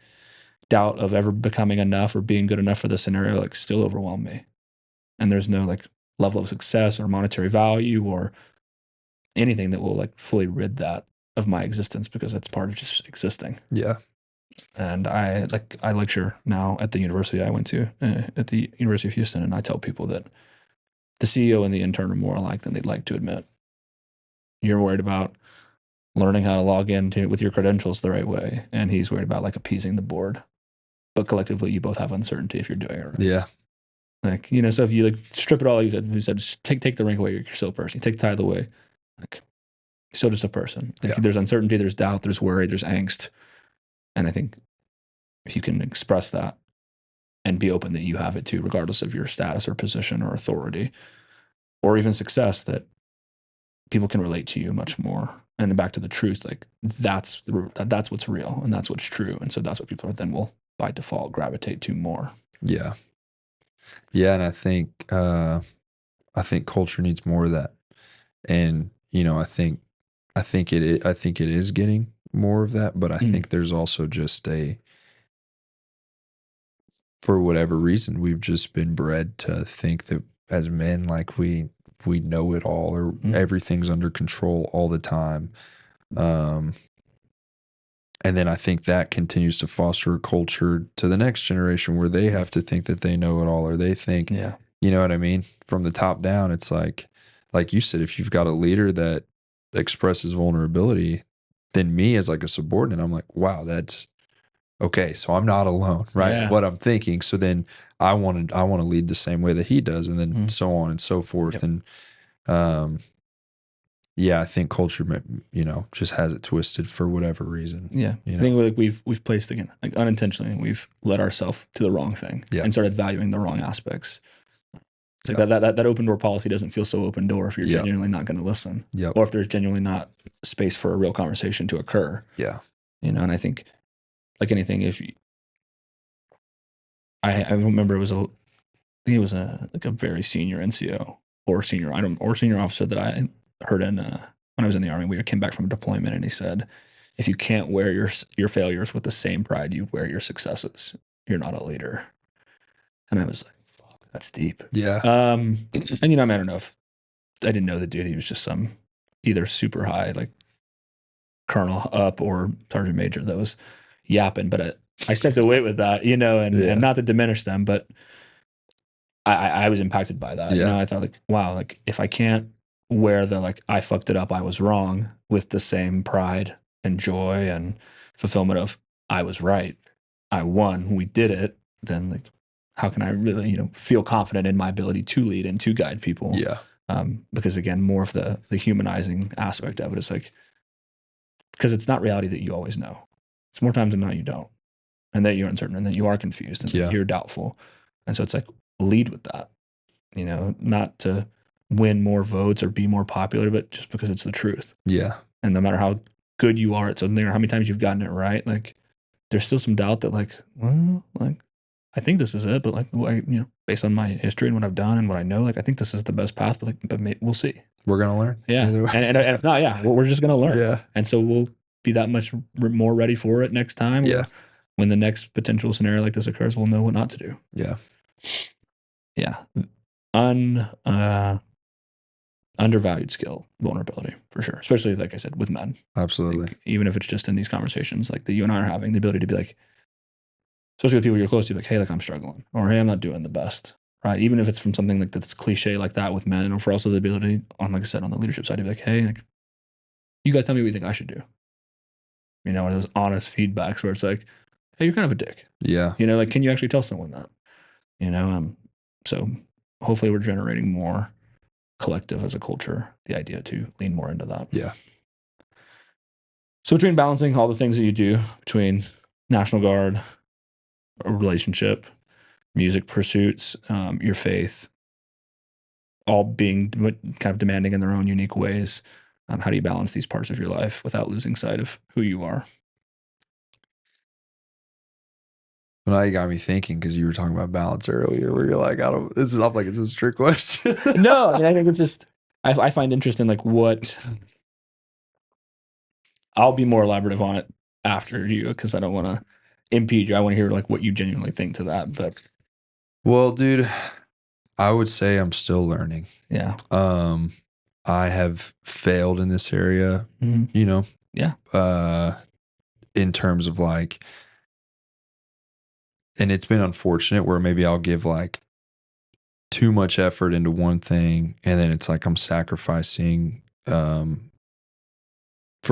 doubt of ever becoming enough or being good enough for the scenario, like still overwhelm me. And there's no like level of success or monetary value or anything that will like fully rid that of my existence because that's part of just existing. Yeah. And I lecture now at the university I went to, at the University of Houston, and I tell people that the CEO and the intern are more alike than they'd like to admit. You're worried about learning how to log in with your credentials the right way, and he's worried about like appeasing the board. But collectively, you both have uncertainty if you're doing it right. Yeah. Like, so if you like strip it all, you said just take the rank away, you're still a person. You take the title away, like you're still just a person. Like, there's uncertainty, there's doubt, there's worry, there's angst. And I think if you can express that and be open that you have it too, regardless of your status or position or authority or even success, that people can relate to you much more. And back to the truth, like that's what's real and that's what's true. And so that's what people then will by default gravitate to more. Yeah. Yeah. And I think culture needs more of that. And, I think it is getting more of that, but I think there's also just for whatever reason, we've just been bred to think that as men, like we know it all or everything's under control all the time. And then I think that continues to foster a culture to the next generation where they have to think that they know it all, or they think, you know what I mean? From the top down, it's like you said, if you've got a leader that expresses vulnerability, then me as like a subordinate, I'm like, wow, that's okay. So I'm not alone, right? Yeah. What I'm thinking. So then I want to lead the same way that he does, and then so on and so forth. Yep. And I think culture, just has it twisted for whatever reason. Yeah, I think like we've placed again, like unintentionally, we've led ourselves to the wrong thing and started valuing the wrong aspects. It's like that open door policy doesn't feel so open door if you're genuinely not going to listen, or if there's genuinely not space for a real conversation to occur. Yeah, and I think like anything, if you, I remember it was a very senior NCO or senior officer that I heard in when I was in the Army. We came back from a deployment, and he said, if you can't wear your failures with the same pride you wear your successes, you're not a leader. And I was like, fuck, that's deep. Yeah. And I don't know if I didn't know the dude. He was just some either super high like colonel up or sergeant major that was yapping, but I stepped away with that, you know, and not to diminish them, but I was impacted by that. You know, I thought like, wow, like if I can't wear the like I fucked it up, I was wrong with the same pride and joy and fulfillment of I was right, I won, we did it, then like how can I really, you know, feel confident in my ability to lead and to guide people? Yeah. Because again, more of the humanizing aspect of it is like, because it's not reality that you always know. It's more times than not you don't, and that you're uncertain, and that you are confused, and that you're doubtful, and so it's like lead with that, you know, not to win more votes or be more popular, but just because it's the truth. Yeah. And no matter how good you are at something or how many times you've gotten it right, like there's still some doubt that like, well, like I think this is it, but like, you know, based on my history and what I've done and what I know, like I think this is the best path, but like, we'll see. We're gonna learn. Yeah, and if not, yeah, we're just gonna learn. Yeah, and so we'll be that much more ready for it next time. Yeah, when the next potential scenario like this occurs, we'll know what not to do. Yeah, yeah. Undervalued skill, vulnerability for sure, especially like I said with men. Absolutely. Like, even if it's just in these conversations like that you and I are having, the ability to be like, especially with people you're close to, like, hey, like I'm struggling, or hey, I'm not doing the best, right? Even if it's from something like that's cliche like that with men, or for also the ability on, like I said, on the leadership side to be like, hey, like, you guys tell me what you think I should do. You know, one of those honest feedbacks where it's like, hey, you're kind of a dick. Yeah. You know, like, can you actually tell someone that? You know, so hopefully we're generating more collective as a culture, the idea to lean more into that. Yeah. So between balancing all the things that you do between National Guard, a relationship, music pursuits, your faith, all being kind of demanding in their own unique ways, how do you balance these parts of your life without losing sight of who you are? Well, now you got me thinking, because you were talking about balance earlier, where you're like, I'm like, it's a trick question. No, I mean, I think it's just, I find interest in like what, I'll be more elaborative on it after you, because I don't want to impede you. I want to hear like what you genuinely think to that. But well, dude, I would say I'm still learning. Yeah. I have failed in this area, Mm-hmm. you know? Yeah. In terms of like, and it's been unfortunate where maybe I'll give like too much effort into one thing, and then it's like I'm sacrificing, for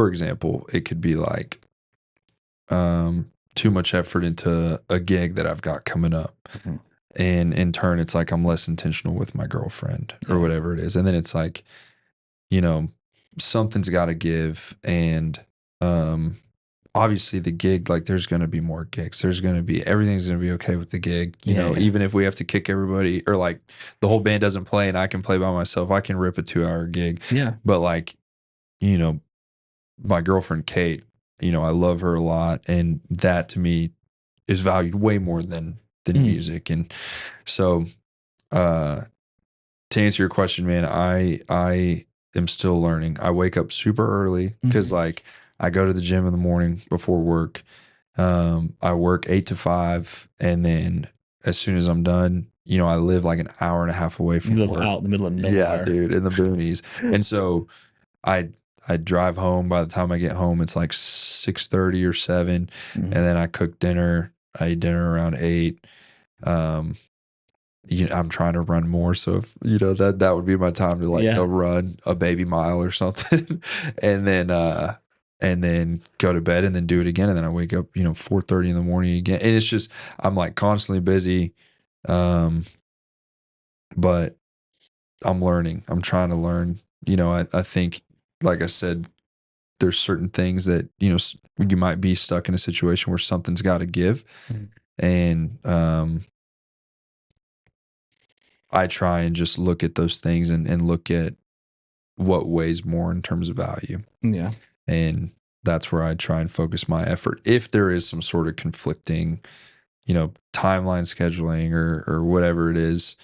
example, it could be like too much effort into a gig that I've got coming up. Mm-hmm. And in turn, it's like I'm less intentional with my girlfriend or whatever it is. And then it's like, you know, something's got to give. And obviously the gig, like there's going to be more gigs. Everything's going to be okay with the gig. You know, even if we have to kick everybody, or like the whole band doesn't play and I can play by myself, I can rip a 2-hour gig. Yeah. But like, you know, my girlfriend, Kate, you know, I love her a lot. And that to me is valued way more than music. And so, to answer your question, man, I am still learning. I wake up super early because like I go to the gym in the morning before work. I work 8 to 5, and then as soon as I'm done, you know, I live like an hour and a half away from work. Out in the middle of nowhere. Yeah, dude, in the boonies. And so I drive home. By the time I get home, it's like 6:30 or 7, and then I cook dinner. I eat dinner around 8. You know, I'm trying to run more, so if you know that would be my time to like go run a baby mile or something, and then go to bed and then do it again, and then I wake up, you know, 4:30 in the morning again, and it's just I'm like constantly busy, but I'm learning. I'm trying to learn. You know, I think, like I said, there's certain things that, you know, you might be stuck in a situation where something's got to give, and I try and just look at those things and look at what weighs more in terms of value. Yeah. And that's where I try and focus my effort. If there is some sort of conflicting, you know, timeline scheduling or whatever it is,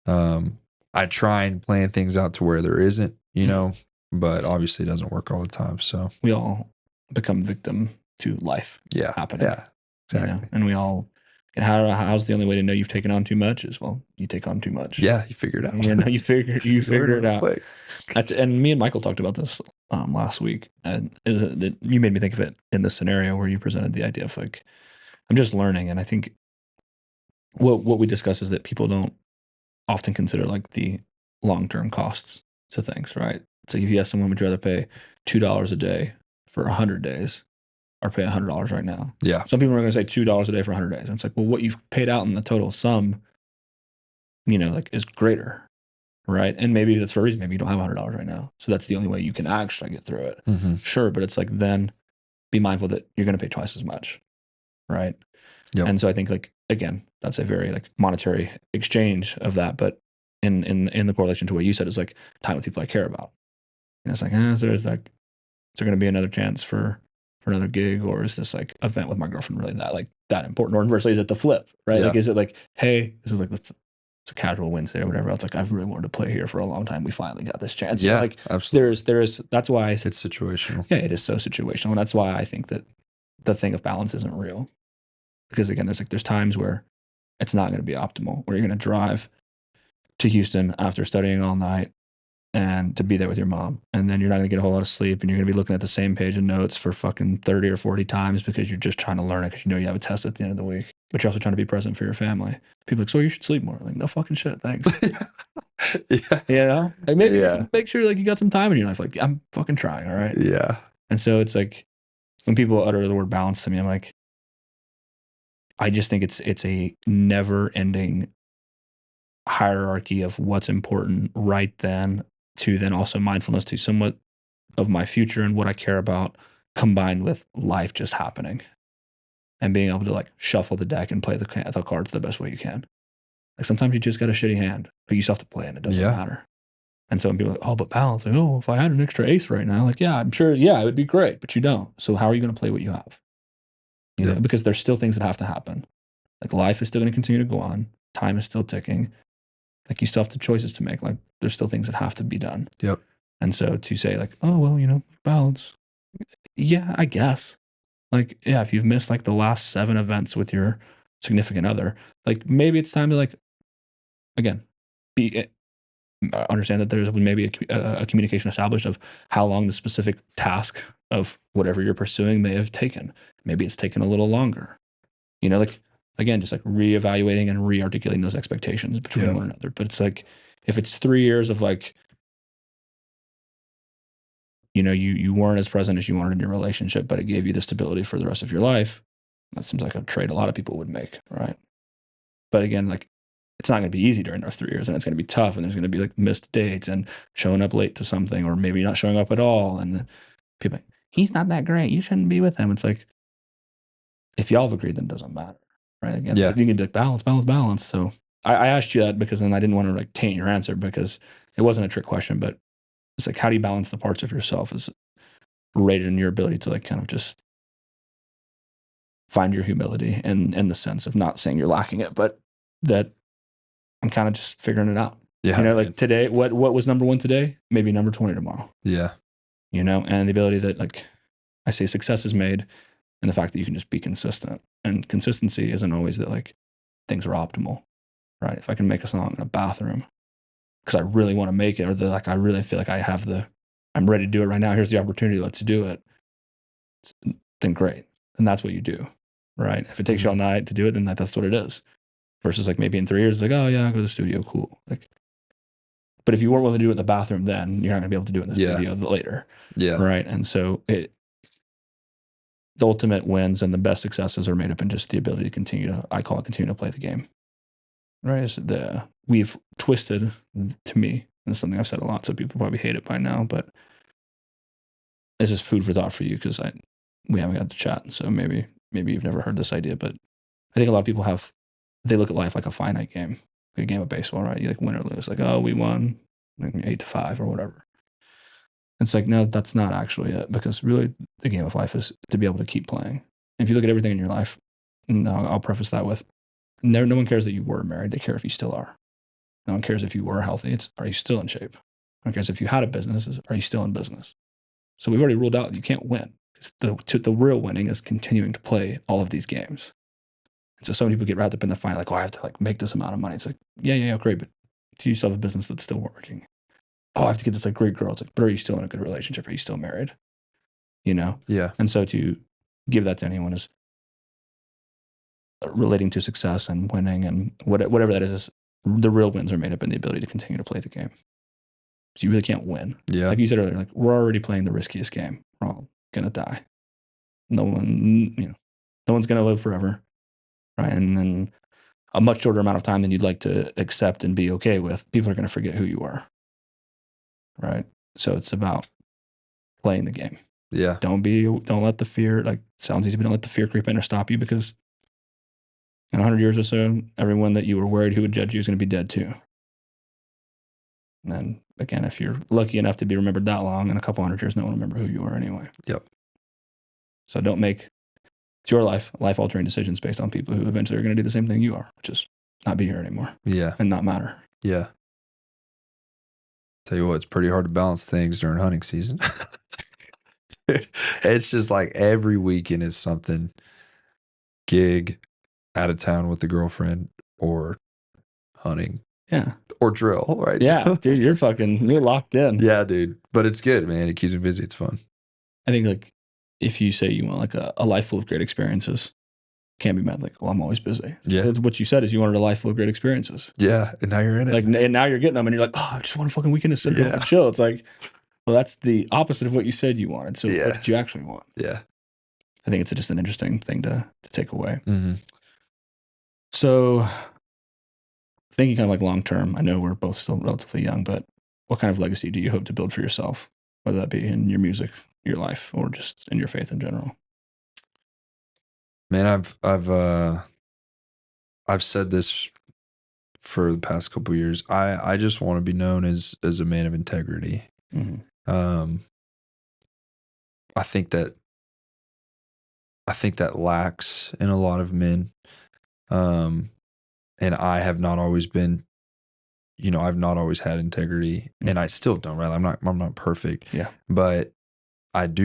I try and plan things out to where there isn't, you know, but obviously it doesn't work all the time. So we all become victim to life happening. Yeah, exactly. You know? And we all, and how's the only way to know you've taken on too much is, well, you take on too much. Yeah, you figure it out. You know, you figure it out. And me and Michael talked about this last week, and you made me think of it in this scenario where you presented the idea of like, I'm just learning, and I think what we discuss is that people don't often consider like the long-term costs to things, right? So if you ask someone, would you rather pay $2 a day for 100 days or pay $100 right now? Yeah. Some people are going to say $2 a day for 100 days. And it's like, well, what you've paid out in the total sum, like is greater, right? And maybe that's for a reason. Maybe you don't have $100 right now. So that's the only way you can actually get through it. Mm-hmm. Sure. But it's like, then be mindful that you're going to pay twice as much, right? Yep. And so I think like, again, that's a very like monetary exchange of that. But in the correlation to what you said is like time with people I care about. And it's like, is there going to be another chance for another gig, or is this like event with my girlfriend really that important? Or inversely, is it the flip, right? Yeah. Like, is it like, hey, this is like, it's a casual Wednesday or whatever. It's like, I've really wanted to play here for a long time. We finally got this chance. Yeah, like absolutely. there's that's why It's situational. Yeah, it is so situational. And that's why I think that the thing of balance isn't real. Because again, there's times where it's not going to be optimal, where you're going to drive to Houston after studying all night and to be there with your mom. And then you're not going to get a whole lot of sleep, and you're going to be looking at the same page of notes for fucking 30 or 40 times because you're just trying to learn it because you have a test at the end of the week. But you're also trying to be present for your family. People are like, so you should sleep more. Like, no fucking shit, thanks. Yeah. Like maybe you should make sure like you got some time in your life. Like, I'm fucking trying, all right? Yeah. And so it's like when people utter the word balance to me, I'm like, I just think it's a never ending hierarchy of what's important right then, to then also mindfulness to somewhat of my future and what I care about, combined with life just happening and being able to like shuffle the deck and play the cards the best way you can. Like sometimes you just got a shitty hand, but you still have to play and it doesn't matter. And so when people are like, oh, but balance, like, oh, if I had an extra ace right now, like, yeah, I'm sure, yeah, it would be great, but you don't. So how are you going to play what you have? You know, because there's still things that have to happen. Like life is still going to continue to go on. Time is still ticking. Like you still have the choices to make. Like there's still things that have to be done. Yep. And so to say like, oh, well, balance. Yeah, I guess. Like, yeah, if you've missed like the last 7 events with your significant other, like maybe it's time to like, again, understand that there's maybe a communication established of how long the specific task of whatever you're pursuing may have taken. Maybe it's taken a little longer. Like again, just like reevaluating and re-articulating those expectations between one another. But it's like if it's 3 years of like, you weren't as present as you wanted in your relationship, but it gave you the stability for the rest of your life. That seems like a trade a lot of people would make, right? But again, like it's not going to be easy during those 3 years, and it's going to be tough, and there's going to be like missed dates and showing up late to something, or maybe not showing up at all. And people are like, he's not that great. You shouldn't be with him. It's like, if y'all have agreed, then it doesn't matter, right? Again, you can do balance. So I asked you that because then I didn't want to like taint your answer, because it wasn't a trick question, but it's like, how do you balance the parts of yourself is rated in your ability to like kind of just find your humility and in the sense of not saying you're lacking it, but that I'm kind of just figuring it out. Yeah. Like today, what was number 1 today? Maybe number 20 tomorrow. Yeah. And the ability that like I say success is made in the fact that you can just be consistent, and consistency isn't always that like things are optimal, right? If I can make a song in a bathroom because I really want to make it, or like I really feel like I'm ready to do it right now. Here's the opportunity. Let's do it. Then great. And that's what you do, right? If it takes you all night to do it, then that's what it is. Versus like maybe in 3 years, it's like, oh yeah, I'll go to the studio. Cool. Like, but if you weren't willing to do it in the bathroom, then you're not gonna be able to do it in the studio later. Yeah. Right. And so the ultimate wins and the best successes are made up in just the ability to continue to play the game. Right. We've twisted, to me, and it's something I've said a lot, so people probably hate it by now, but it's just food for thought for you, because we haven't got to chat. So maybe you've never heard this idea, but I think a lot of people they look at life like a finite game, like a game of baseball, right? You like win or lose, like, oh, we won 8-5 or whatever. It's like, no, that's not actually it, because really the game of life is to be able to keep playing. And if you look at everything in your life, and I'll preface that with, no one cares that you were married. They care if you still are. No one cares if you were healthy. Are you still in shape? No one cares if you had a business. Are you still in business? So we've already ruled out that you can't win. The real winning is continuing to play all of these games. And so some people get wrapped up in the fight, like, oh, I have to like make this amount of money. It's like, yeah, great, but do you still have a business that's still working? oh, I have to get this like great girl. It's like, but are you still in a good relationship? Are you still married? You know? Yeah. And so to give that to anyone is relating to success and winning and whatever that is the real wins are made up in the ability to continue to play the game. So you really can't win. Yeah. Like you said earlier, like we're already playing the riskiest game. We're all gonna die. No one, no one's gonna live forever, right? And then a much shorter amount of time than you'd like to accept and be okay with. People are gonna forget who you are, right? So it's about playing the game. Yeah. Don't let the fear, like sounds easy, but don't let the fear creep in or stop you, because in 100 years or so, everyone that you were worried who would judge you is going to be dead too. And again, if you're lucky enough to be remembered that long, in a couple 100 years, no one will remember who you are anyway. Yep. So don't make it's your life-altering decisions based on people who eventually are going to do the same thing you are, which is not be here anymore. Yeah. And not matter. Yeah. Tell you what, it's pretty hard to balance things during hunting season. It's just like every weekend is something. Gig, out of town with the girlfriend, or hunting. Yeah. Or drill, right? Yeah, dude, you're locked in. Yeah, dude. But it's good, man. It keeps me busy. It's fun. I think like if you say you want like a life full of great experiences, can't be met like, well, I'm always busy. Yeah. That's what you said is you wanted a life full of great experiences. Yeah. And now you're in it. Like, and now you're getting them and you're like, oh, I just want a fucking weekend to sit down and chill. It's like, well, that's the opposite of what you said you wanted. So what did you actually want? Yeah. I think it's just an interesting thing to take away. Mm-hmm. So thinking kind of like long term, I know we're both still relatively young, but what kind of legacy do you hope to build for yourself, whether that be in your music, your life, or just in your faith in general? Man, I've said this for the past couple of years. I just want to be known as a man of integrity. Mm-hmm. I think that lacks in a lot of men. And I have not always been, I've not always had integrity, and I still don't, right? I'm not perfect. Yeah. But I've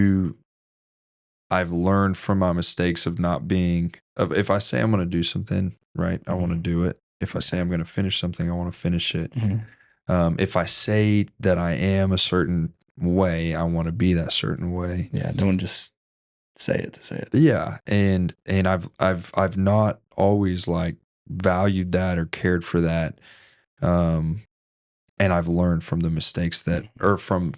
learned from my mistakes of not being, if I say I'm going to do something, right, I want to do it. If I say I'm going to finish something, I want to finish it. Mm-hmm. If I say that I am a certain way, I want to be that certain way. Yeah. Don't just say it to say it. Yeah. And I've not always like valued that or cared for that. And I've learned from the mistakes that, or from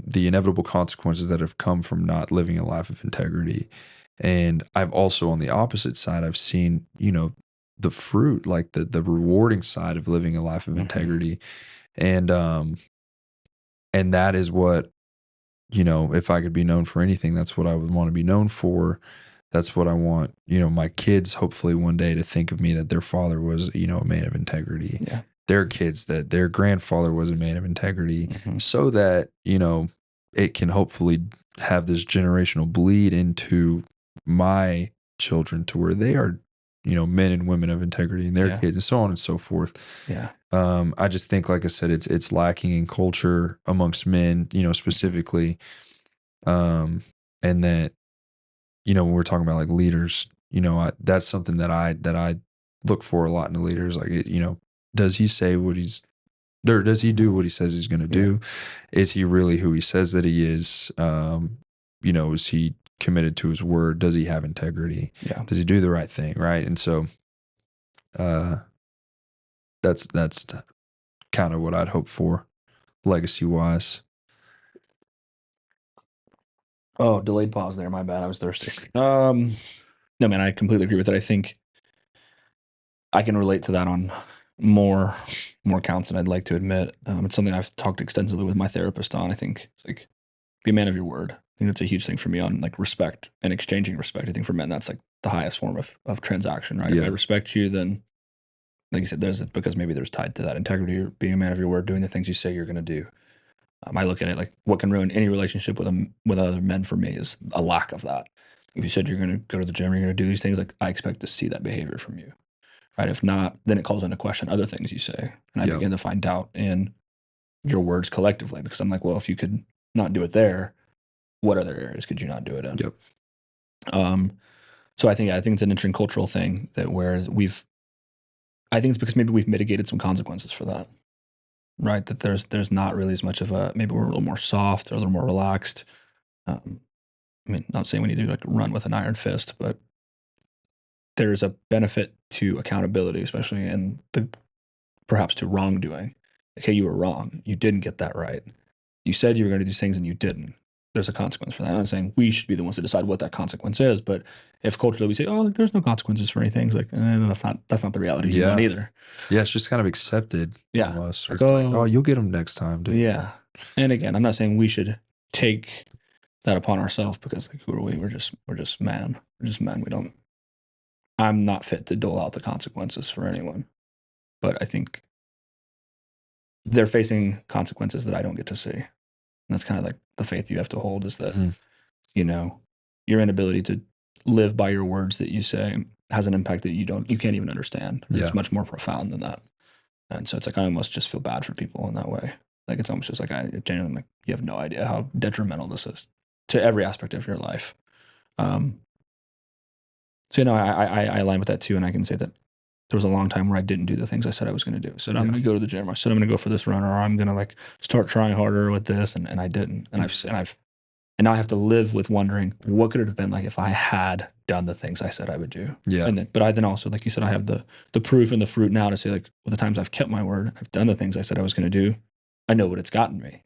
the inevitable consequences that have come from not living a life of integrity. And I've also, on the opposite side, I've seen, the fruit, like the rewarding side of living a life of integrity. And that is what, if I could be known for anything, that's what I would want to be known for. That's what I want, my kids, hopefully one day, to think of me, that their father was, a man of integrity. Yeah. Their kids, that their grandfather was a man of integrity, so that, it can hopefully have this generational bleed into my children, to where they are, men and women of integrity, and their kids, and so on and so forth. Yeah. I just think, like I said, it's lacking in culture amongst men, specifically. And that, when we're talking about like leaders, that's something that I look for a lot in the leaders. Like, does he say what does he do what he says he's going to do? Is he really who he says that he is? Is he committed to his word? Does he have integrity? Yeah. Does he do the right thing? Right. And so, that's kind of what I'd hope for, legacy wise. Oh, delayed pause there. My bad. I was thirsty. No, man, I completely agree with it. I think I can relate to that on more counts than I'd like to admit. It's something I've talked extensively with my therapist on. I think it's like, be a man of your word. I think that's a huge thing for me on like respect and exchanging respect. I think for men, that's like the highest form of transaction, right? Yeah. If I respect you, then like you said, because maybe there's tied to that integrity, or being a man of your word, doing the things you say you're going to do. I look at it like what can ruin any relationship with other men for me is a lack of that. If you said you're going to go to the gym, you're going to do these things, like I expect to see that behavior from you, right? If not, then it calls into question other things you say, and I begin to find doubt in your words collectively, because I'm like, well, if you could not do it there, what other areas could you not do it in? Yep. So I think it's an interesting cultural thing that whereas I think it's because maybe we've mitigated some consequences for that. right? That there's not really as much of a, maybe we're a little more soft or a little more relaxed. I mean, not saying we need to like run with an iron fist, but there's a benefit to accountability, especially in the perhaps to wrongdoing. Okay, you were wrong. You didn't get that right. You said you were going to do these things and you didn't. There's a consequence for that. I'm not saying we should be the ones to decide what that consequence is, but if culturally we say, "Oh, there's no consequences for anything," it's like, that's not the reality you want either. Yeah, it's just kind of accepted. Yeah. Almost. Like, oh, you'll get them next time, dude. Yeah. And again, I'm not saying we should take that upon ourselves because like who are we? We're just man. We're just men. I'm not fit to dole out the consequences for anyone. But I think they're facing consequences that I don't get to see. And that's kind of like the faith you have to hold is that, you know, your inability to live by your words that you say has an impact that you can't even understand. Yeah. It's much more profound than that. And so it's like, I almost just feel bad for people in that way. Like, it's almost just like, I genuinely, like, you have no idea how detrimental this is to every aspect of your life. So, you know, I align with that too. And I can say that there was a long time where I didn't do the things I said I was going to do. I said, I'm going to go to the gym. I said, I'm going to go for this run, or I'm going to like start trying harder with this. And I didn't. And now I have to live with wondering what could it have been like if I had done the things I said I would do. Yeah. But I then also, like you said, I have the proof and the fruit now to say, like, well, the times I've kept my word, I've done the things I said I was going to do. I know what it's gotten me,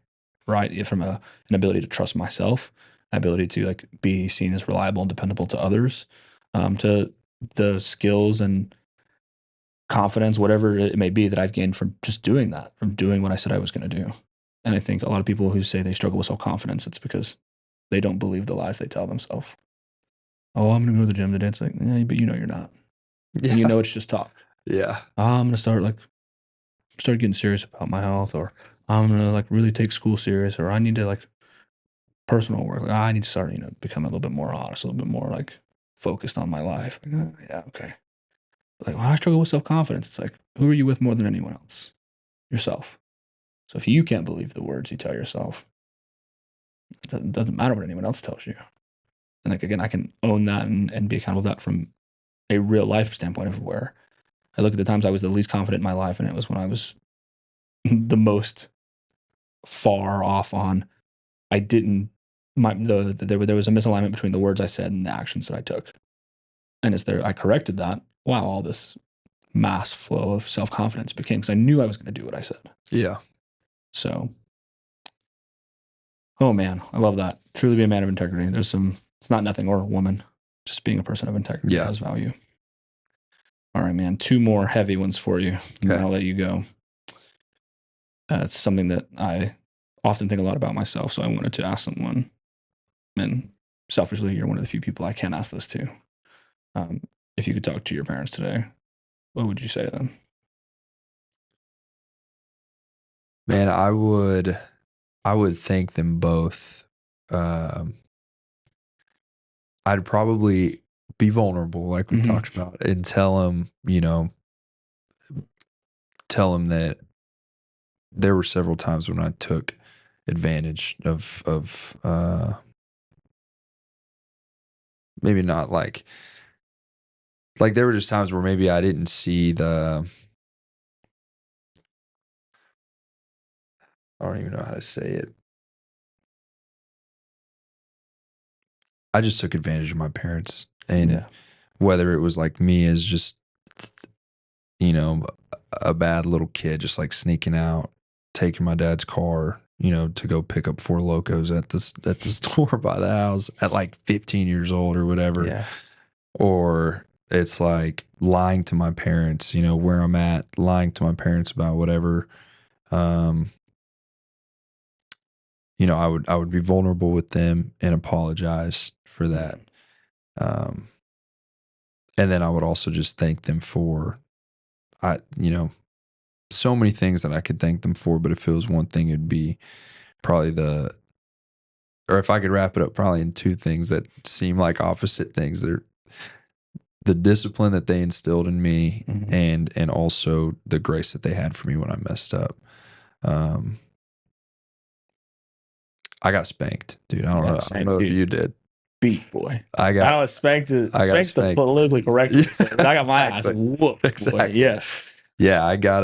right? From an ability to trust myself, ability to like be seen as reliable and dependable to others, to the skills and confidence, whatever it may be that I've gained from just doing that, from doing what I said I was going to do. And I think a lot of people who say they struggle with self-confidence, it's because they don't believe the lies they tell themselves. Oh, I'm going to go to the gym today. It's like, yeah, but you know you're not. Yeah. And you know it's just talk. Yeah. I'm going to start getting serious about my health, or I'm going to like really take school serious, or I need to like personal work. Like, I need to start, become a little bit more honest, a little bit more like focused on my life. Like, oh, yeah, okay. Like, why do I struggle with self-confidence? It's like, who are you with more than anyone else? Yourself. So if you can't believe the words you tell yourself, it doesn't matter what anyone else tells you. And like, again, I can own that and be accountable for that from a real life standpoint of where I look at the times I was the least confident in my life, and it was when I was the most far off on, I didn't, there was a misalignment between the words I said and the actions that I took. And I corrected that. Wow, all this mass flow of self-confidence became, because I knew I was going to do what I said. Yeah. So, oh man, I love that. Truly be a man of integrity. It's not nothing, or a woman, just being a person of integrity has value. All right, man. 2 more heavy ones for you. And then I'll let you go. It's something that I often think a lot about myself. So I wanted to ask someone, and selfishly, you're one of the few people I can ask this to. If you could talk to your parents today, what would you say to them? Man, I would thank them both. I'd probably be vulnerable, like we talked about, and tell them that there were several times when I took advantage of maybe not like there were just times where maybe I didn't see I don't even know how to say it. I just took advantage of my parents, and whether it was like me as just, a bad little kid, just like sneaking out, taking my dad's car, to go pick up 4 Locos at the store by the house at like 15 years old or whatever. Yeah. Or it's like lying to my parents, where I'm at, lying to my parents about whatever. I would be vulnerable with them and apologize for that. And then I would also just thank them for, so many things that I could thank them for, but if it was one thing, it'd be probably or if I could wrap it up probably in 2 things that seem like opposite things. They're the discipline that they instilled in me, and also the grace that they had for me when I messed up. I got spanked, dude. I don't know if you did. Beat, boy. I got spanked. Spanked the politically correct. I got my ass whooped. Exactly. Boy. Yes. Yeah, I got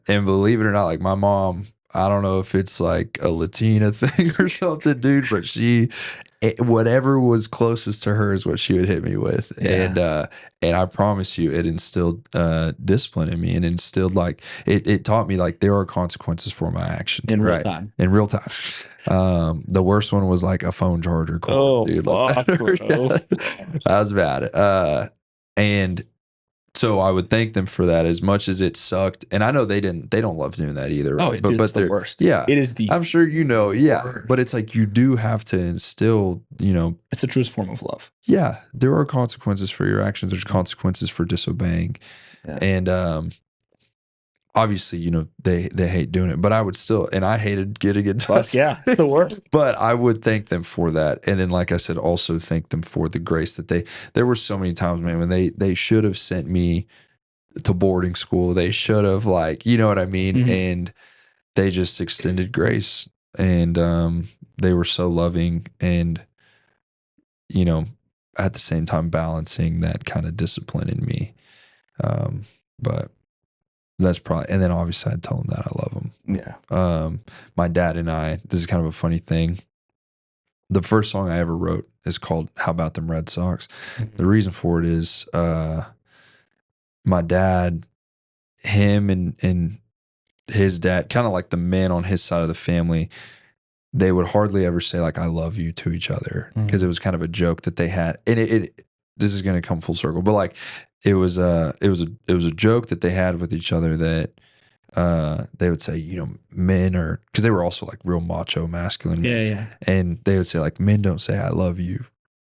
and believe it or not, like my mom I don't know if it's like a Latina thing or something, dude, but whatever was closest to her is what she would hit me with. Yeah. And I promise you, it instilled discipline in me, and instilled like it taught me like there are consequences for my actions In real time. in real time. The worst one was like a phone charger cord, Oh, dude. fuck, bro. That was bad. And so I would thank them for that as much as it sucked. And I know they don't love doing that either. Oh, Right? dude, it's the they're- worst. Yeah. It is the I'm sure you know. Yeah. worst. But it's like you do have to instill, It's the truest form of love. yeah, there are consequences for your actions. There's consequences for disobeying. Yeah. And obviously, they hate doing it, but I would still, and I hated getting in touch. But yeah, it's the worst. But I would thank them for that. And then, like I said, also thank them for the grace that there were so many times, man, when they should have sent me to boarding school. They should have, like, you know what I mean? Mhm. And they just extended grace, and they were so loving, and, at the same time balancing that kind of discipline in me. But that's probably, and then obviously I'd tell them that I love them. Yeah. My dad and I, this is kind of a funny thing. The first song I ever wrote is called How About Them Red Sox. The reason for it is my dad, him and his dad, kind of like the men on his side of the family, they would hardly ever say like I love you to each other, because it was kind of a joke that they had. And this is going to come full circle, but like it was a joke that they had with each other, that they would say, men are, because they were also like real macho masculine. Yeah. And they would say like, men don't say I love you.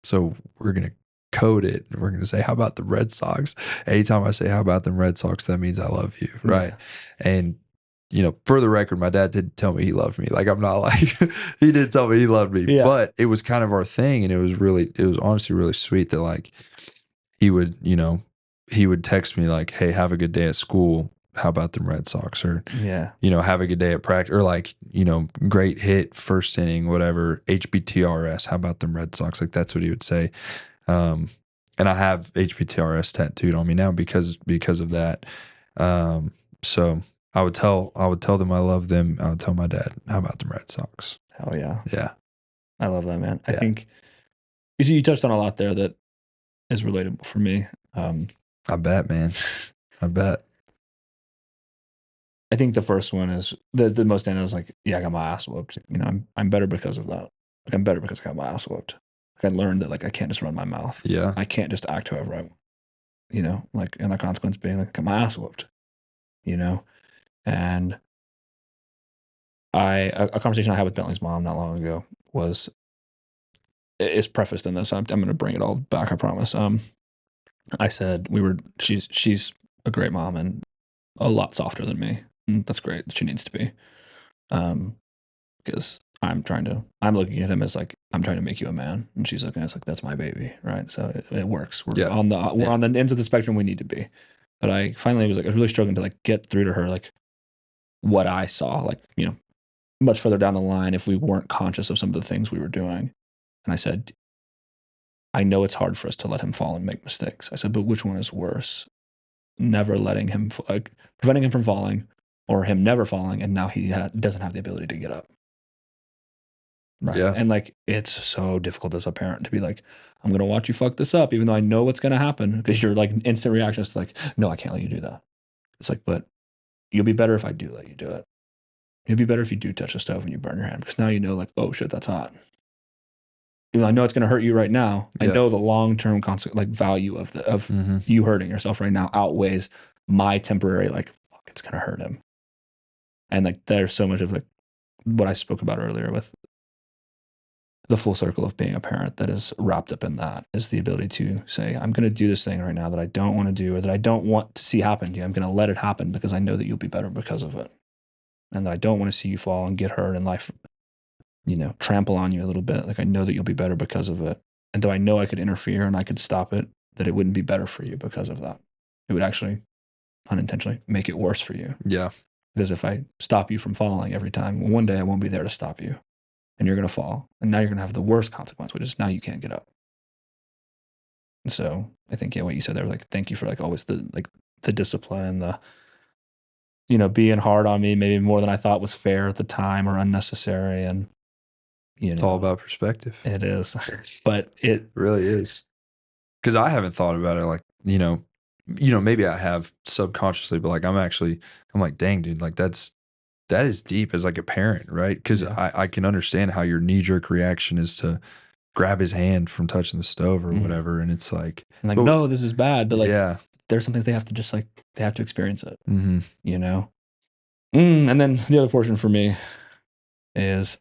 So we're going to code it. We're going to say, how about the Red Sox? Anytime I say, how about them Red Sox, that means I love you. Right. Yeah. And, for the record, my dad did tell me he loved me. Like, I'm not like, he did tell me he loved me, Yeah. but it was kind of our thing. And it was honestly really sweet that like, he would text me like, hey, have a good day at school. How about them Red Sox? Or, Yeah. have a good day at practice, or like, great hit, first inning, whatever, HBTRS. How about them Red Sox? Like, that's what he would say. And I have HBTRS tattooed on me now because of that. So I would tell them I love them. I would tell my dad, how about them Red Sox? Hell yeah. Yeah. I love that, man. I Yeah. think you touched on a lot there that is relatable for me. I bet, man. I bet. I think the first one is the most standout is like, yeah, I got my ass whooped. I'm better because of that. Like, I'm better because I got my ass whooped. Like, I learned that like I can't just run my mouth. Yeah. I can't just act however I want. Like, and the consequence being like I got my ass whooped. And a conversation I had with Bentley's mom not long ago is prefaced in this. I'm going to bring it all back, I promise. I said she's a great mom and a lot softer than me. And that's great. She needs to be. Because I'm looking at him as like, I'm trying to make you a man. And she's looking at us like, that's my baby. Right. So it works. We're on the ends of the spectrum we need to be. But I finally was really struggling to like get through to her, like what I saw, like, much further down the line, if we weren't conscious of some of the things we were doing. And I said, I know it's hard for us to let him fall and make mistakes. I said, but which one is worse? Never letting him, preventing him from falling, or him never falling, and now he doesn't have the ability to get up. Right. Yeah. And like, it's so difficult as a parent to be like, I'm going to watch you fuck this up, even though I know what's going to happen, because your like instant reaction is like, no, I can't let you do that. It's like, but you'll be better if I do let you do it. You'll be better if you do touch the stove and you burn your hand, because now you know, like, oh shit, that's hot. Even though I know it's going to hurt you right now, I know the long-term value of you hurting yourself right now outweighs my temporary, like, fuck, it's going to hurt him. And like, there's so much of like what I spoke about earlier with the full circle of being a parent that is wrapped up in that, is the ability to say, I'm going to do this thing right now that I don't want to do, or that I don't want to see happen to you. I'm going to let it happen because I know that you'll be better because of it. And that I don't want to see you fall and get hurt in life, trample on you a little bit. Like, I know that you'll be better because of it. And though I know I could interfere and I could stop it, that it wouldn't be better for you because of that. It would actually unintentionally make it worse for you. Yeah. Because if I stop you from falling every time, well, one day I won't be there to stop you. And you're going to fall. And now you're going to have the worst consequence, which is now you can't get up. And so I think, what you said there, like, thank you for like always the discipline and being hard on me, maybe more than I thought was fair at the time or unnecessary. And, It's all about perspective. it is, but it really is. Because I haven't thought about it like, maybe I have subconsciously, but like I'm like, dang, dude, like that is deep as like a parent, right? Because I can understand how your knee jerk reaction is to grab his hand from touching the stove or whatever, and it's like, no, this is bad, but like, there's some things they have to just like they have to experience it, And then the other portion for me is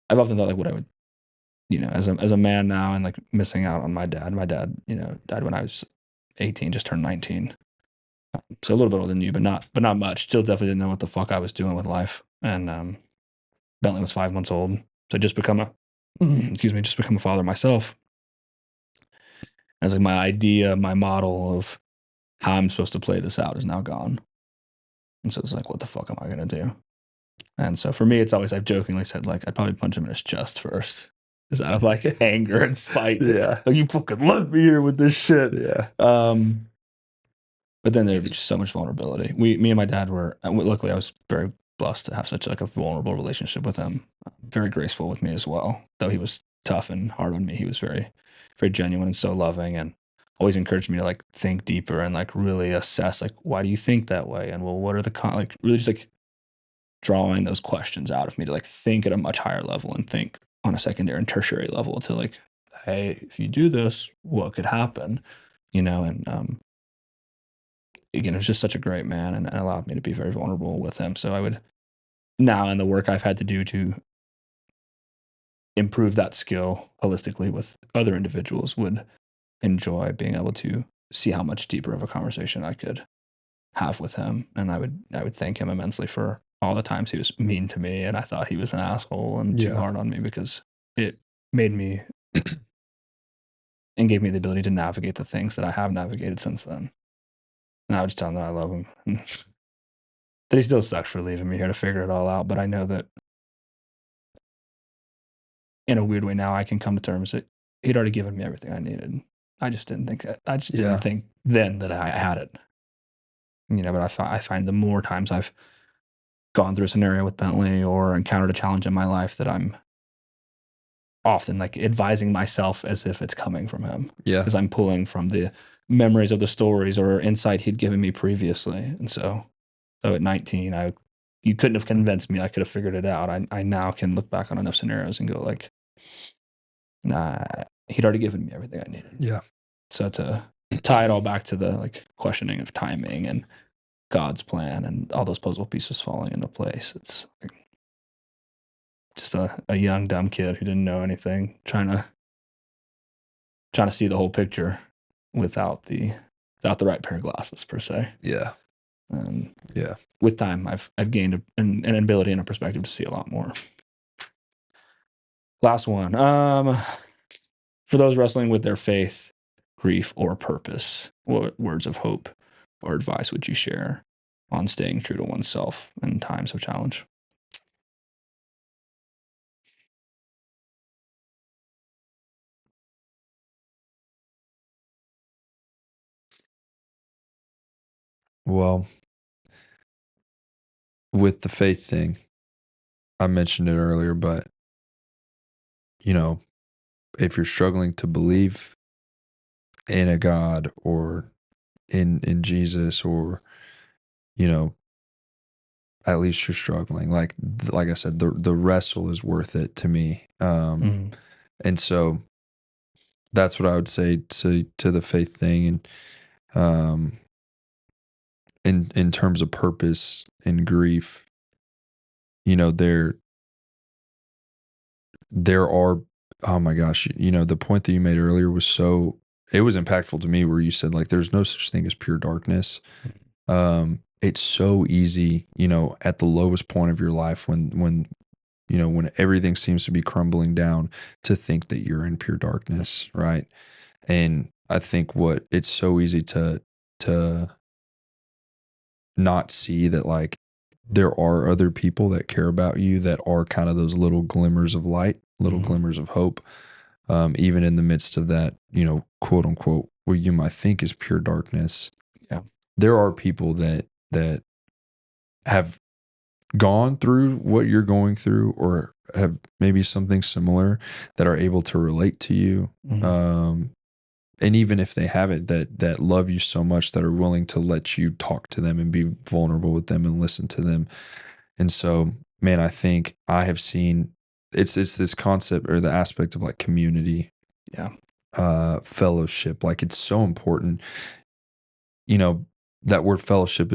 I've often thought like what I would, as a man now and like missing out on my dad. My dad, died when I was 18, just turned 19. So a little bit older than you, but not much. Still definitely didn't know what the fuck I was doing with life. And Bentley was 5 months old. So just become a father myself. As like my idea, my model of how I'm supposed to play this out is now gone. And so it's like, what the fuck am I gonna do? And so for me, it's always, I've jokingly said, like, I'd probably punch him in his chest first. Is out of like anger and spite. Yeah. Like, you fucking left me here with this shit. Yeah. But then there'd be just so much vulnerability. Me and my dad were, luckily I was very blessed to have such like a vulnerable relationship with him. Very graceful with me as well. Though he was tough and hard on me, he was very, very genuine and so loving, and always encouraged me to like think deeper and like really assess like, why do you think that way? And well, what are the like really just like drawing those questions out of me to like think at a much higher level and think on a secondary and tertiary level to like, hey, if you do this, what could happen? And again, it was just such a great man and allowed me to be very vulnerable with him. So I would now, in the work I've had to do to improve that skill holistically with other individuals, would enjoy being able to see how much deeper of a conversation I could have with him. And I would thank him immensely for all the times he was mean to me and I thought he was an asshole and too hard on me, because it made me and gave me the ability to navigate the things that I have navigated since then. And I would just tell him that I love him. That he still sucks for leaving me here to figure it all out. But I know that in a weird way now I can come to terms that he'd already given me everything I needed. I just didn't think didn't think then that I had it. But I find the more times I've gone through a scenario with Bentley or encountered a challenge in my life that I'm often like advising myself as if it's coming from him. Yeah. Because I'm pulling from the memories of the stories or insight he'd given me previously. And so at 19, you couldn't have convinced me I could have figured it out. I now can look back on enough scenarios and go like, nah, he'd already given me everything I needed. Yeah. So to tie it all back to the like questioning of timing and God's plan and all those puzzle pieces falling into place, it's like just a young dumb kid who didn't know anything trying to see the whole picture without the right pair of glasses per se. Yeah. And with time I've gained an ability and a perspective to see a lot more. Last one. For those wrestling with their faith, grief, or purpose, what words of hope or advice would you share on staying true to oneself in times of challenge? Well, with the faith thing, I mentioned it earlier, but if you're struggling to believe in a God or in Jesus, or at least you're struggling, like I said, the wrestle is worth it to me. And so that's what I would say to the faith thing. And in terms of purpose and grief, there are, oh my gosh, the point that you made earlier was it was impactful to me, where you said like there's no such thing as pure darkness. It's so easy, at the lowest point of your life, when everything seems to be crumbling down, to think that you're in pure darkness, right? And I think it's so easy to not see that like there are other people that care about you, that are kind of those little glimmers of light, little glimmers of hope, even in the midst of that, quote unquote, what you might think is pure darkness. Yeah, there are people that have gone through what you're going through, or have maybe something similar, that are able to relate to you. And even if they haven't, that love you so much, that are willing to let you talk to them and be vulnerable with them and listen to them. And so, man, I think I have seen it's this concept, or the aspect of like community, fellowship. Like, it's so important. That word fellowship,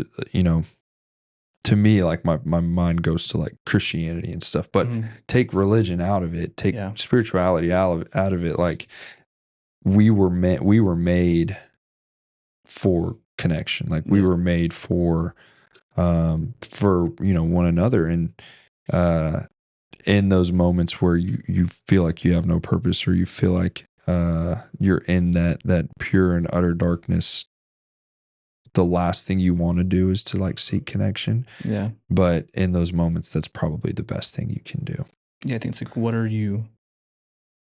to me, like my mind goes to like Christianity and stuff, but take religion out of it, take spirituality out of it. Like, we were made for connection. Like, we were made for one another. And in those moments where you feel like you have no purpose, or you feel like you're in that pure and utter darkness, the last thing you want to do is to like seek connection. Yeah. But in those moments, that's probably the best thing you can do. Yeah, I think it's like, what are you?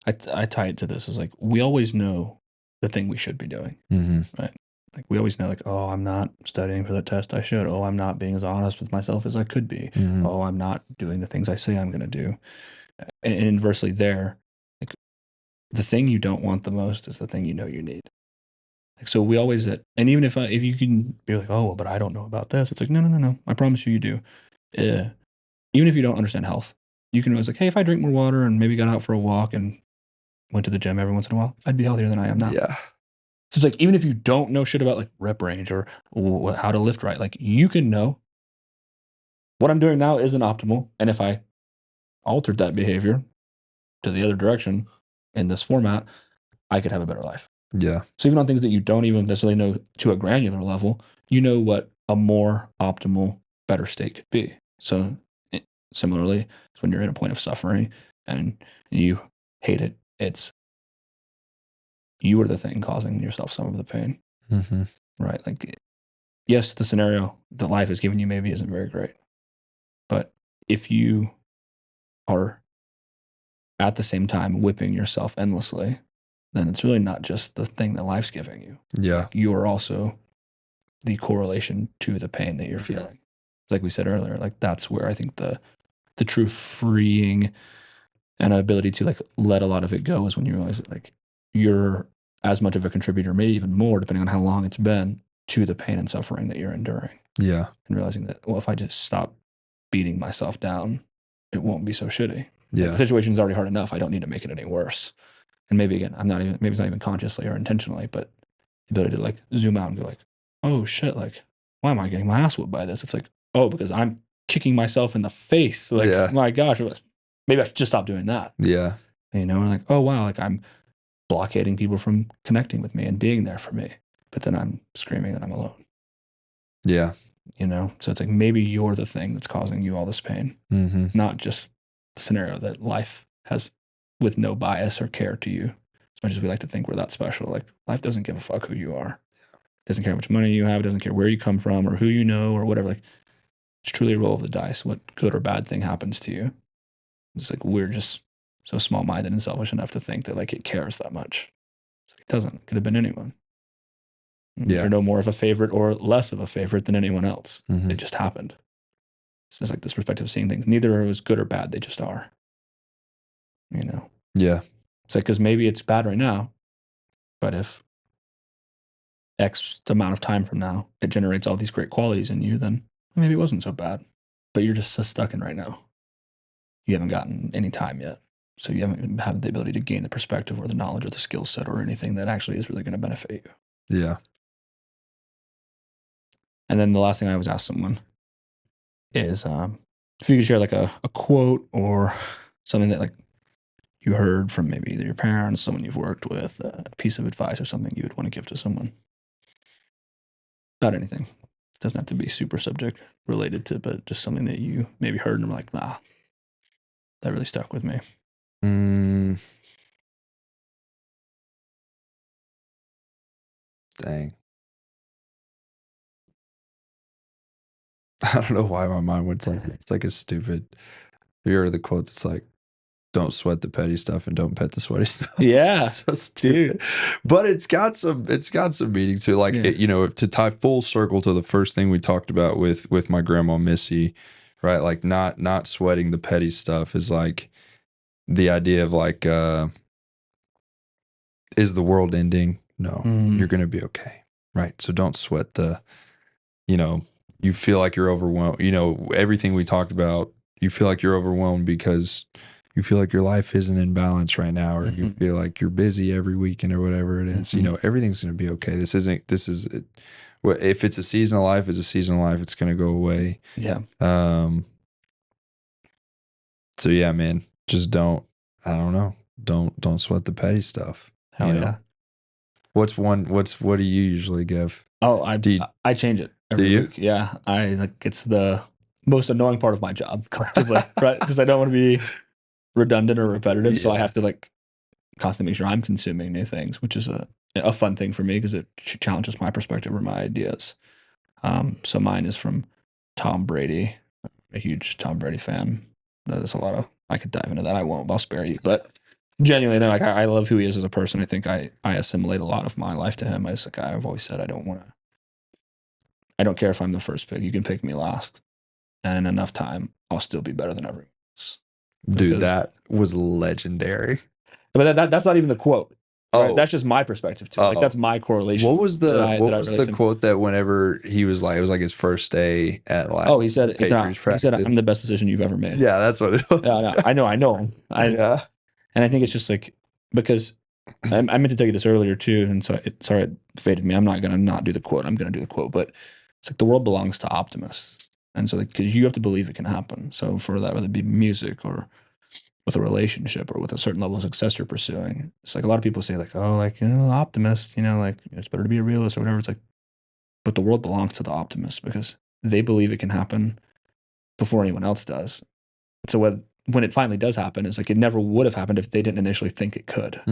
I tie it to this. It's like, we always know the thing we should be doing, right? Like, we always know, like, oh, I'm not studying for that test I should. Oh, I'm not being as honest with myself as I could be. Oh, I'm not doing the things I say I'm going to do. And inversely, there, like, the thing you don't want the most is the thing you know you need. Like, so we always, and even if you can be like, oh, but I don't know about this, it's like, no. I promise you do. Even if you don't understand health, you can always like, hey, if I drink more water and maybe got out for a walk and went to the gym every once in a while, I'd be healthier than I am now. Yeah. So it's like, even if you don't know shit about like rep range or how to lift right, like, you can know what I'm doing now isn't optimal. And if I altered that behavior to the other direction in this format, I could have a better life. Yeah. So even on things that you don't even necessarily know to a granular level, you know what a more optimal, better state could be. So similarly, it's when you're in a point of suffering and you hate it, it's you are the thing causing yourself some of the pain. Right? Like, yes, the scenario that life has given you maybe isn't very great. But if you are at the same time whipping yourself endlessly, then it's really not just the thing that life's giving you. Yeah. Like, you are also the correlation to the pain that you're feeling. Like we said earlier, like, that's where I think the true freeing and ability to like let a lot of it go is when you realize that like you're as much of a contributor, maybe even more, depending on how long it's been, to the pain and suffering that you're enduring. Yeah. And realizing that, well, if I just stop beating myself down, it won't be so shitty. Yeah. Like, the situation's already hard enough. I don't need to make it any worse. And maybe again, maybe it's not even consciously or intentionally, but the ability to like zoom out and go like, oh shit, like, why am I getting my ass whooped by this? It's like, oh, because I'm kicking myself in the face. Like, my gosh, maybe I should just stop doing that. Yeah. And like, oh wow, like, I'm blockading people from connecting with me and being there for me. But then I'm screaming that I'm alone. Yeah. So it's like, maybe you're the thing that's causing you all this pain, not just the scenario that life has with no bias or care to you. As much as we like to think we're that special, like, life doesn't give a fuck who you are. It doesn't care how much money you have. It doesn't care where you come from or who you know or whatever. Like, it's truly a roll of the dice. What good or bad thing happens to you? It's like, we're just so small-minded and selfish enough to think that like it cares that much. It's like, it doesn't. It could have been anyone. Yeah. You're no more of a favorite or less of a favorite than anyone else. It just happened. It's just like this perspective of seeing things. Neither are as good or bad. They just are. Yeah. It's like, because maybe it's bad right now, but if X amount of time from now it generates all these great qualities in you, then maybe it wasn't so bad. But you're just so stuck in right now. You haven't gotten any time yet. So you haven't had the ability to gain the perspective or the knowledge or the skill set or anything that actually is really going to benefit you. Yeah. And then the last thing I always ask someone is if you could share like a quote or something that like you heard from maybe either your parents, someone you've worked with, a piece of advice or something you would want to give to someone about anything. Doesn't have to be super subject related to, but just something that you maybe heard and were like, nah, that really stuck with me. Dang. I don't know why my mind went like, it's like a stupid, you heard the quote that's like, don't sweat the petty stuff and don't pet the sweaty stuff. Yeah, So stupid. But it's got some meaning to it. Like, Yeah. you know, to tie full circle to the first thing we talked about with my grandma Missy, right? Like not sweating the petty stuff is like the idea of like, is the world ending? No, you're going to be okay. Right. So don't sweat the, you know, you feel like you're overwhelmed. You know, everything we talked about, you feel like you're overwhelmed because you feel like your life isn't in balance right now, or you feel like you're busy every weekend or whatever it is. You know, everything's going to be okay. This is if it's a season of life, it's a season of life. It's going to go away. Yeah. So yeah, man, just don't sweat the petty stuff. Hell you know? yeah. What do you usually give? Oh, I change it every you? week. Yeah. I like it's the most annoying part of my job collectively, right? Because I don't want to be redundant or repetitive. So I have to like constantly make sure I'm consuming new things, which is a fun thing for me because it challenges my perspective or my ideas. So mine is from Tom Brady. I'm a huge Tom Brady fan. There's a lot of, I could dive into that. I won't, I'll spare you. But genuinely, no, like I love who he is as a person. I think I assimilate a lot of my life to him. As a guy, I've always said I don't care if I'm the first pick. You can pick me last. And in enough time, I'll still be better than everyone else. Dude, that was legendary. But that's not even the quote. Right? Oh, That's just my perspective too. Like that's my correlation. What was the think. quote that whenever he was like, it was like his first day at like, he said, I'm the best decision you've ever made. Yeah, that's what it was. Yeah, I know. Yeah. And I think it's just like, because I meant to tell you this earlier too. And so it faded me. I'm not going to not do the quote. I'm going to do the quote, but it's like the world belongs to optimists. And so, because you have to believe it can happen. So for that, whether it be music or with a relationship or with a certain level of success you're pursuing, it's like a lot of people say like, oh, like, you know, optimist, you know, like it's better to be a realist or whatever. It's like, but the world belongs to the optimists because they believe it can happen before anyone else does. So when it finally does happen, it's like it never would have happened if they didn't initially think it could.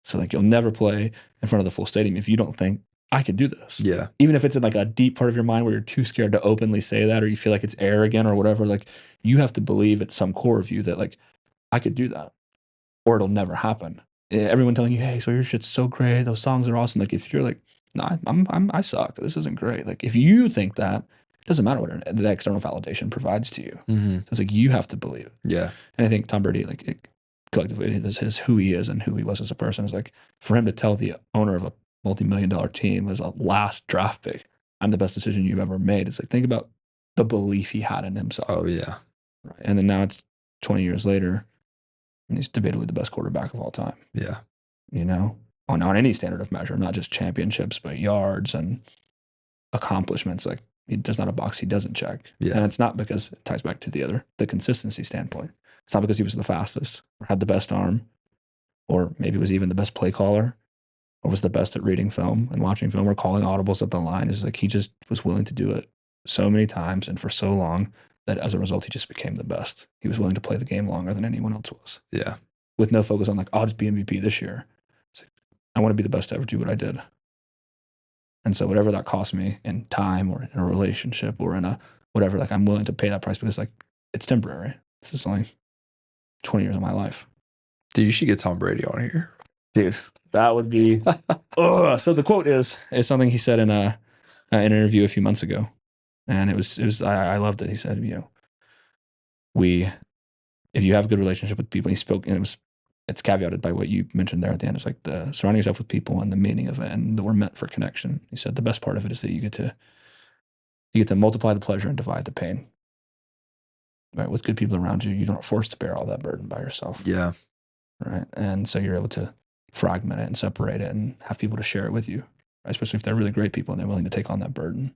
So like you'll never play in front of the full stadium if you don't think I could do this. Yeah. Even if it's in like a deep part of your mind where you're too scared to openly say that, or you feel like it's arrogant or whatever, like you have to believe at some core of you that like I could do that, or it'll never happen. Everyone telling you, hey, so your shit's so great, those songs are awesome. Like if you're like, no, I suck. This isn't great. Like if you think that, it doesn't matter what the external validation provides to you. So it's like you have to believe it. Yeah. And I think Tom Brady, like collectively, this is who he is and who he was as a person. Is like for him to tell the owner of a multi-million-dollar team as a last draft pick, I'm the best decision you've ever made. It's like, think about the belief he had in himself. Oh yeah. Right. And then now it's 20 years later, and he's debatably the best quarterback of all time. Yeah. You know, on any standard of measure, not just championships, but yards and accomplishments. Like there's not a box he doesn't check. Yeah. And it's not because it ties back to the consistency standpoint. It's not because he was the fastest or had the best arm, or maybe was even the best play caller, or was the best at reading film and watching film or calling audibles at the line. It's like he just was willing to do it so many times and for so long that as a result, he just became the best. He was willing to play the game longer than anyone else was. Yeah. With no focus on like, I'll just be MVP this year. It's like, I want to be the best to ever do what I did. And so whatever that cost me in time or in a relationship or in a whatever, like I'm willing to pay that price because like it's temporary. This is only 20 years of my life. Dude, you should get Tom Brady on here. Dude, that would be. So the quote is something he said in an interview a few months ago, and it was I loved it. He said, you know, if you have a good relationship with people, he spoke, and it's caveated by what you mentioned there at the end. It's like the surrounding yourself with people and the meaning of it, and that we're meant for connection. He said the best part of it is that you get to multiply the pleasure and divide the pain. Right, with good people around you, you're not forced to bear all that burden by yourself. Yeah. Right, and so you're able to fragment it and separate it and have people to share it with you, right? Especially if they're really great people and they're willing to take on that burden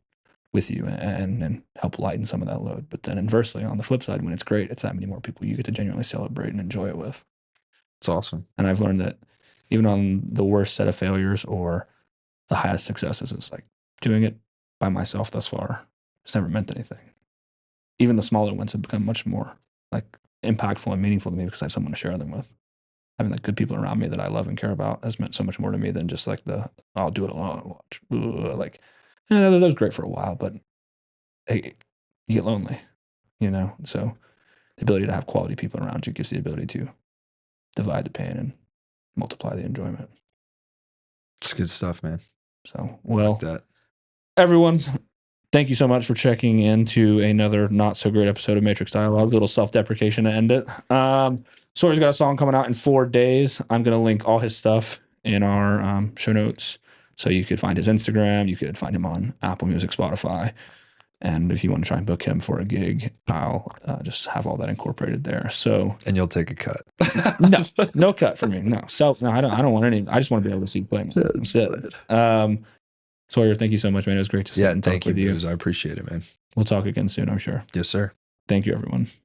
with you and help lighten some of that load. But then inversely, on the flip side, when it's great, it's that many more people you get to genuinely celebrate and enjoy it with. It's awesome. And I've learned that even on the worst set of failures or the highest successes, it's like doing it by myself thus far has never meant anything. Even the smaller ones have become much more like impactful and meaningful to me because I have someone to share them with. Having like good people around me that I love and care about has meant so much more to me than just like I'll do it alone. Watch. Like, yeah, that was great for a while, but hey, you get lonely, you know? So the ability to have quality people around you gives the ability to divide the pain and multiply the enjoyment. It's good stuff, man. So, well, Like that. everyone, thank you so much for checking into another not so great episode of Matrix Dialogue. A little self-deprecation to end it. Sawyer's got a song coming out in 4 days. I'm going to link all his stuff in our show notes. So you could find his Instagram. You could find him on Apple Music, Spotify. And if you want to try and book him for a gig, I'll just have all that incorporated there. So, And you'll take a cut. no cut for me. No, I don't want any. I just want to be able to see you play. That's it. Sawyer, thank you so much, man. It was great to sit and talk thank you, with you. Booze. I appreciate it, man. We'll talk again soon, I'm sure. Yes, sir. Thank you, everyone.